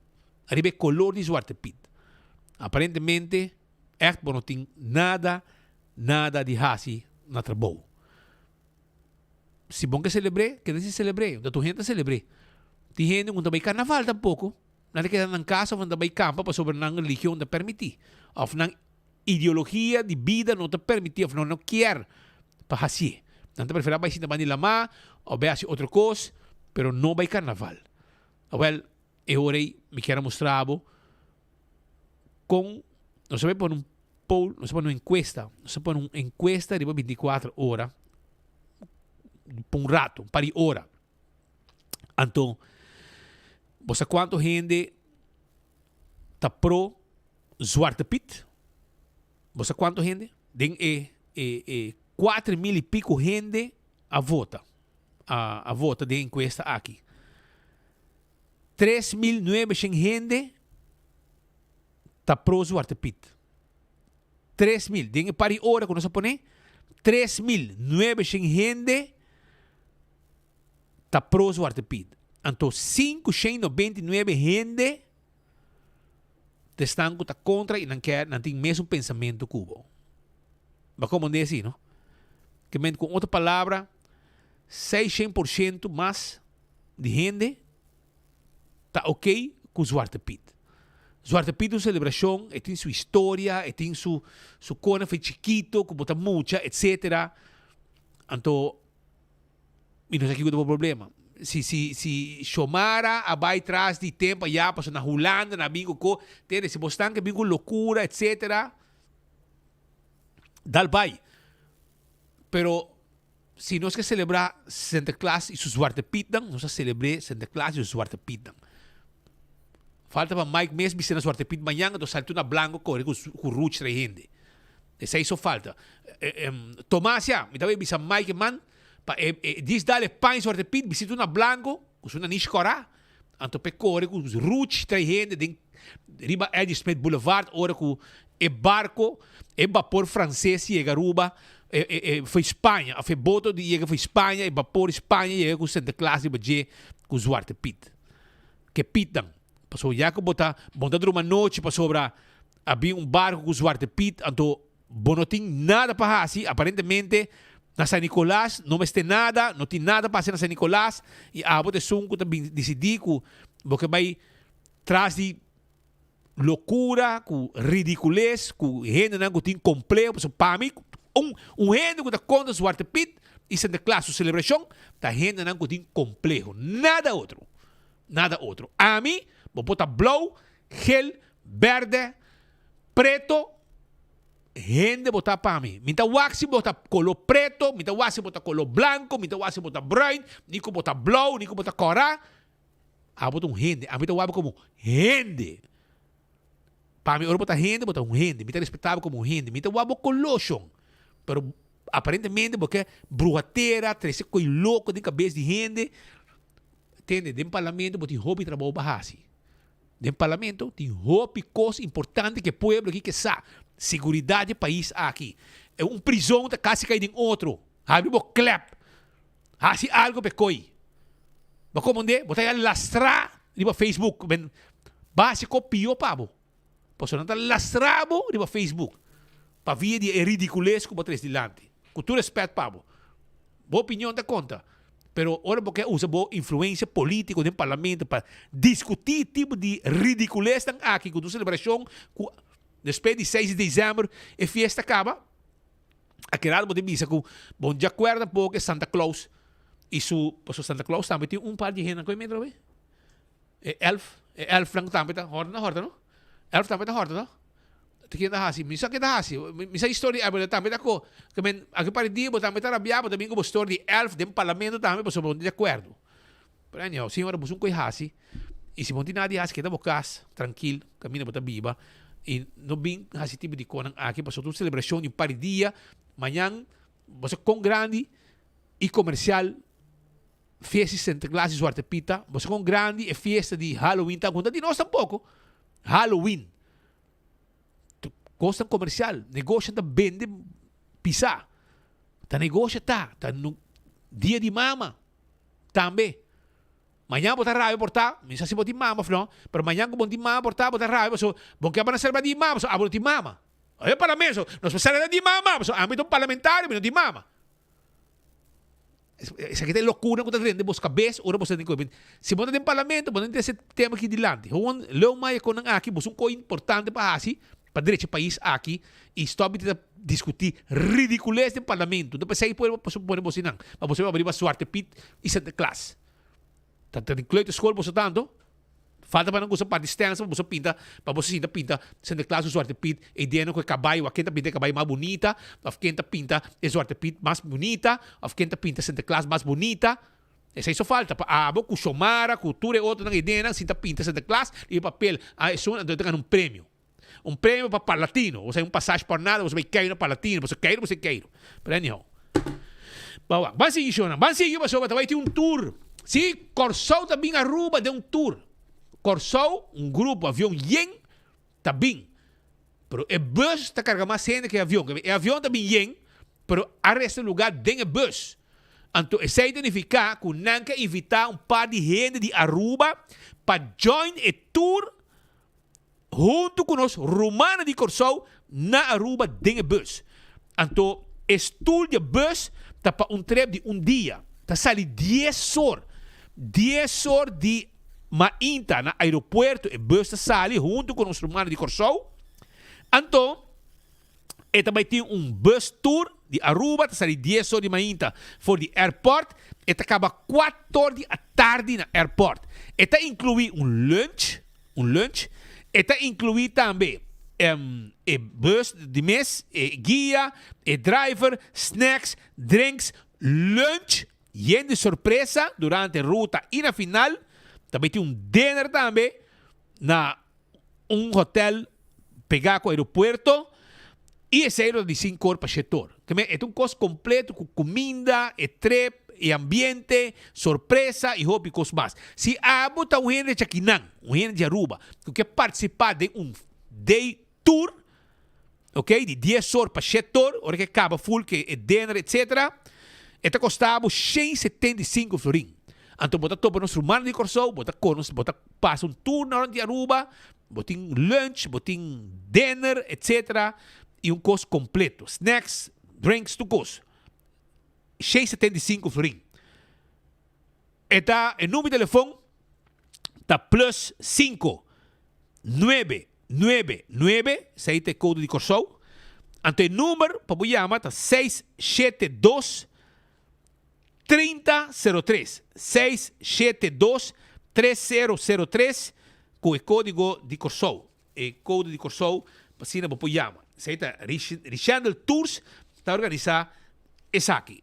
S15: Arriba color de Zwarte Piet. Aparentemente, echt não tem nada de hasi na trabalho. Se bom que celebre, que se celebre. Da tua gente celebre. Tem gente que também carnaval tampouco. Não queda na casa ou também campa para sobre na religião não permitir. Ou na ideologia de vida não te permitir, ou não quer para assim. Não te prefere vai sinta banila má, ou vai assim outra coisa, pero não vai carnaval. Well, eu orei, me quero mostrar com, não se vai por poll, não se põe uma encuesta, não se põe uma encuesta de 24 horas, por rato, um par de horas. Então, você quanto gente está pro Zwarte Piet? Você quanto gente? Den 4.000 e pico gente a vota. A vota de encuesta aqui. 3.900 gente está pro Zwarte Piet. 3.000. Den pari hora quando você põe 3.900 gente está pro Zwarte Piet. Então 599 gente estão contra e não tem mesmo pensamento cubo. Mas como dizer assim, não? Que com outra palavra, 600% mais de gente está ok com o Zwarte Piet. Zwarte Piet é uma celebração, tem sua história, tem sua cona foi chiquito, como está mucha, etc. Então, e não sei o que é o problema. Se Xomara vai atrás de tempo, já passou na Holanda, na bingo, se você que bingo loucura, etc. Dal vai. Pero, se nós queremos celebrar Santa Claus e o Zwarte Piet, nós vamos celebrar Santa Claus e o Zwarte Piet. Falta para Mike mesmo ser na Zwarte Piet manhã, então salto na blanco com o roots da gente. Essa isso falta. Tomás, já, me dá bisa Mike man, diz dale pães Zwarte Piet, visita na blanco, com uma niche cora, então pecore com os roots da gente, den riba Eddie Smith Boulevard, ora com o barco, o vapor francês chega Aruba, foi Espanha, a boto de chega foi Espanha, e vapor Espanha chega com Santa Claus e baje com o Zwarte Piet. Que pitam. Passou já que botar uma noite para sobrar havia barco com o Zwarte Piet, então não tem nada para fazer, aparentemente na São Nicolás não tem nada para fazer na São Nicolás e a bote sunco também decidir que vai traz de loucura, com ridiculez, com gente não tem complexo, para mim gente que está contra o Zwarte Piet e Santa Claus, a celebração, tá gente não tem complexo, nada outro. A mim vou botar blue, gel, verde, preto, gente botar para mim. Minta waxi botar color preto, minta waxi botar color blanco, minta waxi botar brown, nico botar blue, nico botar cora. A botar gente, a minta wabo como gente. Para mim, eu botar gente, botar gente, minta respetável como gente, minta wabo colossion. Pero aparentemente porque brujateira, trece coi louco de cabeça de gente. Entende? Dentro do parlamento, tem hobby trabalho bahasi. Dentro do parlamento, tem hobby coisa importante que o povo aqui que sabe. Seguridade do país aqui. É prisão que quase cai em outro. Abre o clap. Assim algo para coi. Mas como é? Botar lastrar no Facebook. Básico pior pabo. Posso não lastrabo no Facebook. Para ver de ridiculez como três dilante. Com todo respeito pabo. Boa opinião da conta. Pero ahora porque usa boa influência política no parlamento para discutir tipo de ridiculez aqui com a celebração depois de 6 de dezembro e festa acaba. Aquele lado pode dizer que bom de acordo porque Santa Claus e Santa Claus também tem par de gente que me trobe. Elf lang também tá horta não? Elf também tá horta não? Te da hasi, misa que da hasi, misa história abel também da ko, que men aqui para dia botar também rabiaba também com história de elf de parlamento também para sobre de acordo. Prenho, senhora busum coi hasi, e se monti nada hasi que da bocas, tranquilo, camina botar biba, e no bem hasi tipo de conan aqui para sobre celebração de par dia, manhã você com grande e comercial festa Santa Claus e Zwarte Piet, você com grande e festa de Halloween, tá conta de nós tampouco. Halloween. Costa comercial, negócio tá vende pisa. Tá negócio tá dia de mama. Também. Manhã botar raiva portar, misa se botar mama, não? Pero manhã com botar mama portar, botar raiva, so bom que a serva de mama, so abo de mama. Aí para mim, so nós passamos de mama, so âmbito parlamentar, não de mama. Essa aqui é loucura quando rende vos cabeça, ora você tem que se botar no parlamento, botar esse tema aqui dilante. Gewoon leu mais com aqui, vos coisa importante para assim, para direito país aqui e stop de discutir ridiculez no parlamento. Depois aí pode supor você não, mas você vai abrir uma sorte pit e ser de classe. Tanto de kleute school você tanto falta para não gostar para distância você pinta para você sinta pinta sendo classe sorte pit e dentro com caballo a quem pinta caballo mais bonita a quem pinta é sorte pit mais bonita a quem pinta sendo classe mais bonita essa isso falta para abo com chomara cultura outro na ideia sinta pinta sendo classe e papel a isso não tem um prêmio para palatino ou seja passagem por nada você vai cair no palatino você quer pero anyhow bawa vai seguir vai ter tour. Si Corsou também Aruba de tour. Corsou, grupo, avião yen, também. Pero o bus está carregando mais gente que avião. O avião também yen, pero a resto do lugar tem bus. Então, isso significa que não quer invitar par de gente de Aruba para join o tour junto com os romanos de Corsou na Aruba tem bus. Então, o tour de bus está para trip de dia. Está saindo 10 horas. 10 horas de Mainta no aeroporto e bus sali junto com os romanos de Corsou. Então, e também tem bus tour de Aruba, sali 10 horas de Mainta for the airport e acaba 4 horas da tarde no airport. E inclui lunch, e inclui também bus de mês, guia, driver, snacks, drinks, lunch, e de surpresa durante a ruta e na final também tem dinner também na hotel pegado com o aeroporto e esse é de 5 horas para setor. É custo completo com comida, trip, ambiente, surpresa e hobby coisas mais. Se abuta gente de Chaquinan, gente de Aruba, que quer participar de day tour, ok, de 10 horas para setor, hora que acaba full, que é dinner, etc., esta custava 175 florin. Então, bota topa nos romanos de Corsou, bota passa tour na de Aruba, bota lunch, bota dinner, etc. E custo completo. Snacks, drinks, tudo custo. 175 florin. Eta, o número de telefone está plus 5 999, esse aí é o código de Corsou. Então, o número para você chamar está 672 3003 672 3003 com o código de Corsou. O código de Corsou assim não pode chamar. Isso aí está Richandel Tours está organizado esse aqui.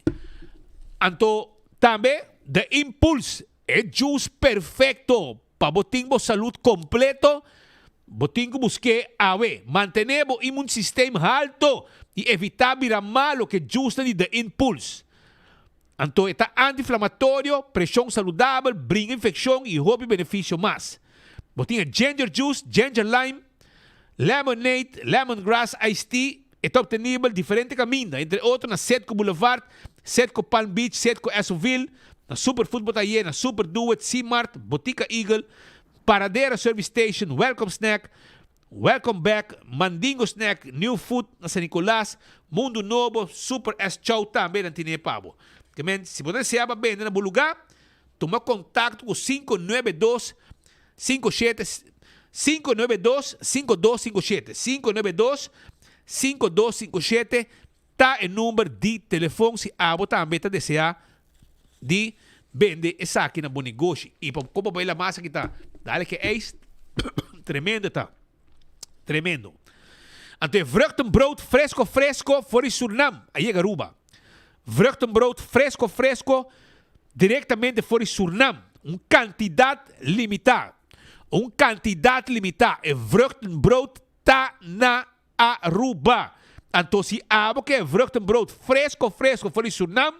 S15: Então também The Impulse é juice perfeito para botar saúde completo. Botar busque manter o imun sistema alto e evitar virar malo que justa de The Impulse. Então, está anti-inflamatório, pressão saudável, brinca infecção e hobby benefício mais. Botinha ginger juice, ginger lime, lemonade, lemongrass iced tea, está obtenível diferente caminho, entre outros na Setco Boulevard, Setco Palm Beach, Setco Essoville, na Superfood Botaie, na Super Duet, C-Mart, Botica Eagle, Paradera Service Station, Welcome Snack, Welcome Back, Mandingo Snack, New Food na San Nicolás, Mundo Novo, Super S-Chow também na Tinepabo. Se você deseja vender na lugar, toma contato com 592 5257 5257 tá o número de telefone se abo também tá deseja de vender essa aqui na bom negócio e como vai a massa que tá dale que é tremendo tá tremendo ante vruchtenbrood fresco voor Suriname aí é Aruba. Vruchtenbrood fresco, diretamente voor Suriname. Quantidade limitada. Quantidade limitada. E vruchtenbrood está na Aruba. Então, se abo que é vruchtenbrood fresco voor Suriname,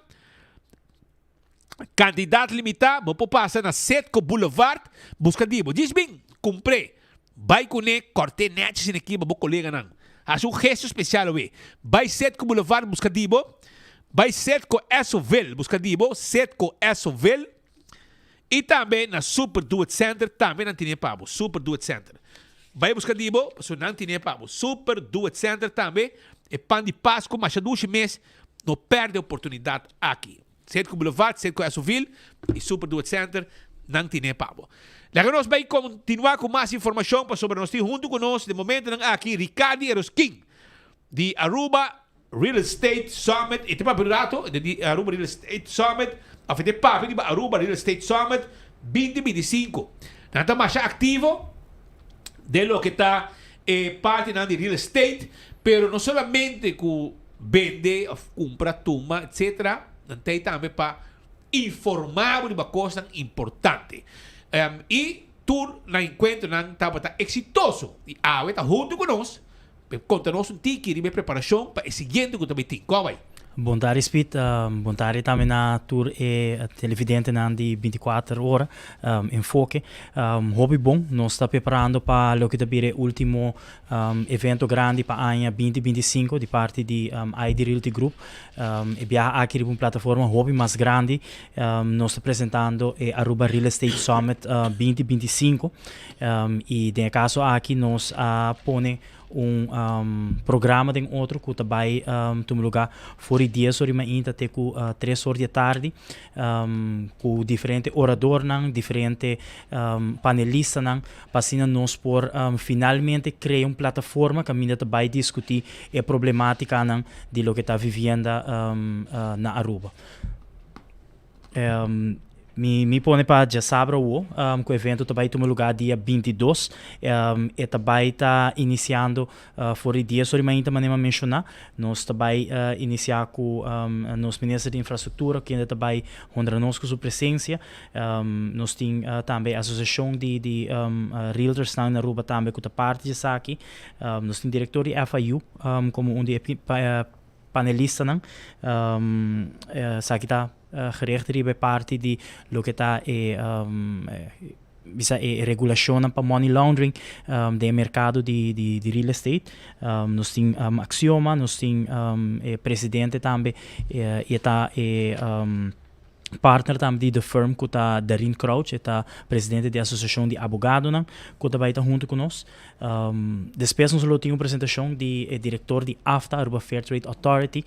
S15: quantidade limitada, vou passar na Setco Boulevard, busca dibo. Diz bem, comprei. Vai com ele, cortei netes aqui, meu colega não. Há gesto especial, vai Setco Boulevard, busca dibo. Vai Setco Esoville, busca dibo, Setco Esoville. E também na Super Do It Center, também não tinha pabo, Super Do It Center. Vai buscar dibo, so não tinha pabo, Super Do It Center também. E pan de Páscoa, mas há 2 meses, não perde a oportunidade aqui. Setco Boulevard, Setco Esoville e Super Do It Center, não tinha pabo. Lá nós vamos continuar com mais informação sobre nós junto conosco. De momento, aqui, Ricardo Eroskin, de Aruba Real Estate Summit. E tem para rato de Aruba Real Estate Summit. A fim de papo de Aruba Real Estate Summit 2025. Nós estamos mais ativos de lo que está parte de real estate, pero não somente com vender, compra, toma, etc. Não tem também para informar de uma coisa importante. E tu na encontro não estava exitoso. E a está junto conosco. Conta-nos tiki de preparação para o seguinte que também tem. Como vai?
S20: Bom tarde, Speed. Bom tarde também na tour televidente de 24 horas. Enfoque. Hobby bom. Nós estamos preparando para o que é o último evento grande para o ano 2025 de parte de ID Realty Group. E aqui uma plataforma hobby mais grande. Nós estamos apresentando a Aruba Real Estate Summit 2025. E no caso aqui nós põe programa de outro que vai tomar lugar fora 10 horas ainda até com 3 horas da tarde com diferentes oradores, diferentes panelistas para nós por finalmente criar uma plataforma que ainda vai discutir a problemática de lo que está vivendo na Aruba. Me põe para já sábado que o evento vai tomar lugar dia 22 e também está iniciando fora 10 horas ainda maneira mencionar nós também iniciar com nosso ministro de infraestrutura que ainda também honra nós com sua presença nós temos também a associação de realtors na Aruba também com a parte de aqui nós temos diretor de FIU como de panelista aqui está gericht bij parte de lo que está regulação para money laundering do mercado de real estate. Nós temos Axioma, nós temos presidente também e está partner também da firm que está Darin Crouch, está presidente da associação de advogados, que também está junto conosco. Depois nós temos uma apresentação de diretor de AFTA, Aruba Fair Trade Authority,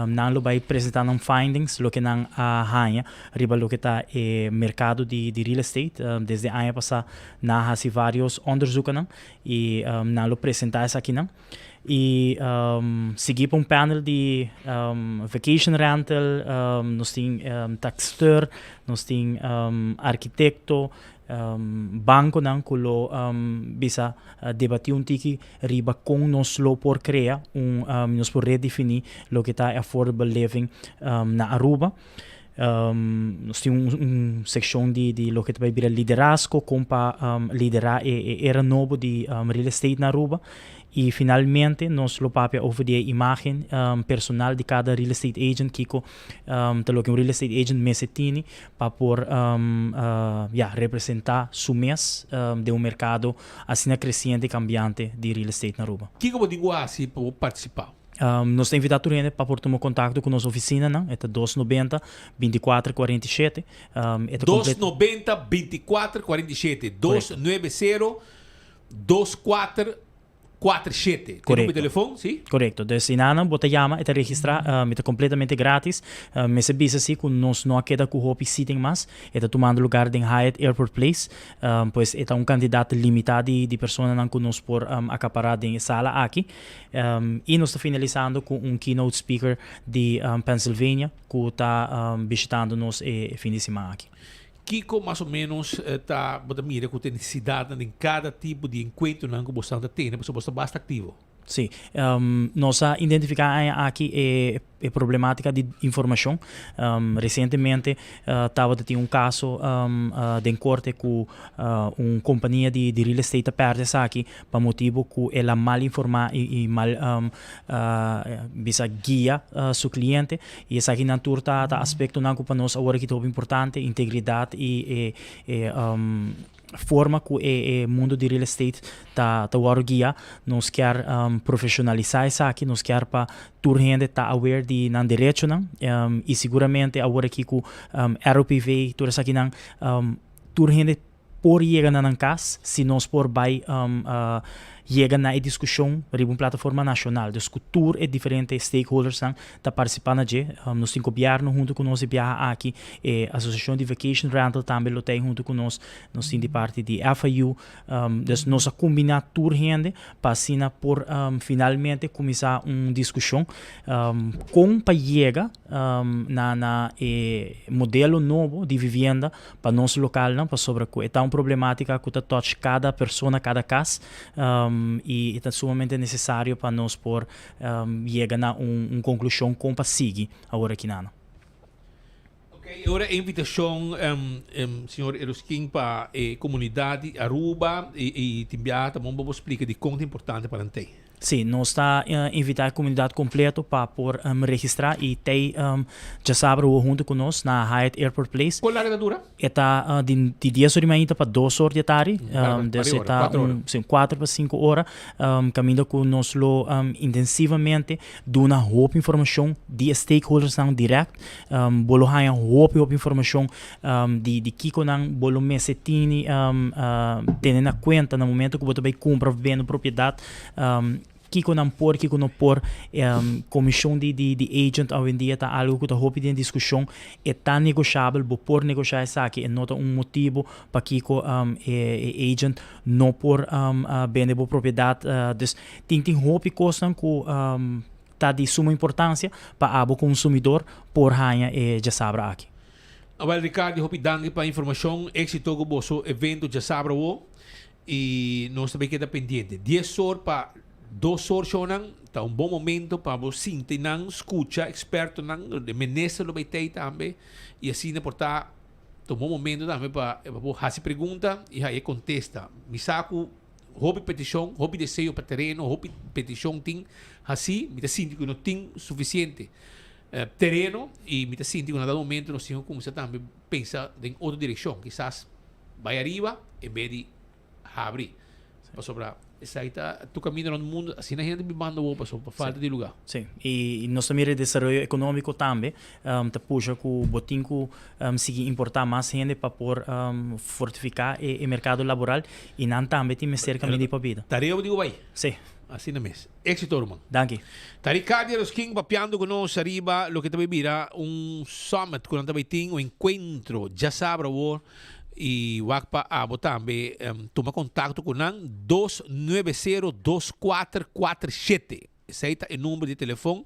S20: nós vai apresentar findings, lo que nós hanha, riba lo que está mercado de real estate. Desde a ano passado, nós fizemos vários onderzoeken e nós apresentar isso aqui. E seguir para panel de vacation rental, nós temos taxateur, nós temos arquiteto, banco que bisa debatir tiki riba com nós por criar nós por redefinir lo que está affordable living na Aruba. Nós temos uma seção de lo que vai virar liderazgo como para liderar era novo de real estate na Aruba. E finalmente nós lopapia over a imagem personal de cada real estate agent que um real estate agent mesetini para por representar su mês de mercado assim crescente e cambiante de real estate na Aruba.
S15: Que como digo assim para participar?
S20: Nós temos invitado a para por tomar contato com nossa oficina, é 290 2447.
S15: 290 2447 290 2447. Tem número de telefone, sim?
S20: Correto. Então, se não, você chama e registra, é completamente grátis. Mas se bisa assim, nós não queda com o sitting mais, está tomando lugar em Hyatt Airport Place, pois é candidato limitado de pessoas que nós por acaparar em sala aqui. E nós estamos finalizando com keynote speaker de Pennsylvania, que está visitando nós fim de semana aqui.
S15: Kiko mais ou menos está mira com a necessidade em cada tipo de encontro que você tem, porque você está bastante ativo.
S20: Sim, nós identificamos aqui a problemática de informação. Recentemente estava a ter um caso de corte com uma companhia de real estate perto aqui, para motivo que ela mal informada e mal guia seu cliente. E essa aqui na tour está aspecto para nós agora que é importante, integridade e forma que o mundo de real estate tá guia, nós quer profissionalizar isso aqui, nós quer para toda gente tá aware de nan direito não, e seguramente agora aqui com ROPV toda essa aqui não, toda gente por chegar na casa, se nós por vai chega na discussão de uma plataforma nacional. Então, tour é diferente, stakeholders estão participando de, nós temos governo junto com nós e aqui, a Associação de Vacation Rental também tem junto com nós temos de parte de FIU, então nós combinar tour gente para assim por finalmente começar uma discussão com para chegar na modelo novo de vivenda para nosso local, para sobre que é tão problemática que touch cada pessoa, cada casa, e é sumamente necessário para nós por chegar a uma conclusão com para seguir agora aqui na.
S15: Ok, agora a invitação, senhor Eroskin, para a comunidade Aruba e Timbiata, vamos explicar de quanto é importante para nós.
S20: Sim, nós está invitar a comunidade completa para por registrar e tem já sabe junto com nós na Hyatt Airport Place.
S15: Qual é a dura?
S20: Está de 10 horas para 2 horas de tarde, desde 4 para 5 horas, caminhando com nós intensivamente, dando roupa informação de stakeholders não direct, bolo há roupa informação de Kiko não bolo mesetini, tendo na conta no momento que você vai comprar bem propriedade. Kiko não por, comissão de agent hoje em dia está algo que está roupa em discussão, é tão negociável, por negociar isso aqui, é nota motivo para Kiko agent não por vender a propriedade, tem roupa costam que está de suma importância para o consumidor por ranha já sabe aqui.
S15: Agora, Ricardo, roupa dando para informação, êxito do vosso evento já sabe e nós também queda pendente. 10 horas para 2 horas está um bom momento para você sentir, escutar, experto, de ministro do BT também, e assim, portar, um bom momento também para fazer pergunta e aí contesta. Me saco, hobby petição, hobby desejo para terreno, hobby petição tem, assim, me sinto que não tem suficiente terreno e me sinto que nada momento nós temos como também pensar em outra direção, quizás vai arriba em vez de abrir, para sobrar. Tu caminho no mundo, assim a gente me manda para falta de lugar.
S20: Sim, e nós também o desenvolvimento econômico também, te puxa que o botinco seguir importar mais gente para por fortificar o mercado laboral e não também tem ser caminho de vida.
S15: Tarefa digo vai.
S20: Sim.
S15: Assim na mesa. Éxito, irmão.
S20: Danke.
S15: Ricardo Eroskin papiando com nós arriba, lo que também vira summit, quando também tem encontro, já sabe e wakpa abo também toma contato com nang 290-2447. Esse é o número de telefone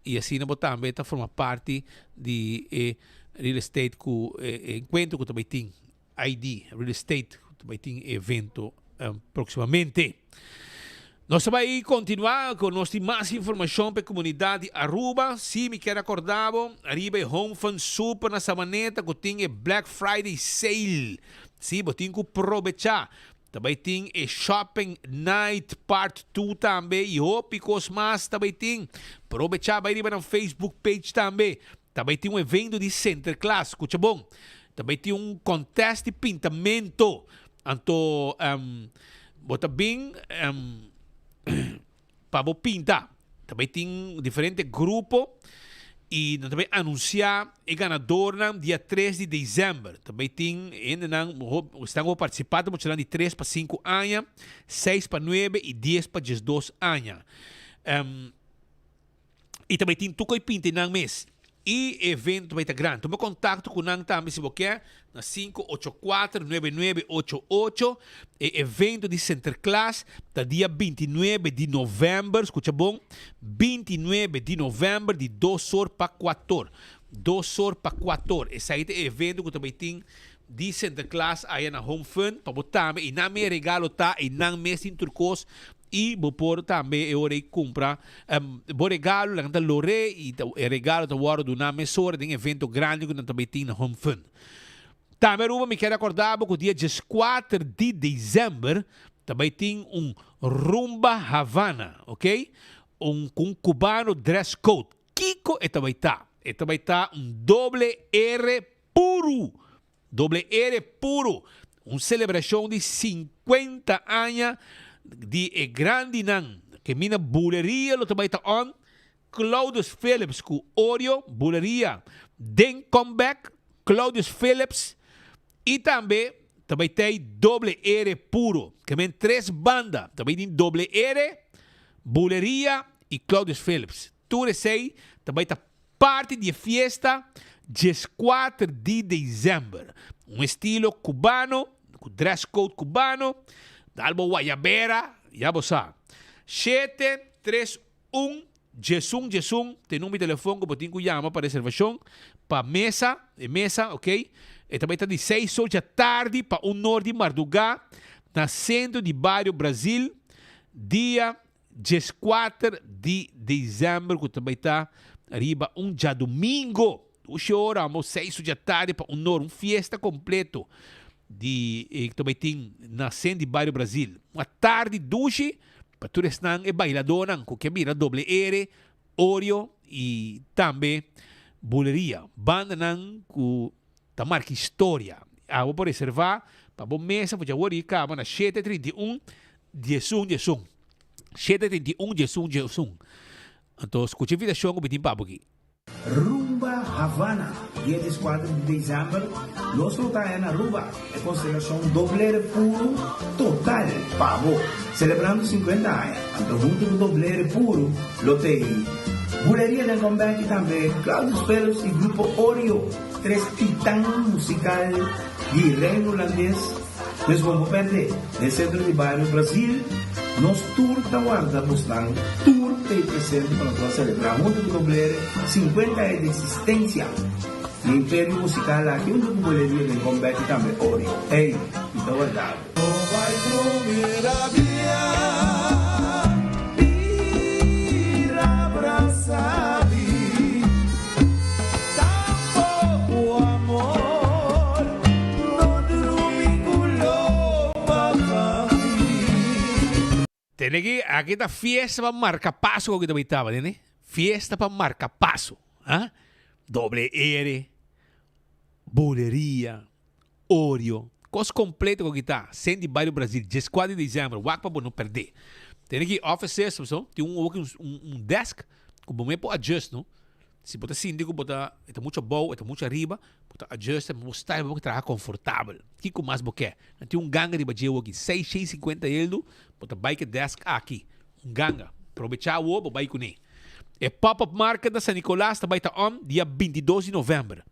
S15: e assim nabo também tá forma parte de real estate com encontro que também tem ID real estate que também tem evento proximamente. Nós vamos continuar com nós tem mais informação para a comunidade Aruba. Se me quer acordar, arriba é Home Fun Super na Samaneta, que tem Black Friday Sale. Se você tem que aproveitar. Também tem Shopping Night Part 2 também. E Opicos mais também tem. Aproveitar, vai arriba na Facebook page também. Também tem evento de Center Class, escuta bom. Também tem contest de pintamento. Então, bota bem... para pintar. Também tem diferentes grupos e também anunciar o ganador no dia 3 de dezembro. Também tem estão participando de 3 para 5 anos, 6 para 9 e 10 para 12 anos. E também tem tudo que pinta no mês. E evento vai estar grande. Toma contato com nós também se você quer na 584-9988. Evento de Center Class tá dia 29 de novembro. Escuta bom? 29 de novembro de 2 horas para 4 horas. 2 horas para 4 horas. Esse aí é evento que também tem de Center Class aí na Home Fun para botar e na me regalo tá e na mês em turcos. E por também eu irei comprar regalo lang da lore e regalo da waro do na mesora de evento grande que também tem na Home Fun. Também me quero acordar que o dia 4 de dezembro também tem Rumba Havana, ok? Com cubano dress code. Kiko e também tá doble R puro. Doble R puro. celebração de 50 anos de grande nan, que mina buleria lo também tá on, Claudius Phillips com Oreo, buleria, Den Comeback, Claudius Phillips, e também tem Doble R puro, que vem 3 bandas, também tem Doble R, buleria e Claudius Phillips. Tudo sei, também tá parte de festa 14 de dezembro. Estilo cubano, com dress code cubano, algo guayabera, já você sabe. 731 Jesum, tem número de telefone que você tem que chamar para reservação, para mesa, ok? E também está de 6 horas da tarde para o norte de Mardugá, na centro de Bairro Brasil, dia 14 de dezembro, que também está arriba dia domingo. Hoje oramos 6 horas da tarde para o norte, festa completo que também tem na centro de Bairro Brasil. Uma tarde duche para todos nang e bailadona com que mira Doble R, Oreo e também buleria. Banda nang com ta marca história. Vou por reservar para bom mesa, vou já worry cá, na 731 Jesum. 731 Jesum. Então, escute a invitação que eu tenho papo aqui.
S14: Rumba Havana, dia 4 de dezembro, nós voltamos na Aruba, é constelação Doble Puro total, pavo, celebrando 50 anos. Então, junto com Doble Puro, lotei buleria de comeback também, Claudius Phillips e grupo Oreo, 3 titãs musical de reino holandês. Nós vamos perder, no centro de Bairro Brasil, nós tour da guarda postando, tour tem presente para nós celebrar junto com Doble 50 anos de existência. O Império Musical aqui, junto com buleria de comeback também, Oreo. Ei, então guardado.
S15: Tem aqui tá fiesta para marcar passo que também estava, né? Fiesta para marcar passo, ah? Doble R, buleria, Oreo, coisa completa que tá, sendo de Bairro Brasil, 14 de dezembro, wak para não perder. Tem aqui offices, tem um desk que você pode adjust, não? Se você síndico, você está muito bom, está muito arriba, você adjusta, mostrar que trabalha confortável. O que mais você quer? Tem ganga de badia aqui, 650 euros, você vai que desk aqui. Ganga, aproveitar o ovo, vai com ele. E pop-up market da San Nicolás também está on dia 22 de novembro.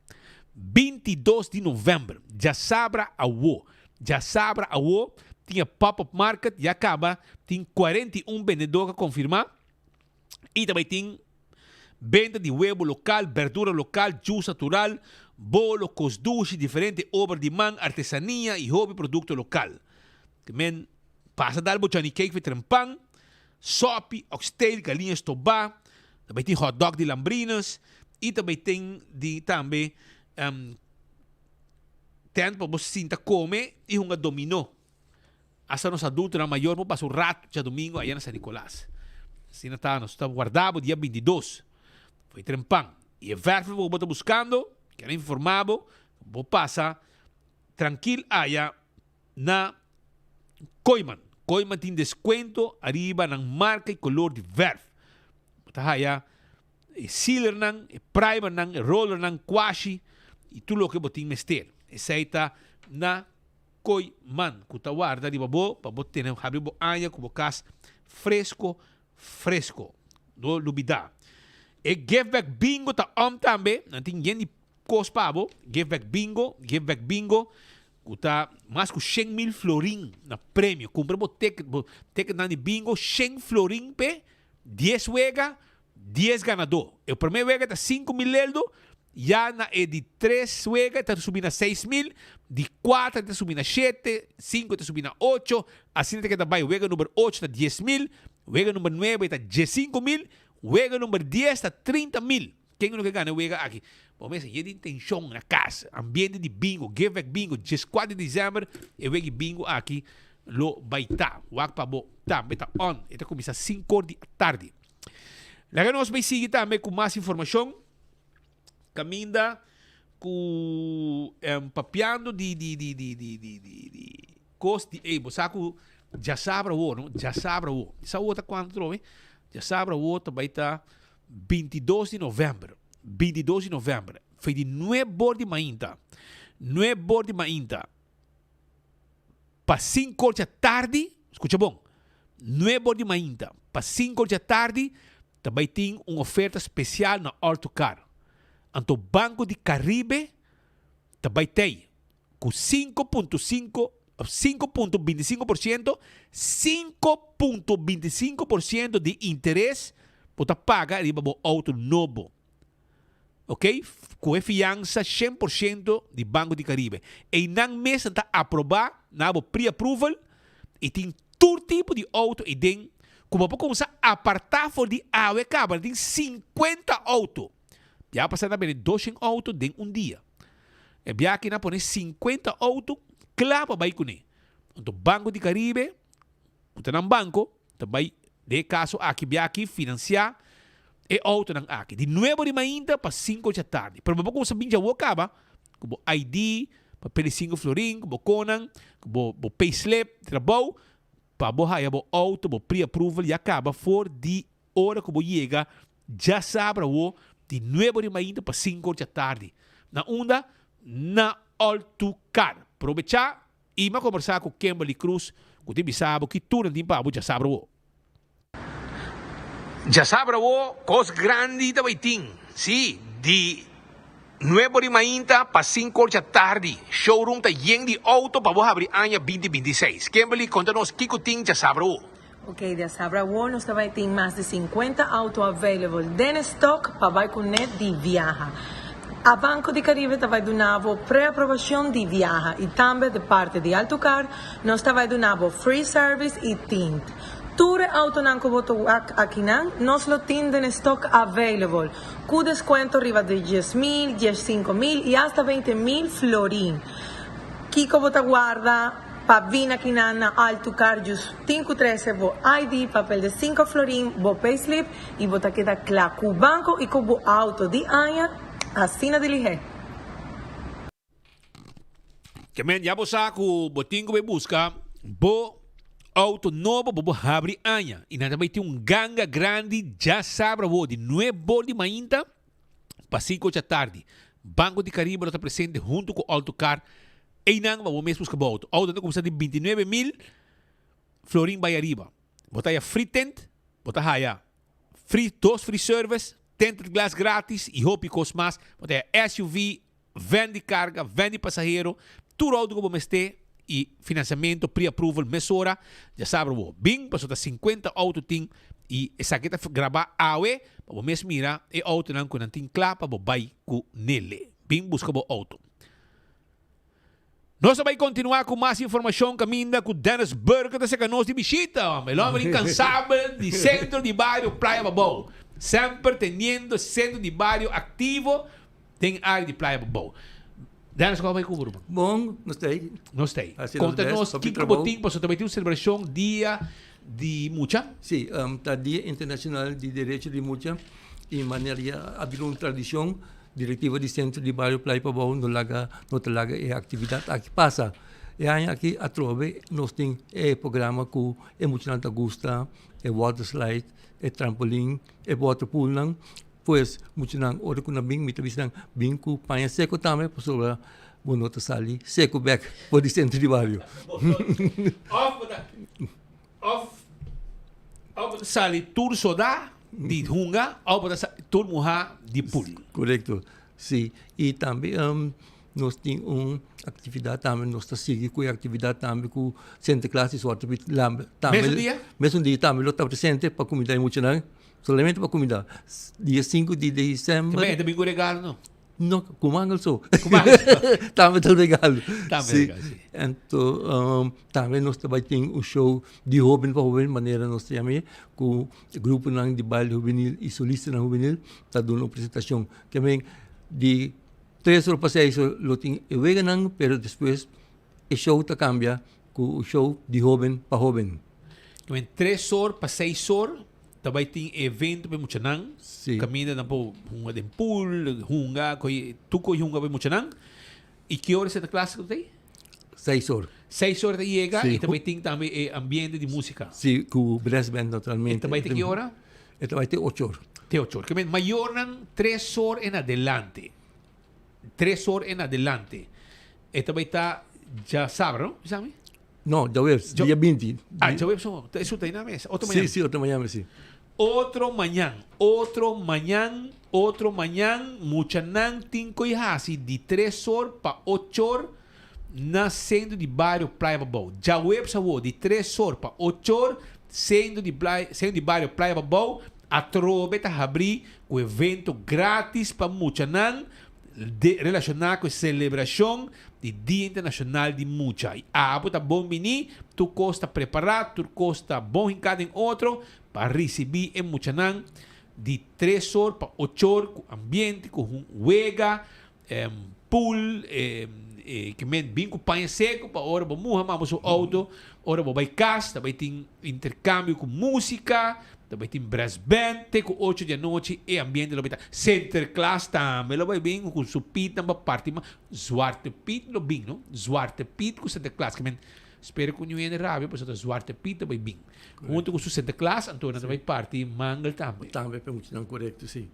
S15: 22 de novembro, já sabra a o. Já sabra a o, tinha pop-up market, já acaba, tem 41 vendedores a confirmar. E também tem venda de huevo local, verdura local, juice natural, bolo, cosduche, diferente obra de man, artesanía y hobby producto local. Também passa dar bochani cake de trempang, sopi, oxtail, galinha estobá, também tem hot dog de lambrinas e também tem tempo para você sinta comer e uma dominó. Hasta nos adultos, na maior, vamos passar um rato de domingo aí na San Nicolás. Assim, nós estamos guardados dia 22. Foi trempang. E o verbo que você está buscando, que era informado, você passa tranquilo allá na Koiman. Koiman tem desconto arriba na marca e color de verbo. Você allá sealer nang, primer nang, roller nang, quashi e tudo o que você tem mester. Essa aí está na Koiman. Que você guarda de babo, para você ter abrir a anha com o cas fresco. No lubida. E Give Back Bingo ta também. Não tem ninguém cos pabo. Give Back Bingo. Kuta mais com 100,000 florin na prêmio. Compra o ticket na bingo 100 florin pe 10 wega, 10 ganador. O primeiro wega tá 5,000 euros. Já na de 3 wega está subindo a 6,000. De 4 está subindo a 7. 5 está subindo a 8. Assim que está vai wega número 8 está 10,000. Wega número 9 está 15,000. Wega número 10 está 30,000. Quem não quer ganhar wega aqui? Bom, mas aí de intenção na casa. Ambiente de bingo. Give Back Bingo. 4 de dezembro. E wega bingo aqui. Lo vai estar. Wak pa bo. Também está on. Está começa às 5 horas da tarde. Lá nós vai seguir também com mais informação. Caminda ku papiando di cost di saku já sabra o no já sabra o sa outra quanto trove já sabra o outra vai estar 22 de novembro foi de 9 bordi mainta para 5 da tarde escuta bom 9 bordi mainta para 5 da tarde também tem uma oferta especial na Autocar. Anto Banco de Caribe também tem com 5.25% de interesse para pagar riba o auto novo. Ok? Com fiança 100% de Banco de Caribe. E não mesmo está aprovar, na pre-approval, e tem todo tipo de auto e tem como para começar a apartar for de água cabra, tem 50 autos. Já passaram a ver 200 autos em um dia. E já aqui na põe 50 autos, claro para com ele. Então, Banco de Caribe, está no banco, também, de caso, aqui financiar, e auto não aqui. De 9 de manhã para 5 da tarde. Pero para começar a vir já o acaba, como ID, papel 5 florim, como Conan, como payslip, trabalho, para borrar o auto, o pre-approval e acaba for de hora que chega, já sabe o de 9 de manhã para 5 da tarde. Na onda, na Autocar. Aproveitar e me conversar com Kimberly Cruz, que te sabe que tudo tem para já sabe o. Já sabe o, coisa grande também tem. Sim, de 9 de manhã para 5 da tarde. Showroom está cheio de auto para abrir ano 2026. Kimberly, conta-nos o que tem já sabe o.
S21: Ok, de Sabra World nós também tem mais de 50 autos available de stock para vai com net de viaja. A Banco de Caribe também donava pré-aprovação de viaja e também de parte de Autocar nós também donava free service e tint. Tudo auto não que botou aqui nós lo temos de stock available com desconto arriba de 10.000, 15.000 e até 20.000 florim. Kiko bota guarda para vir aqui na Autocar, just 513 vo ID, papel de 5 florim, vo payslip e bota queda claro com o banco e com o auto de anha, assina de lihe.
S15: Que men já bosa com botinho be busca, bo auto novo bo abrir anha e nada vai ter ganga grande já sabe de 9 de manhã para 5 da tarde. Banco de Caribe está presente junto com Autocar. E não vamos mesmo buscar auto. Auto tem começar de 29.000 florim vai arriba. Botar aí free tent, botar aí dos free service, tent de glass grátis e hope cost mais. Botar aí SUV, van de carga, van de passageiro, tudo auto que vamos ter e financiamento, pre-approval, mesura, já sabe o bing, passou 50 auto tem e essa aqui tá gravar awe, vamos mesmo mirar e auto não com tem clapa, vamos vai com nele. Bing busca o auto. Nós vamos continuar com mais informação caminda com Dennis Burke da nós de visita. O homem incansável de centro de bairro Praia Babou. Sempre tendo centro de bairro ativo tem área de Praia Babou. Dennis, qual vai cobrir?
S22: Bom, não sei.
S15: Conta-nos que botinho, porque também tem uma celebração dia de Mucha.
S22: Sim, tá Dia Internacional de Direito de Mucha e maneira abrir uma tradição. Diretiva de Centro de Bairro Praia Babou no talaga é atividade aqui passa. E aí aqui a trove nós tem programa com emocionante gusta, water slide, trampolim, water pool nang, pois emocionante hora com na bing mitabisang bing ku panha seco também pessoa bonota sali seco back por de Centro de Bairro.
S15: Off sali tur soda de hunga ou para tur muha de pool.
S22: Correto. Sim. E também nós temos uma atividade também, nós estamos seguindo com a atividade também com Centro Classes,
S15: Mesmo dia?
S22: Mesmo dia também, nós estamos presentes para comida e muito não, somente para comida. Dia 5 de dezembro.
S15: Também é domingo regalo, não?
S22: Não, kumangal so. Também tem regalo.
S15: Também regalo, sim.
S22: Então, também nós também temos um show de jovem para jovem, maneira nós temos com o grupo de baile juvenil e solista juvenil, está dando uma apresentação. Também de 3 horas para 6 horas, lo tem vegan, pero depois o show está cambia com o show de jovem para jovem.
S15: Também 3 horas para 6 horas, também tem evento para Muchanang. Caminha na po hunga de pool, hunga koi tuko hunga para Muchanang. E que horas é a classe que tem?
S22: 6 horas.
S15: 6 horas chega
S22: Sim.
S15: e também tem ambiente de música.
S22: Sim, com o brass band naturalmente.
S15: E também tem que hora?
S22: Vai ter 8 horas.
S15: Tem 8 horas. Que maior não 3 horas em adelante. 3 horas em adelante. E também está já sábado, não? Sabe?
S22: Não, já é dia 20.
S15: Já é só. Isso tem na mesa. Outro
S22: Sim,
S15: manhã.
S22: sim, outro manhã, sim.
S15: Outro manhã, Muchanang tem que ir de 3 horas para 8 horas nascendo de bairro Praia Babau. Já o episódio de 3 horas para 8 horas sendo de bairro Praia Babau, a Trobe está abrir o evento grátis para Muchanang relacionado com a celebração do Dia Internacional de Mucha. E tá bom menino, tu costa preparar, tu costa bom em cada outro para receber em Muchanang de 3 horas para 8 horas com ambiente, com huega, pool, que bem com panha seco para hora vamos mudar o auto, hora vamos vai casa, também tem intercâmbio com música, também tem brass band, tem com 8 da noite e ambiente lá está center class também, lá vai bem com supita para parte mas Zwarte Piet lo bem, não? Zwarte Piet com center class, que espero que não venha rápido, porque Zwarte Piet vai bem. Junto com o center class, então vai parte mangal também.
S22: Também é muito correto, sim.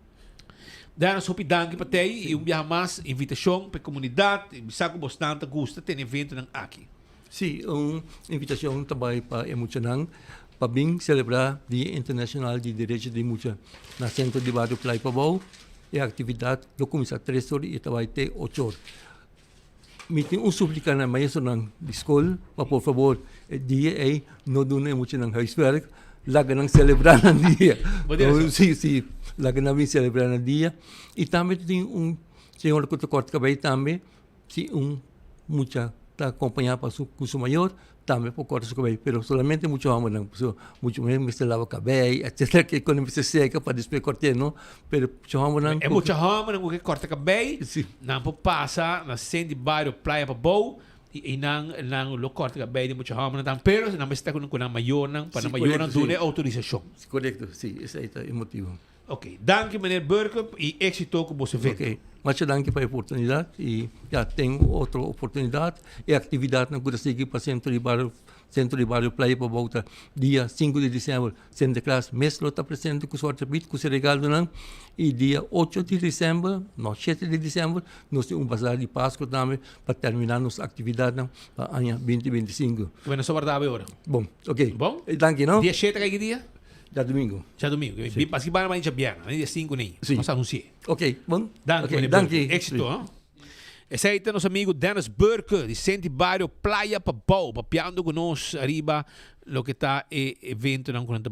S15: Daí nós danke para ti e mais invitação para a comunidade, saco bastante gosta ter evento aqui.
S22: Sim, uma invitação também para Muchanang para bem celebrar o Dia Internacional de Direitos de Mulher na Centro de Bairro Playa Pabau e a atividade do começa 3 horas e vai ter 8 horas. Me tem suplicar na maestro na escola para por favor dia aí não dune muito ng huiswerk laga nang celebrar na dia. Sim, laga na bem celebrar na dia e também tem senhor que corta cabelo também se muita está acompanhar para su maior também por cortar o cabelo, pero solamente muito amo não, muito mesmo se lava cabelo, etc. que quando se seca para depois cortar, não, pero muito amo não.
S15: É muito amo não que corta cabelo, não passa na centro de bairro Praia Babau e não lo corta cabelo de muito amo não, pero não está com na maior não, para maior não dune autorização.
S22: Correto, sim, esse aí é o motivo.
S15: Ok, danke meneer Burker e êxito com você evento.
S22: Ok, muito danke para a oportunidade e já tenho outra oportunidade e atividade na Cura Seguir para Centro de Bairro Playa para volta dia 5 de dezembro, Santa Claus Meslo está presente com Zwarte Piet, com o regalo não, e dia 8 de dezembro, não, 7 de dezembro, nós temos bazar de Páscoa também para terminar nossa atividade para o ano 2025.
S15: Bueno, só guardava agora.
S22: Bom, ok.
S15: Bom?
S22: Danke, não?
S15: Dia 7 que dia?
S22: Já domingo.
S15: Já domingo. Sí. Mas que vai mais dia bierna, dia 5 nem.
S22: Sim.
S15: Nós anunciamos.
S22: Ok, bom.
S15: Danke,
S22: okay, danke.
S15: Éxito, hein? Esse aí é nosso amigo Dennis Burke, de Centro Bairro Playa Babau, papiando conosco arriba lo que está evento ng 40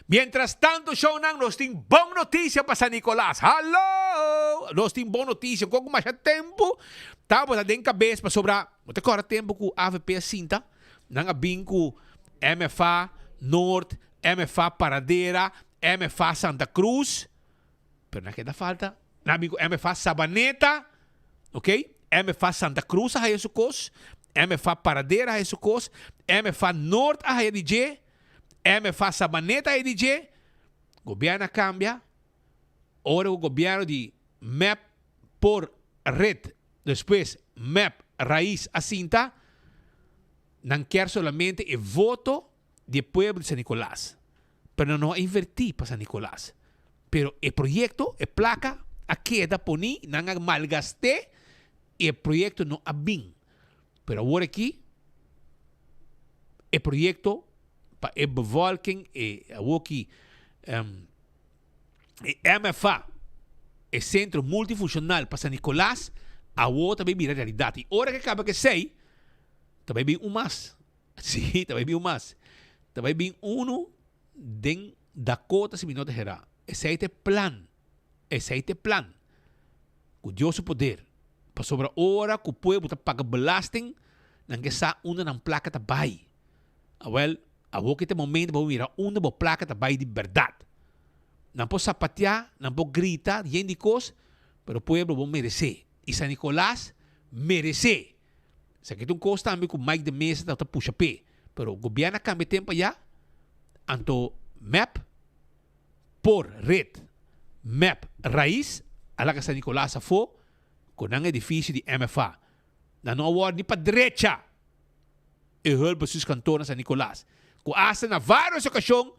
S15: Mientras tanto, show nang nós tem bom notícia para San Nicolás. Hello! Nós tem bom notícia. Kung mais tempo, tapos a den cabeça para sobrar. Até agora tempo com AVP Sinta, nang abing com MFA Norte, MFA Paradera, MFA Santa Cruz, pero naquela falta, amigo MFA Sabaneta, ok? MFA Santa Cruz a isso cos, MFA Paradera a isso cos, MFA Norte a DJ, MFA Sabaneta a DJ, governo cambia, ora o governo de MEP por red, depois MEP raiz a cinta, não quer solamente o voto de pueblo de San Nicolás, pero no invertir para San Nicolás. Pero el proyecto, el placa, a queda poní, no malgasté, y el proyecto no abin. Pero ahora aquí, el proyecto para el bevolking, aquí, MFA, el centro multifuncional para San Nicolás, ahora también mira realidad. Y ahora que acaba que sei, también vi un más. Sí, también vi un más. Também vem de Dakota se minutos geral. Esse é o plano. Esse é o plano. Com Deus o poder. Para sobre a hora que o povo paga belasting, não que sa uma na placa também. Well, a boca tem momento para mirar uma boa placa também de verdade. Não pode sapatear, não pode gritar, gente coisa, mas o povo vai merecer. E San Nicolás merece. Se aqui tem um coisa também com Mike de Mesa, está puxa pé. Pero o governo cambia tempo já, anto MEP por red map raiz ala ka San Nicolas afo kunang edifício de MFA. Na no award ni pa diretsa e hulp sus kantor na San Nicolas. Kung asa na várias okasyon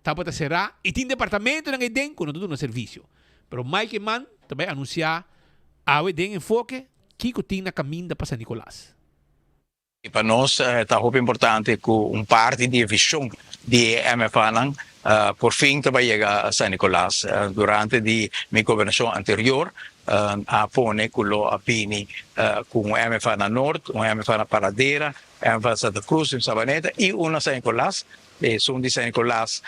S15: tapos será iting departamento ng edeng kung natuto na servisyo. Pero may que man também anunciar awe deng enfoque que tem na caminho para San Nicolas.
S7: E para nós está muito importante que parte da visão de MFA por fim também chega a San Nicolas. Durante minha governação anterior, a pone quello a Pini com MFA na Norte, MFA na Paradeira, MFA Santa Cruz, em Sabaneta e uma San Nicolas. São de San Nicolas,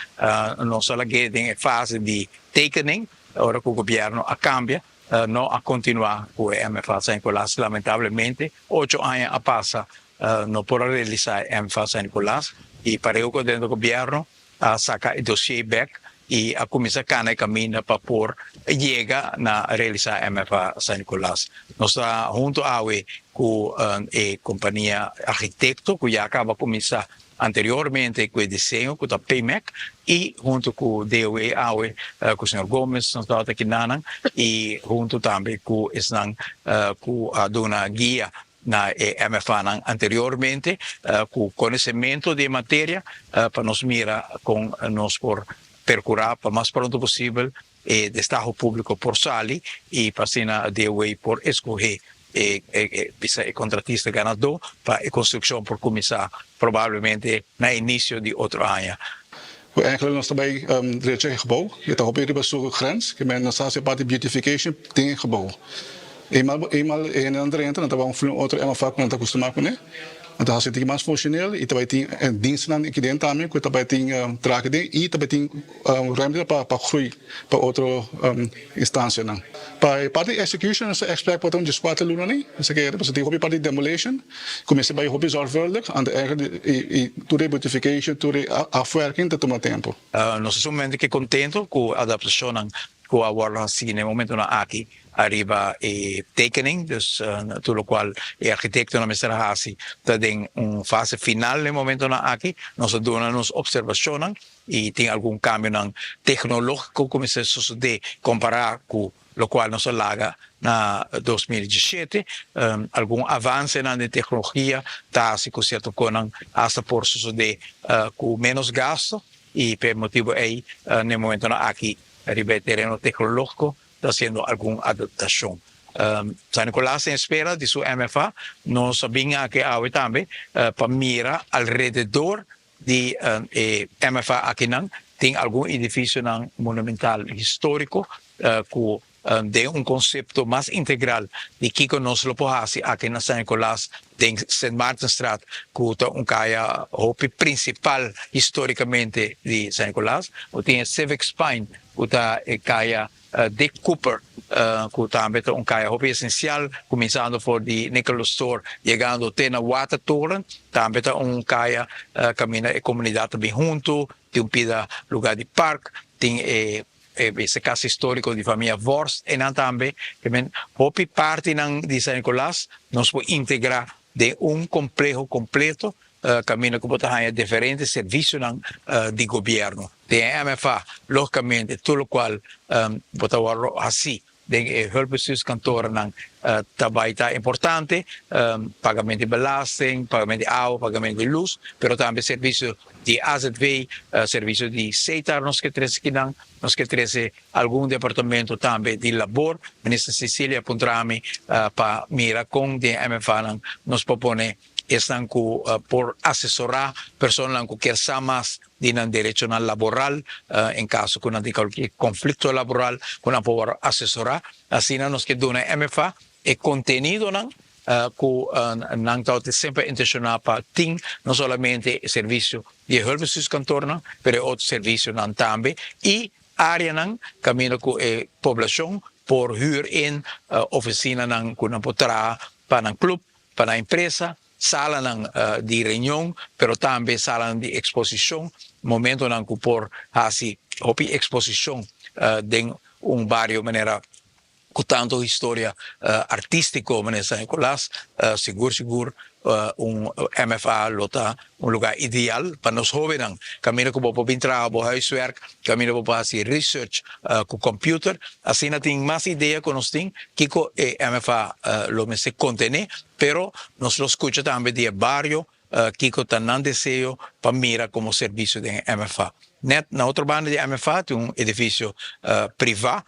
S7: nós só em fase de tekening, agora que o governo a cambia, não a continuar com o MFA San Nicolas. Lamentavelmente, 8 anos a passa, não pode realizar MFA San Nicolas e para eu dentro do governo a sacar o dossiê back e a começar a caminhar para por chegar na realizar MFA San Nicolas. Nós estamos junto com a companhia arquitecto que já acaba de começar anteriormente com o desenho, com a PMEC, e junto com o DOE, com o Sr. Gomes, nós estamos aqui e junto também com a dona guia na MFA anteriormente, com conhecimento de matéria, para nos mirar com nós por percurar para mais pronto possível e destaque público por sali e para a DOE por escolher o contratista ganador para a construção por começar provavelmente no início de outro ano.
S1: Eigenlijk nog bij het gebouw. Je hebt op de grens. Je bent nog bij de beautification ding gebouw. Eenmaal in een andere ente, dan hebben we een auto en een vak met een kostuum maken. En dan zit iemand functioneel. Je hebt bij diensten aan ik denk daarmee. Je hebt bij draken ding. Je hebt bij ruimte para groei, para outro instância não. Para parte execution essa expect para onde quatro luna nem. Essa que é para ter hobby parte demolition. Comecei by hobby zorgvuldig aan de eigen toere beautification, toere afwerking dat toma tempo.
S7: Nós somos muito contentes com a adaptação com a Warner assim no momento na aqui arriba tekening, dus tudo qual o arquitecto na Mr. Hasi está em fase final no momento na aqui, nós damos observação e tem algum cambio tecnológico como se sucede comparar com o qual nós laga na 2017, algum avanço na tecnologia está se certo com hasta por suceder com menos gasto e por motivo aí no momento na aqui arriba terreno tecnológico está haciendo alguna adaptación. San Nicolás en espera de su MFA, nos sabía que ahora también para mirar alrededor de MFA aquí tiene algún edificio monumental histórico de un concepto más integral de que nos lo puede hacer aquí en San Nicolás de St. Martinstraat, que es un calle principal históricamente de San Nicolás, o tiene Civic Spine, que es calle Dick Cooper, que también es un calle esencial, comenzando por de Nicholas Store, llegando até na Watertoren, también es un calle camina la comunidad también junto, tiene un lugar de parque, tiene esse caso histórico de família Vorst e também que parte de San Nicolás nos pode integrar de complexo completo caminho que botar diferentes serviços de governo de MFA localmente tudo qual botar assim de hulpbestuurs kantoren também está importante, pagamento de belasting, pagamento de água, pagamento de luz, pero também serviço de AZV, serviço de CETAR, nós que trazemos algum departamento também de labor, ministra Cecília Puntrami, para mirar com de MFA, nos propõe estão por assessorar pessoas que querem saber mais de direito laboral, em caso de qualquer conflito laboral, que não podem assessorar. Assim, nós que damos MFA e contenido que não está sempre intencionado para ter não somente serviço de hulpbestuurskantoor, mas outros serviços também e área caminho com a população por huur in oficina que não pode para um clube, para a empresa, sala de reunião, pero também sala de exposição, momento que por assim exposição de barrio maneira com tanto história artístico em San Nicolás, seguro
S2: un MFA lota un lugar ideal para nos jóvenes. Camino que vou trabalhar huiswerk, camino vou fazer research com computer, assim não tem mais ideia que nós tem que MFA lo me se contene, pero nós lo escuta também de barrio que está não desejo para mira como serviço de MFA. Net na outra banda de MFA tem um edifício privado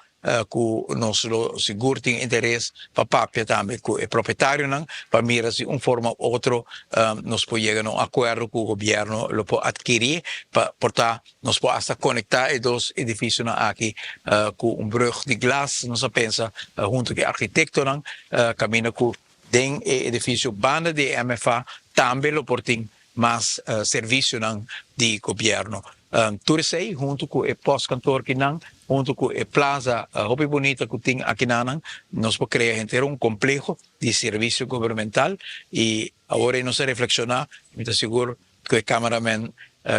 S2: que nós seguro tem interesse para papia também que é proprietário não para mira se forma outro nós podemos chegar a um acordo com o governo lo pode adquirir para portar nós podemos conectar os dois edifícios aqui com brug de glas nós pensa junto com arquiteto não caminho com den edifício banda de MFA também lo portem mais serviço não de governo tudo isso junto com o pós-cantor que não junto com a plaza Hopi Bonita que tem aqui não nós podemos criar um complexo de serviço governamental e agora nós reflexionar me estou seguro que o cameraman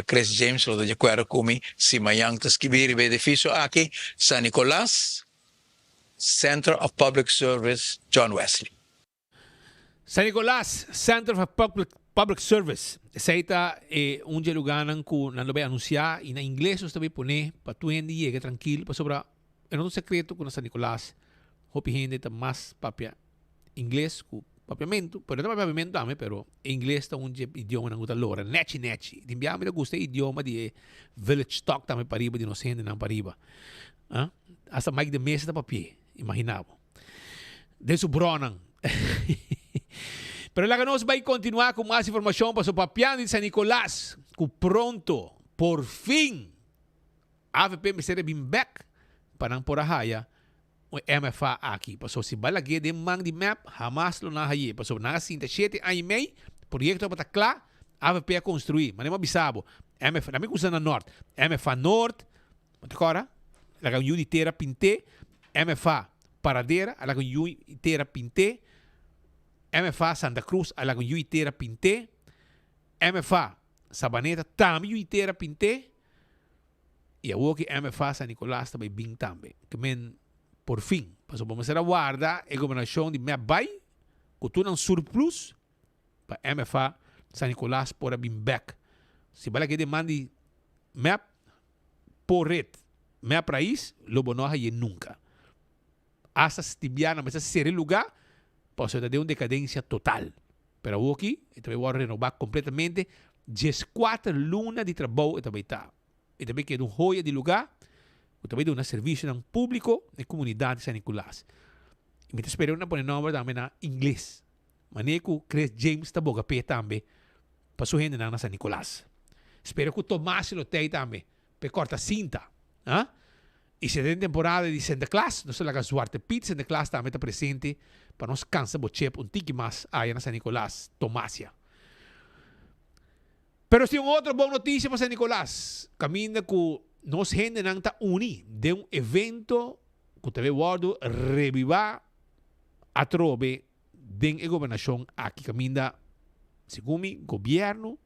S2: Chris James lo de acordo comigo se amanhã está escrever o edifício aqui San Nicolás Center of Public Service John Wesley
S15: San Nicolás Center for Public Service. Essa é lugar que não vai anunciar e na inglês nós também põe para tu gente chegar tranquilo para sobrar. É um secreto com San Nicolás. Hopi gente está mais papia inglês com papiamento, pero não papiamento também, pero inglês está idioma não gusta lora. Nechi. Dimbiame me gusta idioma de village talk também para riba de nós gente não para riba. Hasta mais de mesa da papia, imaginava. Desse bronan. Pero la que nos va a continuar con más información para su papián de San Nicolás, que pronto, por fin, AFP me será bien back para por ahaya o MFA aqui. Paso si bala que de mang di map, jamás lo na haye. Paso na 7 anos e meio, proyecto para claro, AFP a construir. Mas não bisabo. MFA, nami kusa na norte. MFA norte, agora, la que yuni tera pinte, MFA paradeira, la que yuni tera pinte. MFA Santa Cruz a la con yuitera pinte, MFA Sabaneta também yuitera pinte, e a que MFA San Nicolás também bem também. Que men por fim, passou para ser a guarda a governação de Mabay, que tu não surplus para MFA San Nicolás por a bem back. Se bala que demande map por red, map país, lobo não hay nunca. Hasta tibiana, mas esse seria lugar pode ter uma decadência total. Pero aqui, eu vou renovar completamente 14 lunas de trabalho e também está. E também que é uma joia de lugar, e também de um serviço público e comunidade de San Nicolás. E me espero na pôr nome também na inglês. Maneco Chris James está boga pé também para sua gente na San Nicolás. Espero que o Tomás lo tenha também para corta cinta. E se tem temporada de Santa Claus, nós lá Duarte Pete Santa Claus também está presente para nós cansa bochep tiki mais aí na San Nicolás, Tomásia. Pero tem outra boa notícia para San Nicolás. Caminha que nós gente não está uni de evento que também guardo revivar a trove de governação aqui caminha segundo governo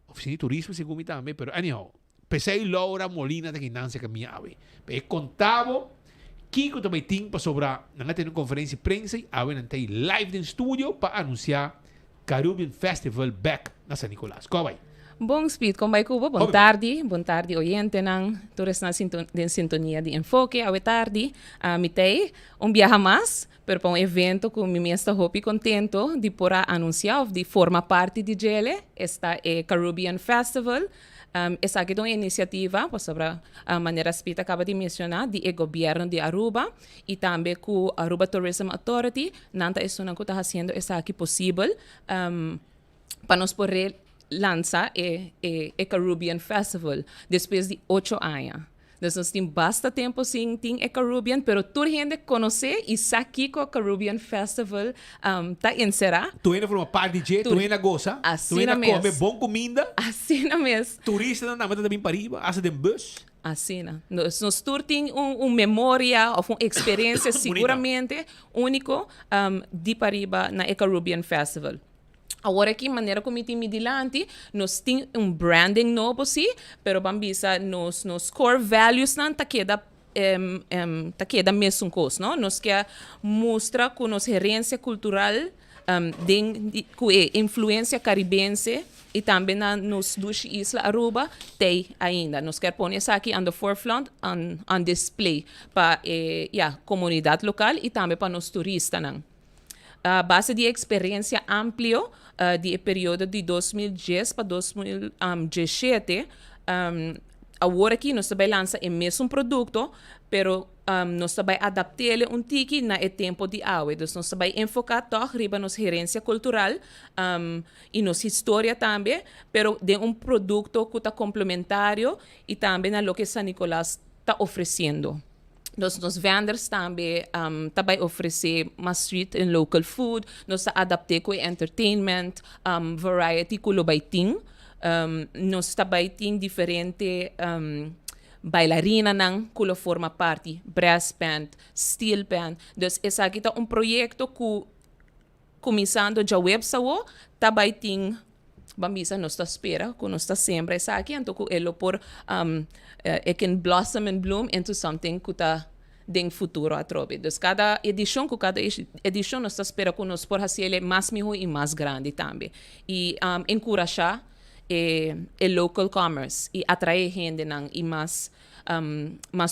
S15: oficina de turismo segundo também, pero anyhow pensei Laura Molina de Quinância caminhava. Pero contava Kiko também tem para sobrar. Nós temos conferência de prensa e agora tem live no estúdio para anunciar Caribbean Festival back na San Nicolás. Como vai?
S4: Bom speed, como vai Cuba? Bom tarde, oyente nang todos na sintonia de enfoque. Boa tarde, mitei viaje mais, pero para evento que me está hopi contento de por anunciar de forma parte de ele, está Caribbean Festival. Essa aqui é uma iniciativa, sobre a maneira que acaba de mencionar, do governo de Aruba e também com a Aruba Tourism Authority. Nanta é uma que está fazendo essa aqui possível para nós poder lançar o Caribbean Festival depois de 8 anos. Então, nós temos bastante tempo sem ter o Caribbean, mas toda a gente conhece e sabe que o Caribbean Festival está encerrado.
S15: Tu ainda forma parte de tu ainda goza, tu ainda come bom comida.
S4: Assim mesmo.
S15: Turista não manda também para riba, asa de bus.
S4: Assim, nós temos uma memória ou uma experiência seguramente única de para riba na Caribbean Festival. Agora aqui, maneira como tem midilante, nós temos branding novo, sim, pero bambisa, nos core values não tá queda mesmo coisa, não? Nós quer mostrar que nossa herência cultural com influência caribense e também nos duas islas Aruba tem ainda. Nós queremos pôr isso aqui on the forefront, on display para a comunidade local e também para os turistas. A base de experiência amplio de período de 2010 para 2017, agora aqui nós também lançamos o mesmo produto, pero nós também adaptamos tiki na tempo de agua. Então, nós também enfocamos riba nos gerência cultural e nos história também, pero de produto que está complementário e também na lo que San Nicolás está oferecendo. Nos vendors também oferecer mais street and local food, nós adaptamos com entertainment, variety que lo baiting. Nós também temos diferente bailarina que forma parte, brass band, steel band. Então, esse aqui é projeto que começando já website, também tem Bambisa nós está espera, que nós está sempre essa aqui, então ele por it can blossom and bloom into something que está dentro futuro a trobe. Então cada edição nós está espera que nós por fazer ele mais melhor e mais grande também e encorajar o local commerce e atrair gente e mais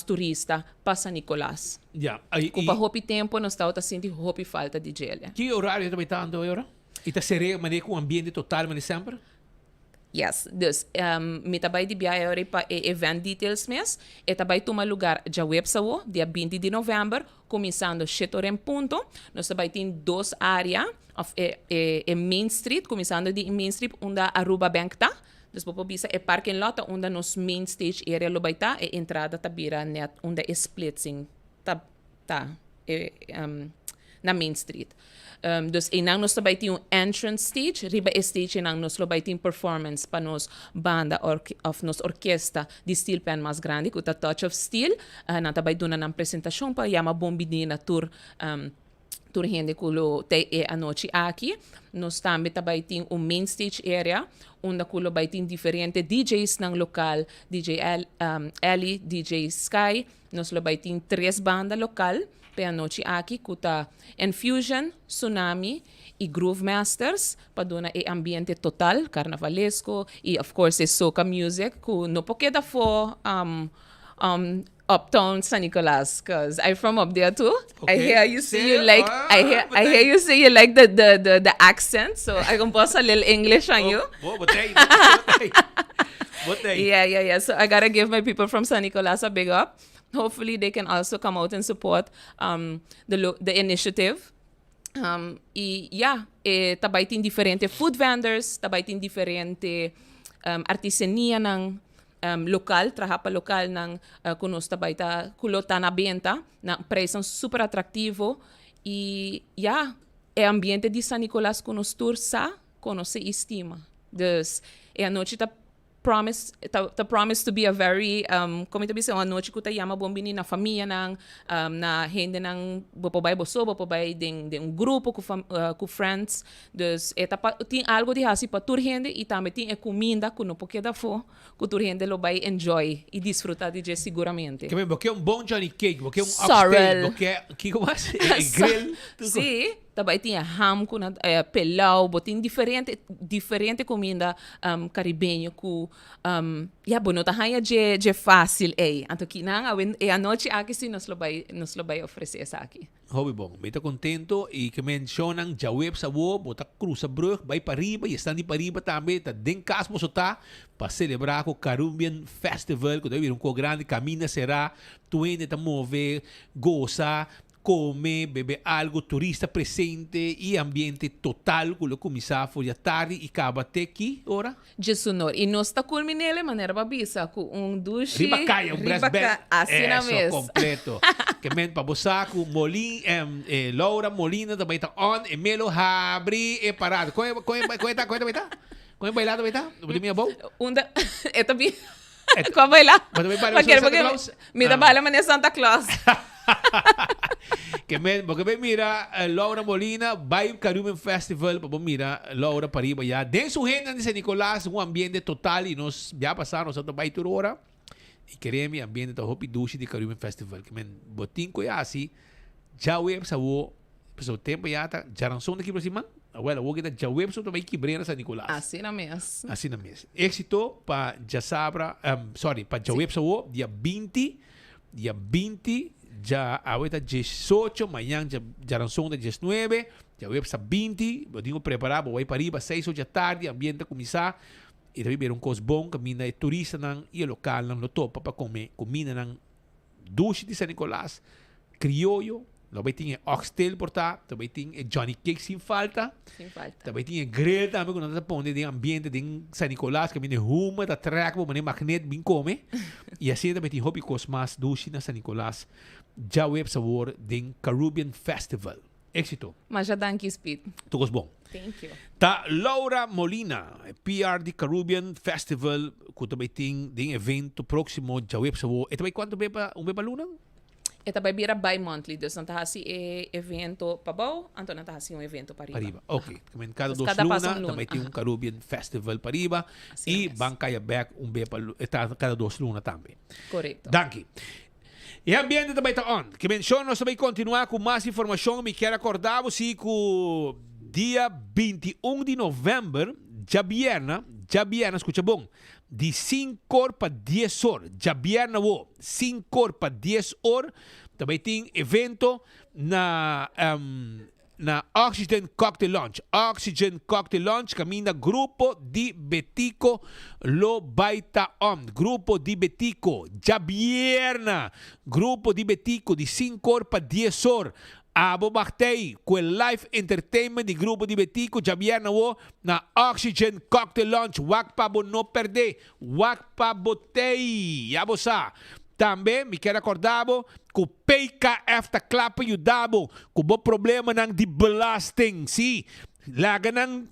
S4: turista para San Nicolás.
S15: Yeah.
S4: Com o hopi tempo nós está sentindo hopi falta de gelo.
S15: Que horário também está andando agora? E está seria maneira com ambiente total mas sempre?
S4: Yes, dus me trabalho de viagem para event details mes, e trabalho tomar lugar já website dia 20 de novembro, começando 7 em ponto. Nós trabalho em 2 áreas, Main Street, começando de Main Street, onde Aruba Bank tá. Dus po bisa parking lot onde nos main stage area lo baita e entrada tabira net onde splitsing na Main Street. Dus inang nos tabay yung entrance stage, riba stage inang nos lobay yung performance pa nos banda of nos orquesta de steel pan mas grande, kuta Touch of Steel, natabay doon na ng presentasyon pa, yama bombidi na tour gente kulo te anoche aqui. Nós também tabay um main stage area, onde kulo bay diferente DJs ng local, DJ Ellie, DJ Sky, nos lo bay 3 banda local, pe anoche aqui, kuta Infusion, Tsunami e Groove Masters, pa doon na ambiente total, carnavalesco, e of course soca music, ku no pokeda fo uptown San Nicolás, because I'm from up there too.
S15: Okay.
S4: I hear you say you like I hear you say you like the accent, so I can post a little English on you. Yeah. So I gotta give my people from San Nicolás a big up. Hopefully they can also come out and support the initiative. Tabay tin diferente food vendors, tabay tin diferente artesania ng lokal, trahapa lokal ng kunos tabay ta kulota na benta na preço super atrativo e ambiente de San Nicolás kunos tour sa se estima. Dus a noite promise to be a very como ito bisa a noite kuta yama bombini na família na gente ng bopobay ding grupo ku friends. Dus tin algo de hasi pa tour gente e também tin comida que não pode dar fo que tour gente lo vai enjoy e desfrutar de seguramente.
S15: Porque bom Johnny Cake, porque upstate, porque que mais grill.
S4: Sim. Também tinha ham com pelau, botin diferente comida caribenho com não tá hanya de fácil então que não a noite aqui sim nos lo vai oferecer essa aqui.
S15: Hobby bom, bem contento e que mencionam já web sa wo, bota cruza brug, vai para riba e estão de para riba também, tá den cas mo sota para celebrar o Caribbean Festival, que deve um grande caminho será, tu ainda tá mover, goza come, bebe algo, turista presente e ambiente total com o começar foi a tarde e acaba até aqui, ora?
S4: Jesunor, e nós está culminando de maneira babisa com duche,
S15: riba caia, um brass band,
S4: assim na mesa.
S15: Completo. Que men para você com Laura Molina também está on, e Melo Habri e parado. Qual é bailado, tá? Não minha bom?
S4: Unda, é também. Qual bailar?
S15: Porque
S4: me dá bala mané Santa Claus.
S15: Porque mira Laura Molina vai Caribbean Festival para mira Laura Pariba já den su gente de San Nicolás um ambiente total e nós já passaram nós vai tur hora e queremos ambiente da hopi dushi de Caribbean Festival que men botin ko ya assim já web sa wo pessoal tempo já tá já não são daqui para cima Well, huwag kita jaweb so may kibrena sa Nicolas.
S4: Assim na mesmo.
S15: Assim na mesmo. Éxito pa Jasabra, pa jaweb sa wo, dia 20, ja aweta 18, manhã já rançou da 19, já web sa 20, eu digo preparar, vou para riba 6 da tarde, ambiente começar, e também ver coisa bom, caminha é turista nang e local nang no topa para comer, comida nang duche de San Nicolás, criollo, também tinha oxtail portar, também tinha Johnny Cake sem falta. Também tinha grill também quando nós põe de ambiente de San Nicolás, que viene ruma da track, mas magnet bem come. E assim também tinha hobby cos mais duche na San Nicolás. Já web sabor de Caribbean Festival. Éxito.
S4: Mas já danke Speed.
S15: Tudo bom.
S4: Thank you.
S15: Ta Laura Molina, PR de Caribbean Festival, que também tem de evento próximo, já web sabor. E também quanto beba lunang?
S4: Ito vai virar bi-monthly. Dus nanta hasi evento pabaw, anto nanta hasi yung evento pariba.
S15: Ok. Cada
S4: Dus
S15: dos
S4: cada
S15: luna,
S4: pasong luna.
S15: também tem Caribbean Festival pariba.
S4: Assim
S15: E Bancaya Back, cada dos luna também.
S4: Correto.
S15: Danke. E ambiente também está on. Que menciono, nós também continuar com mais informação. Me quero acordar você que dia 21 de novembro, já vierna, escuta bom, de 5 para 10 horas. Já vierna, 5 para 10 horas. Também tem evento na Oxygen Cocktail Lounge. Oxygen Cocktail Lounge, caminha grupo de Betico lo baita on. Grupo de Betico, já vierna. Grupo de Betico de 5 para 10 horas. Abo baktei com live entertainment de grupo de Betico já vierna na Oxygen Cocktail Lounge. Wak pa bo no perder. Wak pa botei. Abo sa. Também me quero acordar que o PKF está clapa ajudado com o problema de belasting. Sim, laga nang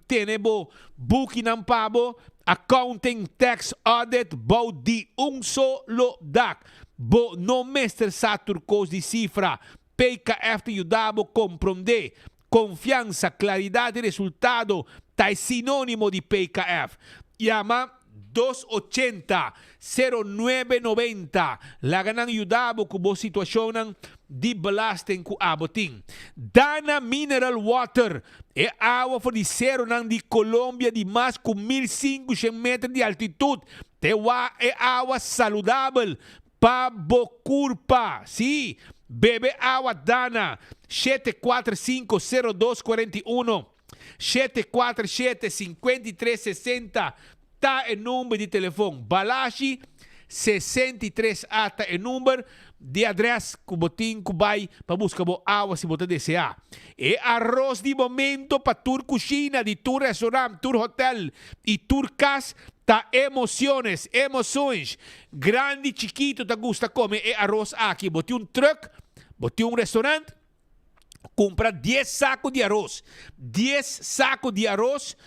S15: tenebo booking ng pabo, accounting, tax, audit, bau di solo dak. Bo no mester sa turcos de cifra. PKF te ajudado compreender. Confiança, claridade e resultado. Tá sinônimo de PKF. Llama 280-0990. Laga nang yudabo kubo sitwasyon ng di belasting ku aboting. Dana Mineral Water e água fornecero ng di Colombia de mais com 1.500 metros de altitude. Tewa e água saludável pa bocurpa. Si, bebe água Dana 745-0241 747-5360. Tá o número de telefone. Balashi 63 ata o número de adresse que botin que vai para buscar água se você desejar. E arroz de momento para tour cozinha, de tour restaurante, tour hotel e tour casa. Tá emoções. Grande, chiquito, tá gusta comer e arroz aqui. Botin truck, botin restaurante. Compra 10 sacos de arroz. 10 sacos de arroz.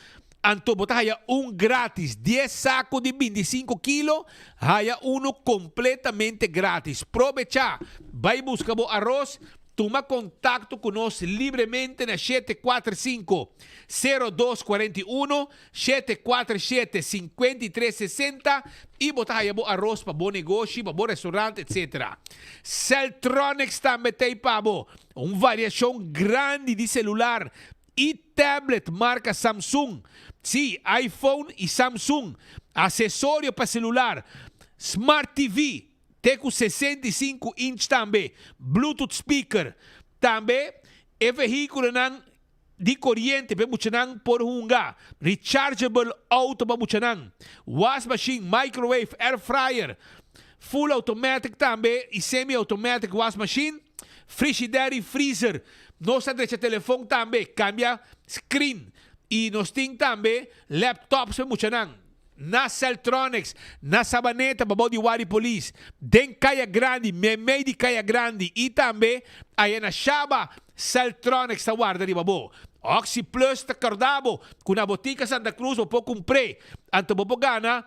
S15: Anto bota haya grátis, 10 sacos de 25 kilos, haya uno completamente grátis. Aprovecha, vai buscar o arroz, toma contacto conosco livremente na 745-0241, 747-5360 e bota haya o arroz para bom negócio, para bom restaurante, etc. Celtronics também tem para uma variação grande de celular e tablet marca Samsung. Sí, iPhone e Samsung. Acessório para celular. Smart TV. Tem com 65 inch também. Bluetooth speaker. Também é veículo de corrente para buchanan por hunga. Rechargeable auto para buchanan. Wash machine, microwave, air fryer. Full automatic também e semi-automatic wash machine. Frigidaire e freezer. Nossa direita telefone também. Cambia screen. E nós temos também laptops para muchanan. Na Celtronics, na Sabaneta, babau de Wari Police. Den Caia Grande, memei de Caia Grande. E também aí na Chaba, Celtronics sa guarda de babau. Oxy Plus ta cardabo. Com a botica Santa Cruz, eu vou comprar. Anto bobo gana,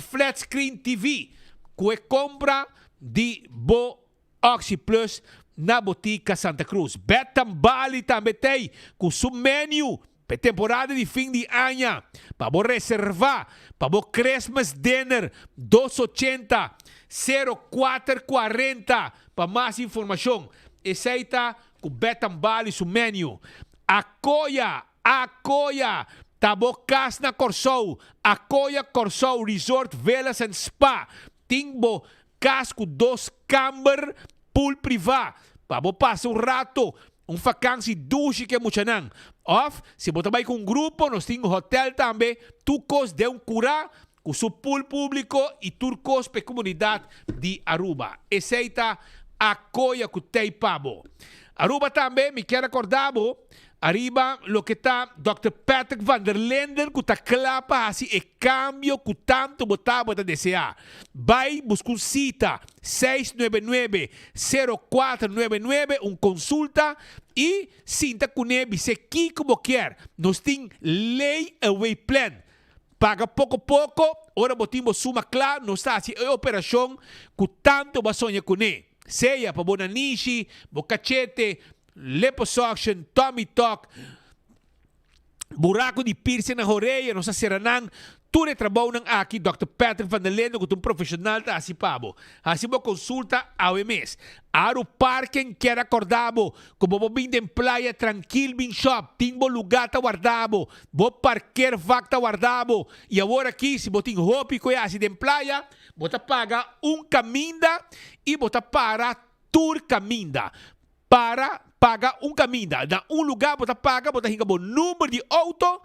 S15: flat screen TV. Que compra de bo Oxy Plus na botica Santa Cruz. Betambali também tem com seu menu. Para temporada de fim de ano, para você reservar, para o Christmas Dinner, 280-0440, para mais informação. Esse aí está com Betambali, seu menu. Acolha Acoya, Tabokas na Corsou, Acoya Corsou Resort Velas and Spa, Tingbo, Casco 2 Camber, Pool Privat, Pabo passa rato, vakantie douche que muchanang. Of, se você vai com grupo, nós temos hotel também, tukos de cura, com seu pool público e turcos para a comunidade de Aruba. Aceita Acoya com Tei Pabo. Aruba também, me quero acordar, arriba lo que está Dr. Patrick Van der Linden, que está clapa assim, e cambio que tanto botava da DCA. Vai buscar uma cita, 699-0499, consulta, e sinta com ele, se aqui como quer, nós temos lay away plan. Paga pouco, ora botimos suma clara, nós está assim, é operação que tanto vai sonhar com ele. Seja para bonanishi, bocachete, liposuction, tummy tuck, buraco de piercing na orelha, nossa seranang, tudo é trabalho ng aqui, Dr. Patrick Van der Linden, que é um profissional da Asipabo. Assim, mo consulta ao mês. Aro parking quer acordado, como bo bin em playa tranquil bin shop, timbo lugar ta guardado, bo parquer vac ta guardado, e agora aqui, se botin hopi ko assim em playa, bota paga caminda e bota para tour caminda. Para paga caminda. Na lugar, bota paga, bota hinga bo número de auto,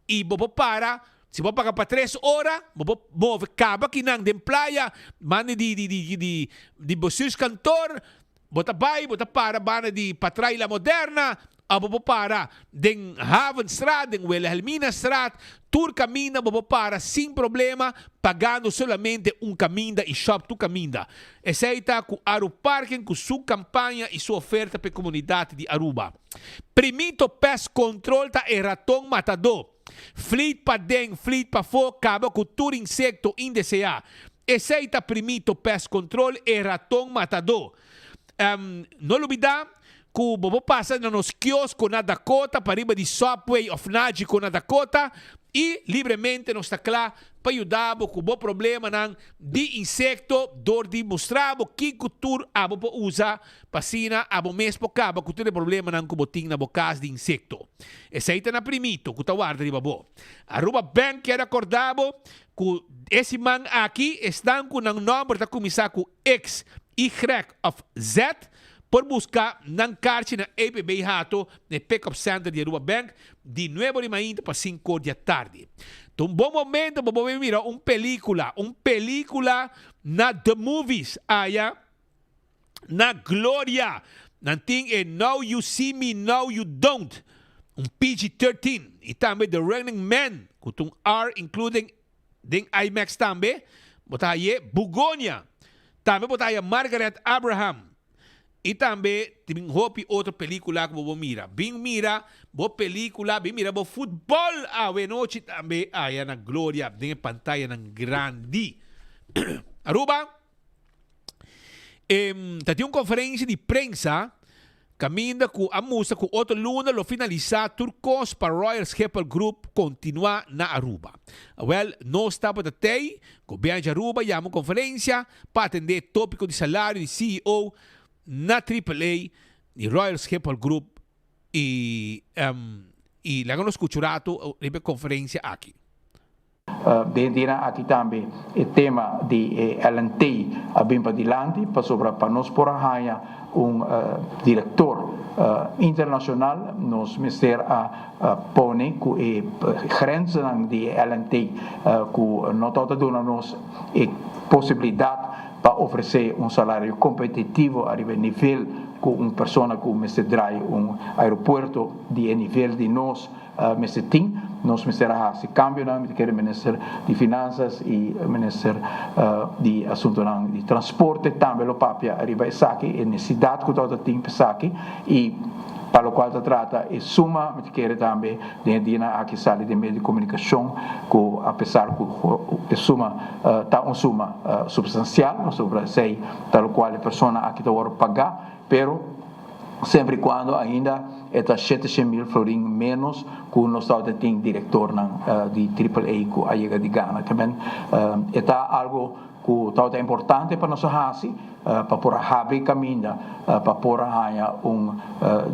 S15: e bo para. Se você pagar para 3 horas, você acaba aqui na playa, manda de vocês cantor, você vai, você para, manda de Patraila Moderna, você para de Havenstraat, de Wilhelminastraat, tour caminha, você para sem problema, pagando solamente caminho e shop tu caminho. Aceita com Aru Parking, com sua campanha e sua oferta para a comunidade de Aruba. Primito Pest Control ta e ratong matador. Fleet pa deng, fleet pa fo, acaba com todo insecto indesejado. Aceita primito pest control e ratón matador. Não olvidar que o bobo passa nos quioscos na Dakota, para riba de Subway of Nagico na Dakota, e livremente nos está claro para ajudar com o problema de insecto, dor de mostrar que cultura a bobo usa para sina a bo mesmo acaba com todo problema com o botim na bocas de insecto. Esse aí está na primito, que está guarda de babo. Aruba Bank quer acordar que esse man aqui está com o número da comissão com X, Y of Z, por buscar ng carte na APB Hato na Pick-up Center de Aruba Bank de 9 de manhã para 5 da tarde. Então, bom momento para você mirar uma película na The Movies, na Glória, nanting e Now You See Me, Now You Don't, PG-13, e também The Running Man, com R including den IMAX também, botaye Bugonia, também botaye Margaret Abraham, e também tem outra película que você mira. Bem mira, boa película, bem mira, boa futebol. A noite também aí na Glória, na pantalla ng grande. Aruba, tem uma conferência de prensa, caminha com a música, com outro luna, lo finalizar, turcos para Royal Schiphol Group continuar na Aruba. Well, nós estamos até, com o Bianca Aruba, e uma conferência para atender tópico de salário de CEO, na AAA e Royal Schiphol Group e lagano escuturato ribe conferência aqui.
S7: Dentro aqui também o tema de LNT bem para diante para nós por diretor internacional nós mister a pone com grenzen de LNT com nota dona nos possibilidade para oferecer salário competitivo a nível com pessoa que Mr. Dry aeroporto de nível de nós Mr. Ting, nós Mr. se cambio na Ministério de Finanças e Ministério de Assunto de Transporte também lo papia arriba aqui e necessidade que todo tem aqui e para o qual se trata e suma me quer também de aqui sala de meio de comunicação que apesar que suma tá suma substancial sobre sei tal qual a pessoa aqui está a pagar pero sempre e quando ainda está 700.000 florin menos que o nosso tem diretor de AAA que a chega de Ghana também está algo que é importante para nós para por abrir caminho para por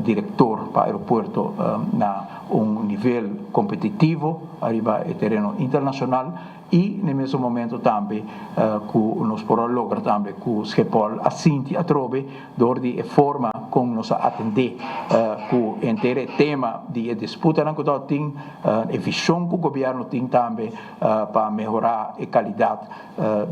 S7: diretor para o aeroporto na nível competitivo arriba o terreno internacional e no mesmo momento também que nós podemos lograr também que o Schiphol assinti a trove de forma como nós atender que inteiro tema de disputa na que tem a visão que o governo tem também para melhorar a qualidade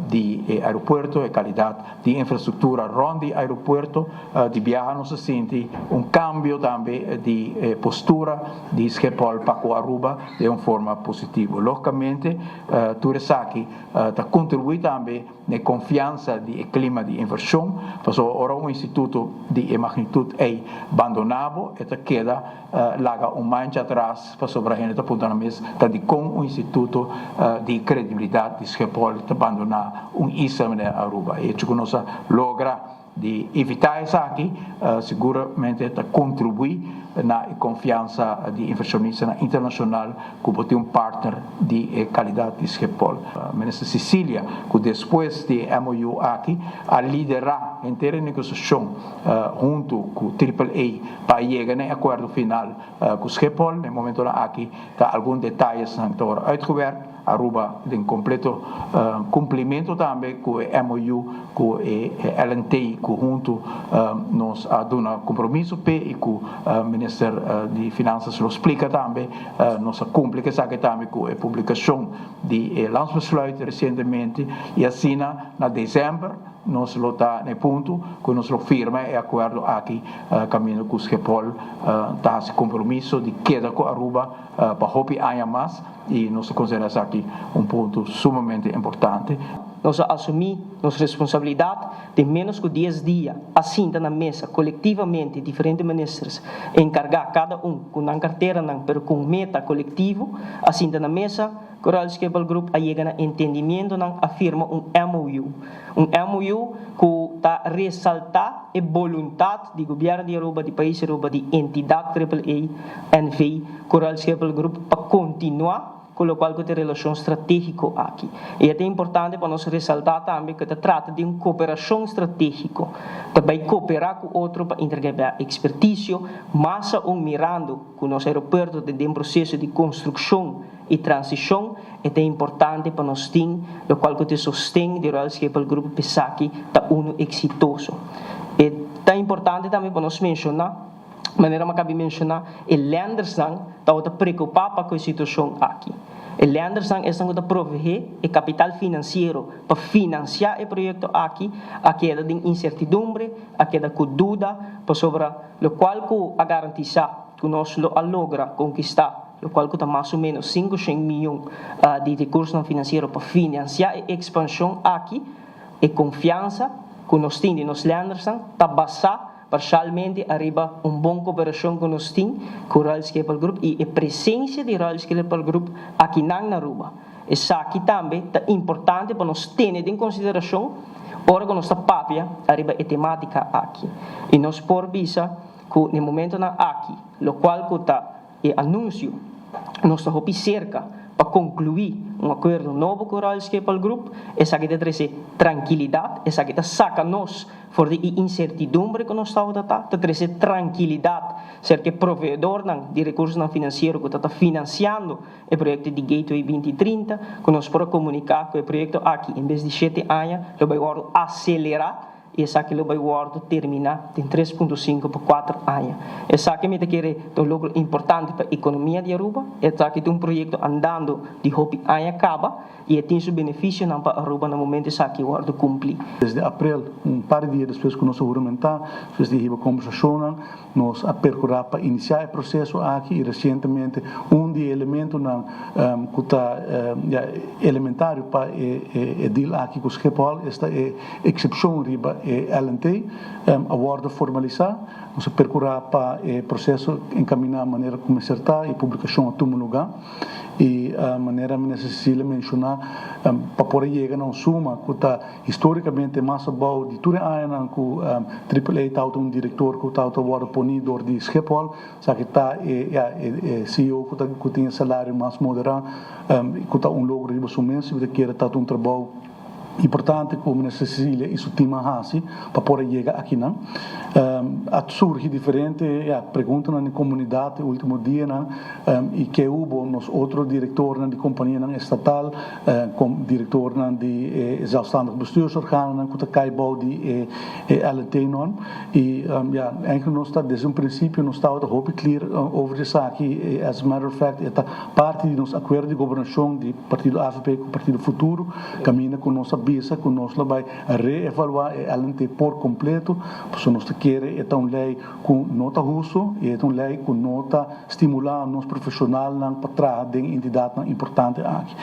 S7: de aeroporto, a qualidade de infraestrutura rond o aeroporto, de viajar nós sente cambio também de postura de Schiphol para Aruba de uma forma positiva. Logicamente, Turesaki está contribuir também na confiança de clima de inversão, porque agora instituto de magnitude é abandonado e queda lá mancha atrás para sobre a gente apontar na mesa, está com instituto de credibilidade de Schiphol está abandonar isla na Aruba. E isso que nós logra de evitar isso aqui, seguramente está contribuir na confiança de inversionista internacional que pode partner de qualidade de Schiphol. A ministra Cecília, que depois de MOU aqui, a liderar inteira negociação junto com o AAA para chegar no acordo final com Schiphol. No momento aqui, está alguns detalhes uitgewerkt. Aruba tem completo cumprimento também com o MOU, com o LNT, que junto nos dá compromisso e com o Ministério de Finanças lo explica também, nos cumpre que sabe também com a publicação de landsbesluit recentemente e assim na dezembro nós lo está no ponto que nós lo firma e acordo aqui caminho com o Schiphol está esse compromisso de queda com Aruba para hopi anos mais e nós consideramos aqui ponto sumamente importante.
S5: Nós assumimos nossa responsabilidade de menos que 10 dias, assim na mesa, coletivamente, diferentes ministros, encargar cada com uma carteira, pero com meta coletivo, assim na mesa, Coral Schiphol Group a chegar a entendimento, afirma MOU. MOU que está ressaltar a vontade do governo de Aruba, de país Aruba, de entidade AAA, NV, Coral Schiphol Group, para continuar com o qual tem relação estratégica aqui. E é importante para nós ressaltar também que se trata de uma cooperação estratégica. Também cooperar com outro para entregar expertise, mas mirando com o nosso aeroporto de um processo de construção e transição, é importante para nós ter o qual que sustém de Royal Schiphol Group pensar que está exitoso. É importante também para nós mencionar maneira que cabe mencionar, o Lendersan está preocupado com a situação aqui. O Lendersan está proveer o capital financeiro para financiar o projeto aqui, a queda de incertidumbre, a queda de dúvida, sobre o qual a garantizar que nós logra conquistar, o qual está mais ou menos 500 milhões de recursos financeiros para financiar a expansão aqui, e confiança que nós temos de nos Lendersan está basada parcialmente arriba boa cooperação com nós temos com o Royal Schiphol Group e a presença do Royal Schiphol Group aqui na Aruba. Isso aqui também é importante para nós ter em consideração ora que nossa papia arriba a temática aqui. E nós por visa que no momento na aqui, o qual que está o anúncio, nós estamos cerca para concluir acordo novo com o Royal Schiphol Group, essa que traz tranquilidade, essa que saca nós fora de incertidumbre que nós estamos traz tranquilidade, ser que provedor de recursos financeiros que está financiando o projeto de Gateway 2030, que nós podemos comunicar com o projeto aqui, em vez de 7 anos, ele vai acelerar e essa que vai terminar em 3,5 para 4 anos. Essa que me quer um logro importante para a economia de Aruba, essa que tem projeto andando de hopi ano acaba e tem seu benefício para Aruba no momento essa que vai cumprir.
S6: Desde abril, par de dias depois que nós juramentar, depois de a conversação, nós a percorrer para iniciar o processo aqui e recentemente dos elementos que está elementário para o deal aqui com o Schiphol, esta é exceção riba LNT, aguarda formalizar, nós percorrer para o processo encaminhar a maneira como acertar e publicação a todo lugar e a maneira que necessita mencionar para poder chegar a uma suma que está historicamente mais boa de toda a área que o AAA está diretor que está agora ponidor de Schiphol, só que está CEO que tem salário mais moderado, que está logro de sumenso, que quer estar trabalho importante como a ministra Cecilia e seu time Hasi para poder chegar aqui não surge diferente pergunta na comunidade último dia e que houve nos outro diretor de companhia estatal como diretor de zelfstandig bestuursorganen que caibou de LT non e eigenlijk nós está desde um princípio nós está hoop clear over de aqui as a matter of fact esta parte de nos acordo de governação de partido AVP com partido futuro caminha com nossa bisa com nós lá vai reevaluar LT por completo porque nós quer é uma lei com nota russo e é uma lei com nota estimular nos profissionais para trazer de entidade importante aqui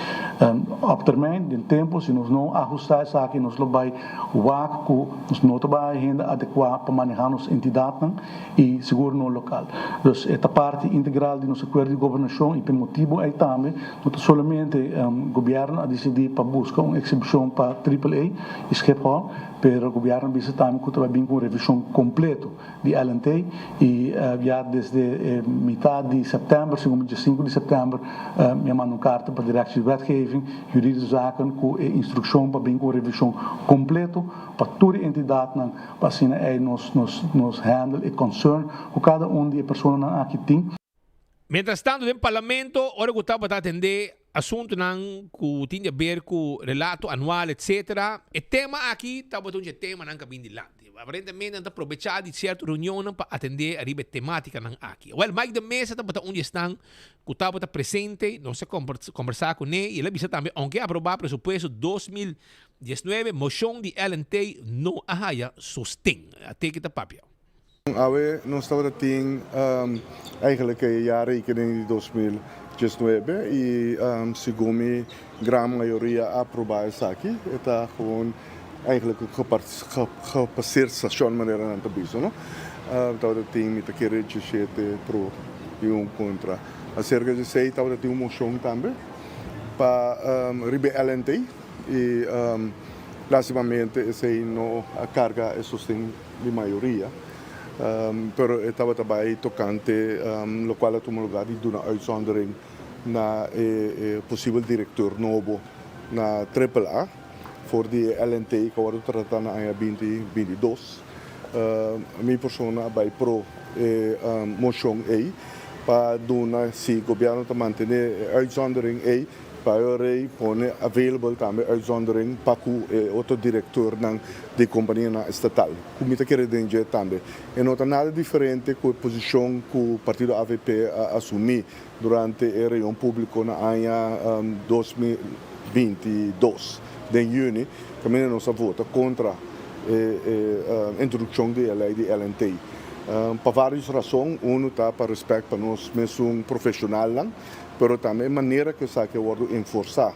S6: op termijn de tempo se nós não ajustar isso aqui nós lá vai work com nós nota vai ainda adequar para manejar nos entidade e seguro no local então esta parte integral de nosso acordo de governação e pelo motivo é também não somente o governo a decidir para buscar uma exibição para AAA e Schiphol pero o governo bisa também que vai vir com revisão completo de LNT e já desde metade de setembro, segundo dia 5 de setembro, me mandou carta para a direção de wetgeving, juridische zaken, com instrução para vir com revisão completo para toda a entidade, para assim nos handle e concern com cada de pessoas aqui tem.
S15: Mientras tanto, no parlamento, ora que estava a atender assunto que tinha a ver com o relato anual, etc. O tema aqui estava um tema que vem de lá. Aparentemente, está aproveitar de certa reunião para atender a riba temática aqui. Well, Mike de Mesa estava onde estão, que estava presente, não se conversar com ele, e ele disse também, aunque aprovar presupuesto 2019, moção de LNT não há sustém. Até que está papel.
S8: We non stava ting eigenlijk jaarrekening die 2019 e segundo gran maioria aprova isso aqui está gewoon eigenlijk gepasseerd station maneira não tá biso não estava ting met aquele chete pro e contra acerca de sei estava ting moção também para ribe LNT e basicamente esse não a carga é sustém de maioria. Pero estava também tocante, lo qual é um lugar de uma uitzondering na possível diretor novo na AAA voor die LNT que agora trata na ANA 2022. Minha persona vai pro moção aí para dona se governo te manter uitzondering aí para pone available também uitzondering para o outro diretor de companhia estatal. Como está querendo dizer também, e não está nada diferente com a posição que o partido AVP assumiu durante a reunião pública na ano 2022 de junho, também nós vota contra a introdução da lei de LNT. Por várias razões, está para respeito para nós mesmos profissionais, pero também a maneira que isso vai enforçar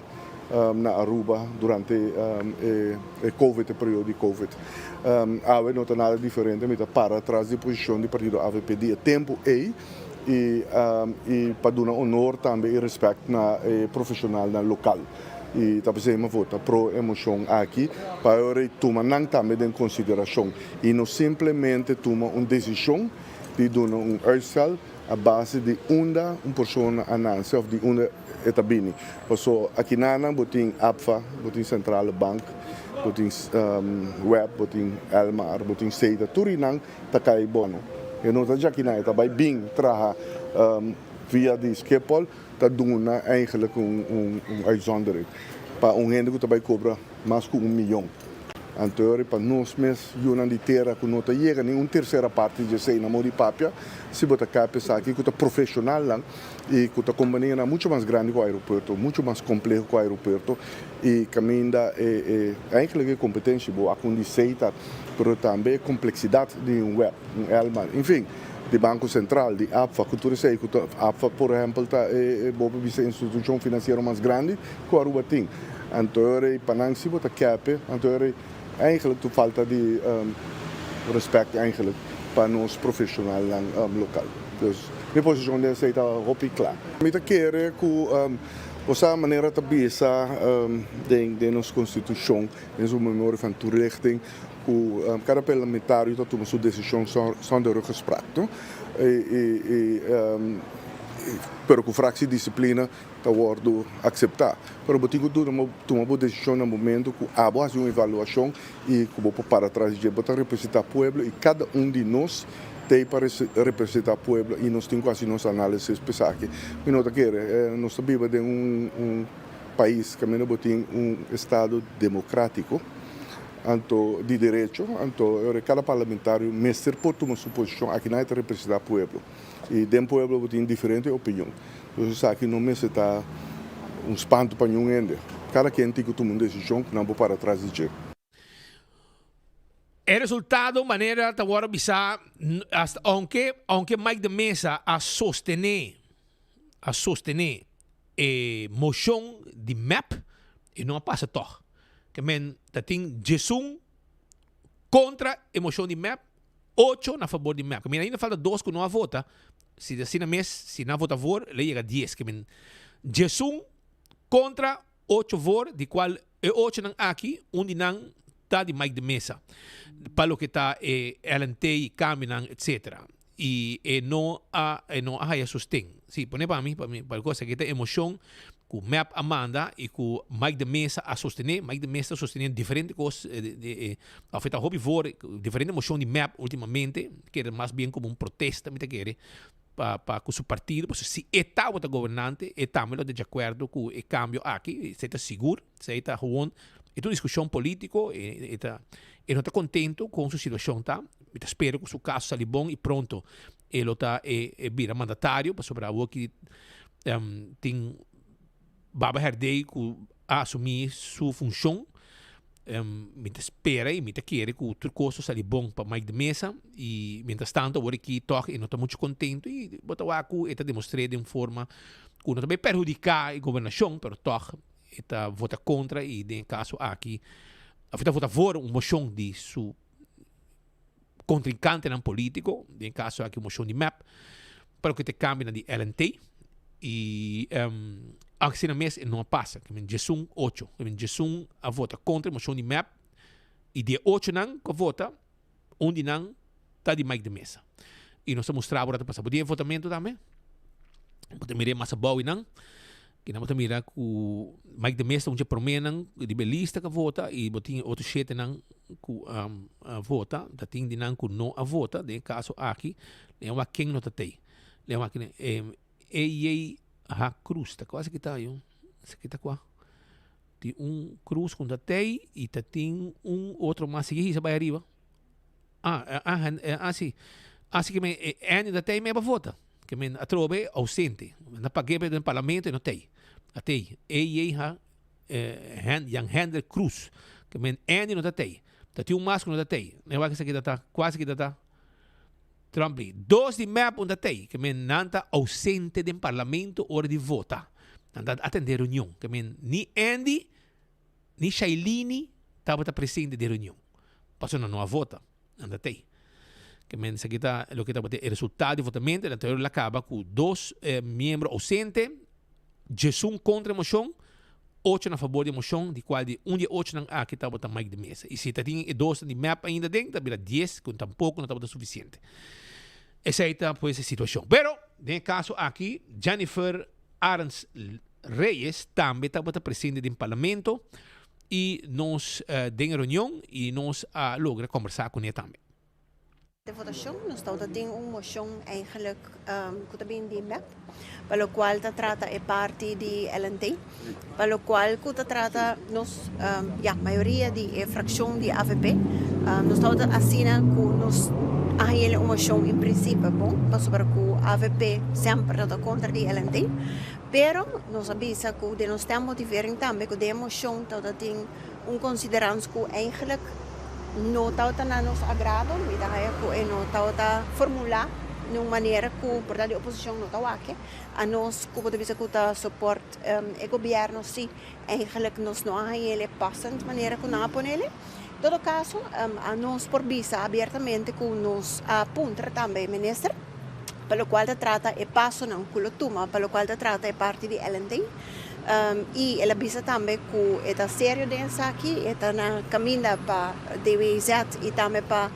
S8: na Aruba durante o Covid, o período de Covid. Não está nada diferente, mas para trás da posição do partido AVP de tempo e para dar honor também e respeito na profissional na local. E está fazendo vota pro emoção aqui para tomar também em consideração e não simplesmente tomar uma decisão de dar uitstel a base de uma pessoa ananse of de uma etabini. Paso aqui nana botin APFA, botin Centrale Bank, botin Web, botin Elmar, botin Seita, turinang takai bono. E não tá já aqui na eta by bing traha via de Schiphol tá duna eigenlijk uitzondering. Para gente que também cobra mais que 1 milhão. Anterior para nós mesmos, Yunan de terra que não chega nem terceira parte de sei na mão de papia, se botar cá pensar aqui que está profissional lá e que a companhia é muito mais grande que o aeroporto, muito mais complexo que o aeroporto e caminha eigenlijk competência boa com de seita, mas também complexidade de web, Elmar, enfim. De Banco Central, de APFA, que tu sei que APFA, por exemplo, está a instituição financeira mais grande que o Aruba tem. Então, para não se botar cap, então eigenlijk tu falta de respeito eigenlijk para nós profissionais local. Dus minha posição dessa está muito clara. Eu quero que essa maneira de pensar de nossa Constituição, em sua memória de toelichting, que cada parlamentário está tomando sua decisão zonder ruggespraak. pero com fração de disciplina está wordo aceitar. Pero botinho tomar uma decisão no momento que há uma avaliação e que vou para trás de botar representar o povo e cada de nós tem para representar o povo e nós temos quase nossa análise pensar que nós nós vivemos em país que não tem estado democrático anto de direito, anto cada parlamentário mestre pode tomar sua posição aqui não é representar o povo e dentro do povo tem diferente opinião. Então aqui não me está espanto para nenhum ainda. Cada quem tem que tomar uma decisão que não vou para trás de
S15: El resultado, manera agora bisa, aunque Mike de Mesa a sostener moção de MAP e não passa toch. Que men tem Jesus contra a moção de MAP, 8 na favor de MAP. Que men ainda falta 2 que não vota. Se não vota a favor, ele chega a 10. Que men Jesus contra 8 favor, de qual 8 não aqui, de não está de Mike de Mesa. Para o que está LNT, Caminang, etc. E não há sustento. Sim, põe para mim, para coisa que tem emoção, com o MAP Amanda e com o Mike de Mesa a sostener. Mike de Mesa sostener diferentes coisas, afeta hobby for, diferente emoção de MAP ultimamente, que era mais bem como protesta, me quer para o seu partido, porque se está o governante, estamos de acordo com o cambio aqui, se está seguro, se está gewoon, é uma discussão política, e não está contento com sua situação, tá? Espero que o seu caso saia bom e pronto ele está vira mandatário para sobre algo que tem Baba Herdei que assumir sua função. Me espera e me quer que outra coisa saia bom para Mike de Mesa e mientras tanto agora aqui toca e não está muito contente e botar o acu está demonstrando de uma forma que não também prejudicar a governação, pero toca está vota contra e em caso aqui a vota for uma moção de su contrincante não político, em caso aqui uma moção de MAP, para que te cambie de LNT e assim na mesa não passa, que men Jesus 8, que men Jesus a vota contra a moção de MAP e de 8 não que vota, de não está de Mike de Mesa. E nós mostramos agora para o votamento também. Porque mirei mais bom e não. Que não está mirando que o Mike de Mesa onde promenem de belista que vota e botinha outro chefe não que vota, da tem de não que não a vota, de caso aqui, é uma quem não tem. É uma que a cruz, tá quase que tá aí, isso aqui tá quase. Tem cruz com tem e tem outro mais aqui, isso vai arriba. Assim que me ainda tem me vota. Que me atrove ausente. Na paguei do parlamento e não tem. Até Jan Hendrik Cruz. Que me ainda não tem. Tem mais que não tem. Eu acho que isso aqui quase que está. Trump. 2 de map onde tem. Que me nanta ausente do parlamento hora de votar. Nanta atender reunião. Que me ni Andy ni Shailini estava presente de reunião. Passou na nova vota. Anda tem. Que men se kita lo que está o resultado de votamento, ele anterior acaba com 2 membros ausentes, 11 contra a moção, 8 na favor da moção, de qual de 1 de 8 não há que está botando Mike de Mesa. E se tem 2 de map ainda dentro, está 10, que tampouco não está botando suficiente. Essa é pues, a situação. Pero, no caso aqui, Jennifer Arns Reyes também está botando presente no parlamento e nós tem reunião e nós logra conversar com ele também.
S3: De votação, nós estamos tendo uma moção eigenlijk que também de MAP, pelo qual trata a parte de LNT, pelo qual trata nós a maioria de fração de AVP, nós estamos assinando que nós há uma moção em princípio bom, para que o AVP sempre está contra de LNT, pero nós avisa que nós temos motivering também que a moção tem consideramos que eigenlijk não está na nosso agrado, e daí que não está formular de uma maneira que portanto a oposição não está aqui, a nós que podemos dizer que está suporte o governo sim, eigenlijk nós não há ele passando de maneira que não apoia ele. Em todo caso, a nós por visa abertamente que nos apunta também ministro, pelo qual trata e passo não que toma, pelo qual trata a parte de LNT. E ela avisa também que está sério dentro aqui, está na caminho para DWZ e também para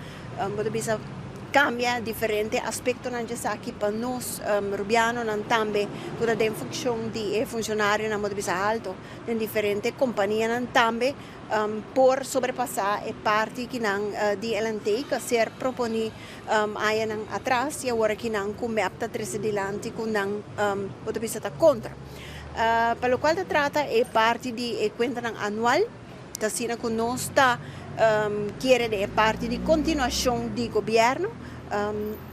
S3: cambia diferente aspecto nan aqui para nós rubiano nan tambe toda den função de funcionário na modo bisa alto den diferente companhia nan tambe por sobrepassar a parte que nan de LNT que ser proponi aí nan atrás e agora que nan com meta três dilante com nan modo bisa ta contra para o qual se trata é parte de conta nan anual que sina com nós está quiere de parte de continuação de governo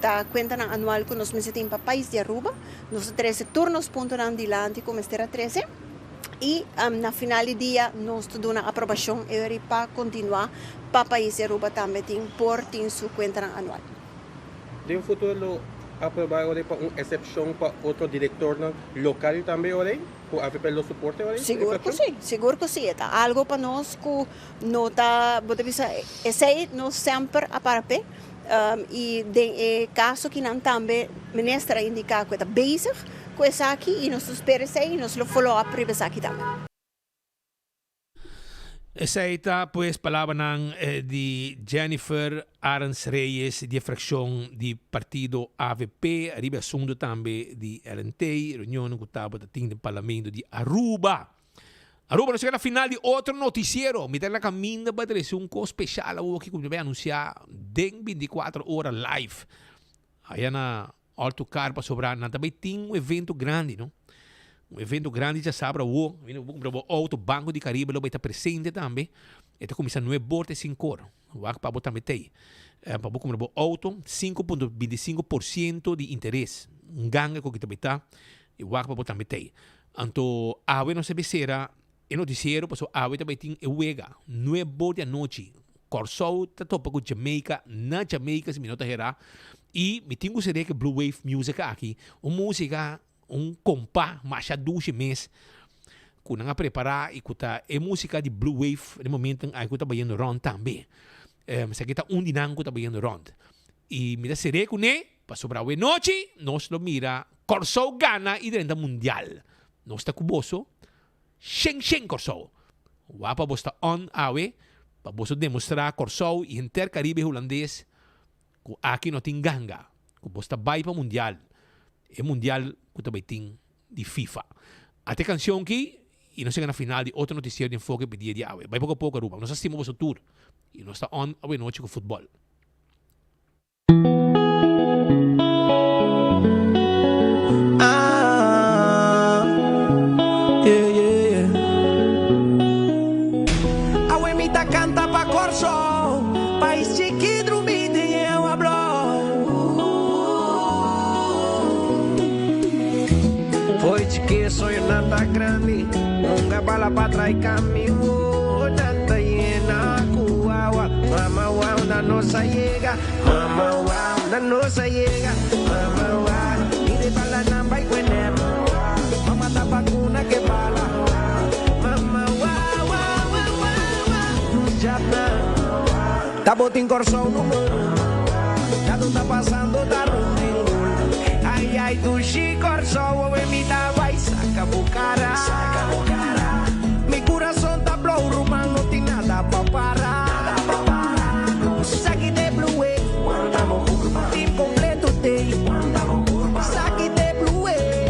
S3: da conta anual que nós merecemos para o país de Aruba nós 13 turnos ponto nan dilante como estará 13 e na final do dia nós damos a aprovação para continuar para o país de Aruba também tem por tem sua conta anual.
S9: De futuro aprovar para uma exceção para outro diretor local também orei com a pelo suporte orei
S3: seguro que sim tá algo para nós que não tá esse nós sempre a parapé e de caso que não também ministra indicar que está bezig com essa aqui e nós esperamos e nós lo follow up para essa aqui também.
S15: Essa está, pues, palavra de Jennifer Arens Reyes, de fração de partido AVP, arriba assunto também de LNT, reunião que estava no parlamento de Aruba. Aruba, nós chegamos na final de outro noticiero. Me la caminha para trazer um coisa especial aqui que vai anunciar em 24 horas live. Aí na Alto Carpa sobrar, também tem um evento grande, não? Um evento grande já sabe o outro Banco de Caribe vai estar presente também. Está começando 9 bordes 5 horas. O ACPA botar metei. Para o auto 5.25% de interesse. Um gangue que também está. E o ACPA botar metei. Então, a ave não se becerá. E noticiero, passou a ave também tem uega. 9 bordes à noite. Corsol está topa com Jamaica. Na Jamaica se minuta herá. E me tenho que que Blue Wave Music aqui. Uma música compa mais a 12 meses que não a preparar e que é música de Blue Wave no momento em que está baiando round também mas aqui está dinâmico que está baiando round e me dá seré com ele para sobrar a noite nós lo mira Corsol gana e durante mundial nós está cuboso Shen Corsol wapa bosta on awe para bosto demonstrar Corsol e intercaribe holandês que aqui não tem ganga que bosta vai para mundial é mundial que também tem de FIFA. Até canção aqui, e nós chegamos na final de outro noticiário de enfoque pedia de água. Vai pouco a pouco, Aruba. Nós assistimos o tour. E nós estamos on a noite com o futebol.
S11: A Wemita canta pa Corso, país chiquito, mide eu hablo. Foi de que sonho nada grande, nunca bala pra trás caminho, nada llena cuaua, mama wow da nossa llega, mama wow da nossa llega, mama wow, y de bala namba y cuenem, mama da vacuna que bala, mama wow wow wow wow, já tá botin Corsol no mundo, já tu tá passando da ruim. Ai, ai, do Corsol, me dá vai, saca o cara. Mi coração tá blow, rumano, não tem nada pra parar. Saque de Blue Wave, time completo tem. Saque de Blue Wave,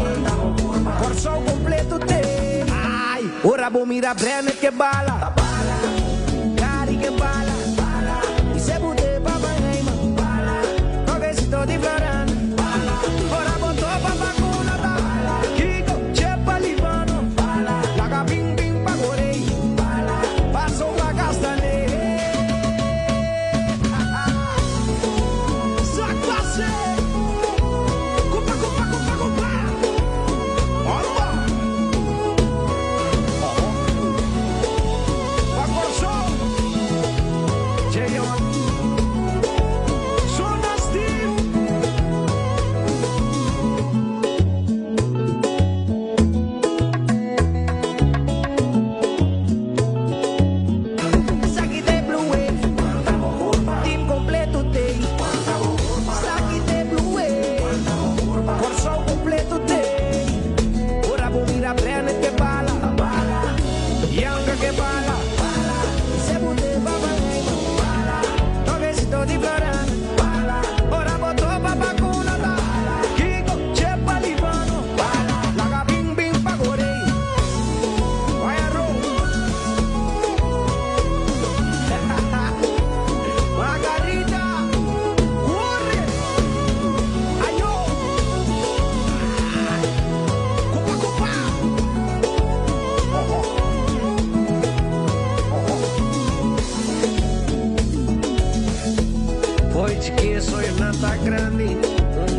S11: Corsol completo tem. Ai, ora vou mirar Brenner que bala. Gary que bala. E se bude pra Banheima, Noguecito de Florana.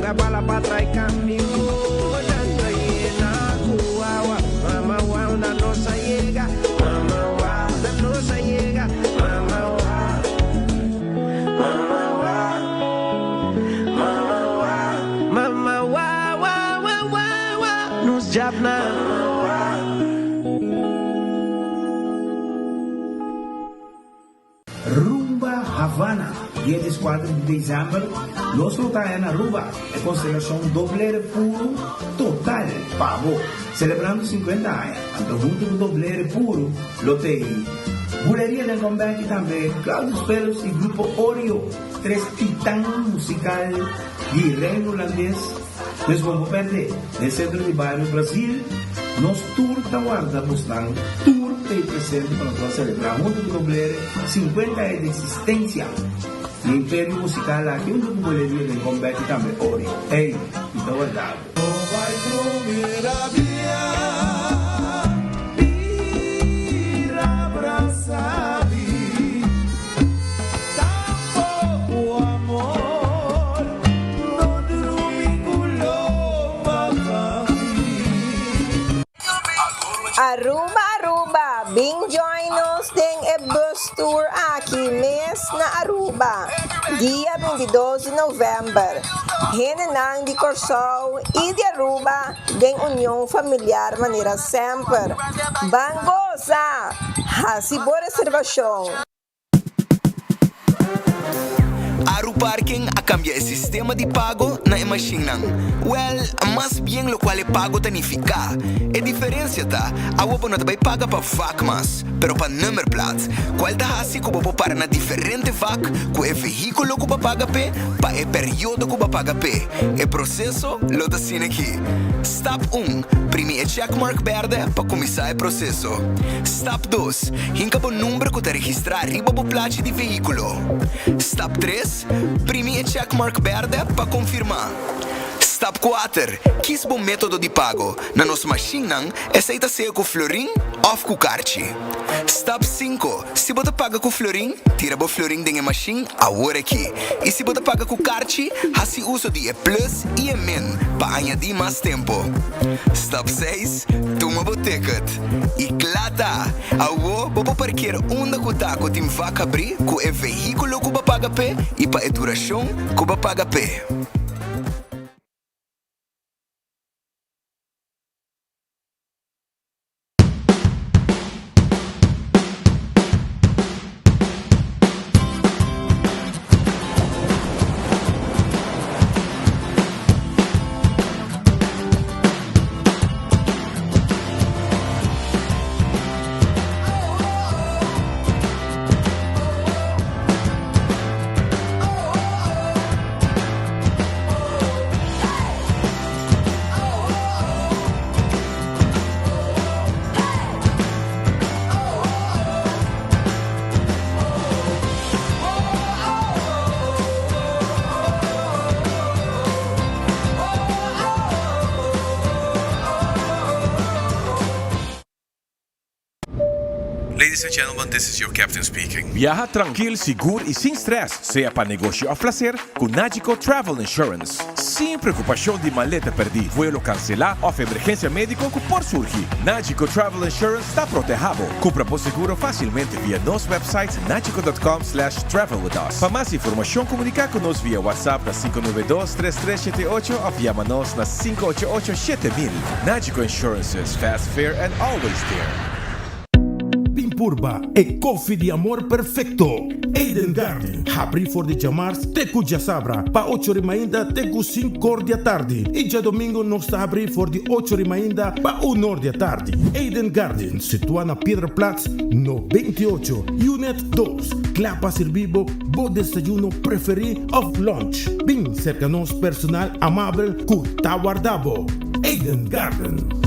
S11: nunca bala para trás caminho. Tanta hiena, cuaua, mama wow, da nossa llega, mama wow, da nossa llega, mama wow, mama wow, mama wow, mama wow, wow, wow, wow, wow, nos jabna.
S14: Rumba Havana, dia 4 de dezembro, nós não está na Aruba, é constelação Dobleiro Puro Total Pavo, celebrando 50 anos. Então, junto com o Dobleiro Puro, lotei Buleria del Combate também, Claudio Pelos e Grupo Oreo, 3 titãs musical de reino holandês. Nós vamos perder, no centro de bairro Brasil, nós tour da guarda postando, tour tem presente para nós celebrar junto com o Dobleiro 50 anos de existência. O Império Musical aqui, junto com o Buleria del Combate também, Oreo. Ei, então é dado.
S12: Aruba, Aruba, bing join nos tem e bus tour aqui mês na Aruba, dia 22 de novembro. Renenang de Corsol e de Aruba, tem união familiar maneira sempre. Bangosa, hasi boa reservação.
S13: Aru Parking a cambiar el sistema de pago na machine. Well, más bien lo cual pago tanifica. A diferencia ta, agua no te vai paga pa vac mas, pero pa number plate. Qual ta hasi ko pa para na diferente vac, ko e veículo ko pa paga pe, pa e periodo ko pa paga pe. E processo lo ta sin aqui. Step 1, primi e checkmark verde pa começar o processo. Step 2, hinca po número ko ta registrar riba po placa de veículo. Step 3, primi e checkmark verde para confirmar. Step 4. Quis bom método de pago. Na nossa machine, aceita ser com florim ou com carte. Step 5. Se você paga com florim, tira o florim da machine agora aqui. E se você paga com carte, assim uso de plus e min para añadir mais tempo. Step 6. Toma o ticket. E claro, agora você parquear onde você está com o vaca abrir com o veículo que você paga pé e para a duração que você paga pé.
S23: Ladies and gentlemen, this is your captain speaking.
S24: Viaja tranquilo, seguro e sem stress, seja para negócio ou placer, com Nagico Travel Insurance. Sem preocupação de maleta perdida, vuelo cancelar ou emergência médica que por surgir. Nagico Travel Insurance está protegido. Compra por seguro facilmente via nosso website nagico.com/travel with us. Para mais informação, comunicar com nós via WhatsApp na 592-3378 ou via-nos na 588-7000. Nagico Insurances, fast, fair and always there.
S25: Pimpurba e coffee de amor perfecto. Eden Garden. Abri for de chamars teku já sabra. Pa 8h ainda teku 5h da tarde. E já domingo nós está abrir for de 8h ainda pa 1h da tarde. Eden Garden, situado na Piedraplatz, no 28. Unit 2. Clapa servibo, bo desayuno preferido of lunch. Bem cerca nos personal amável que tá guardado. Eden Garden.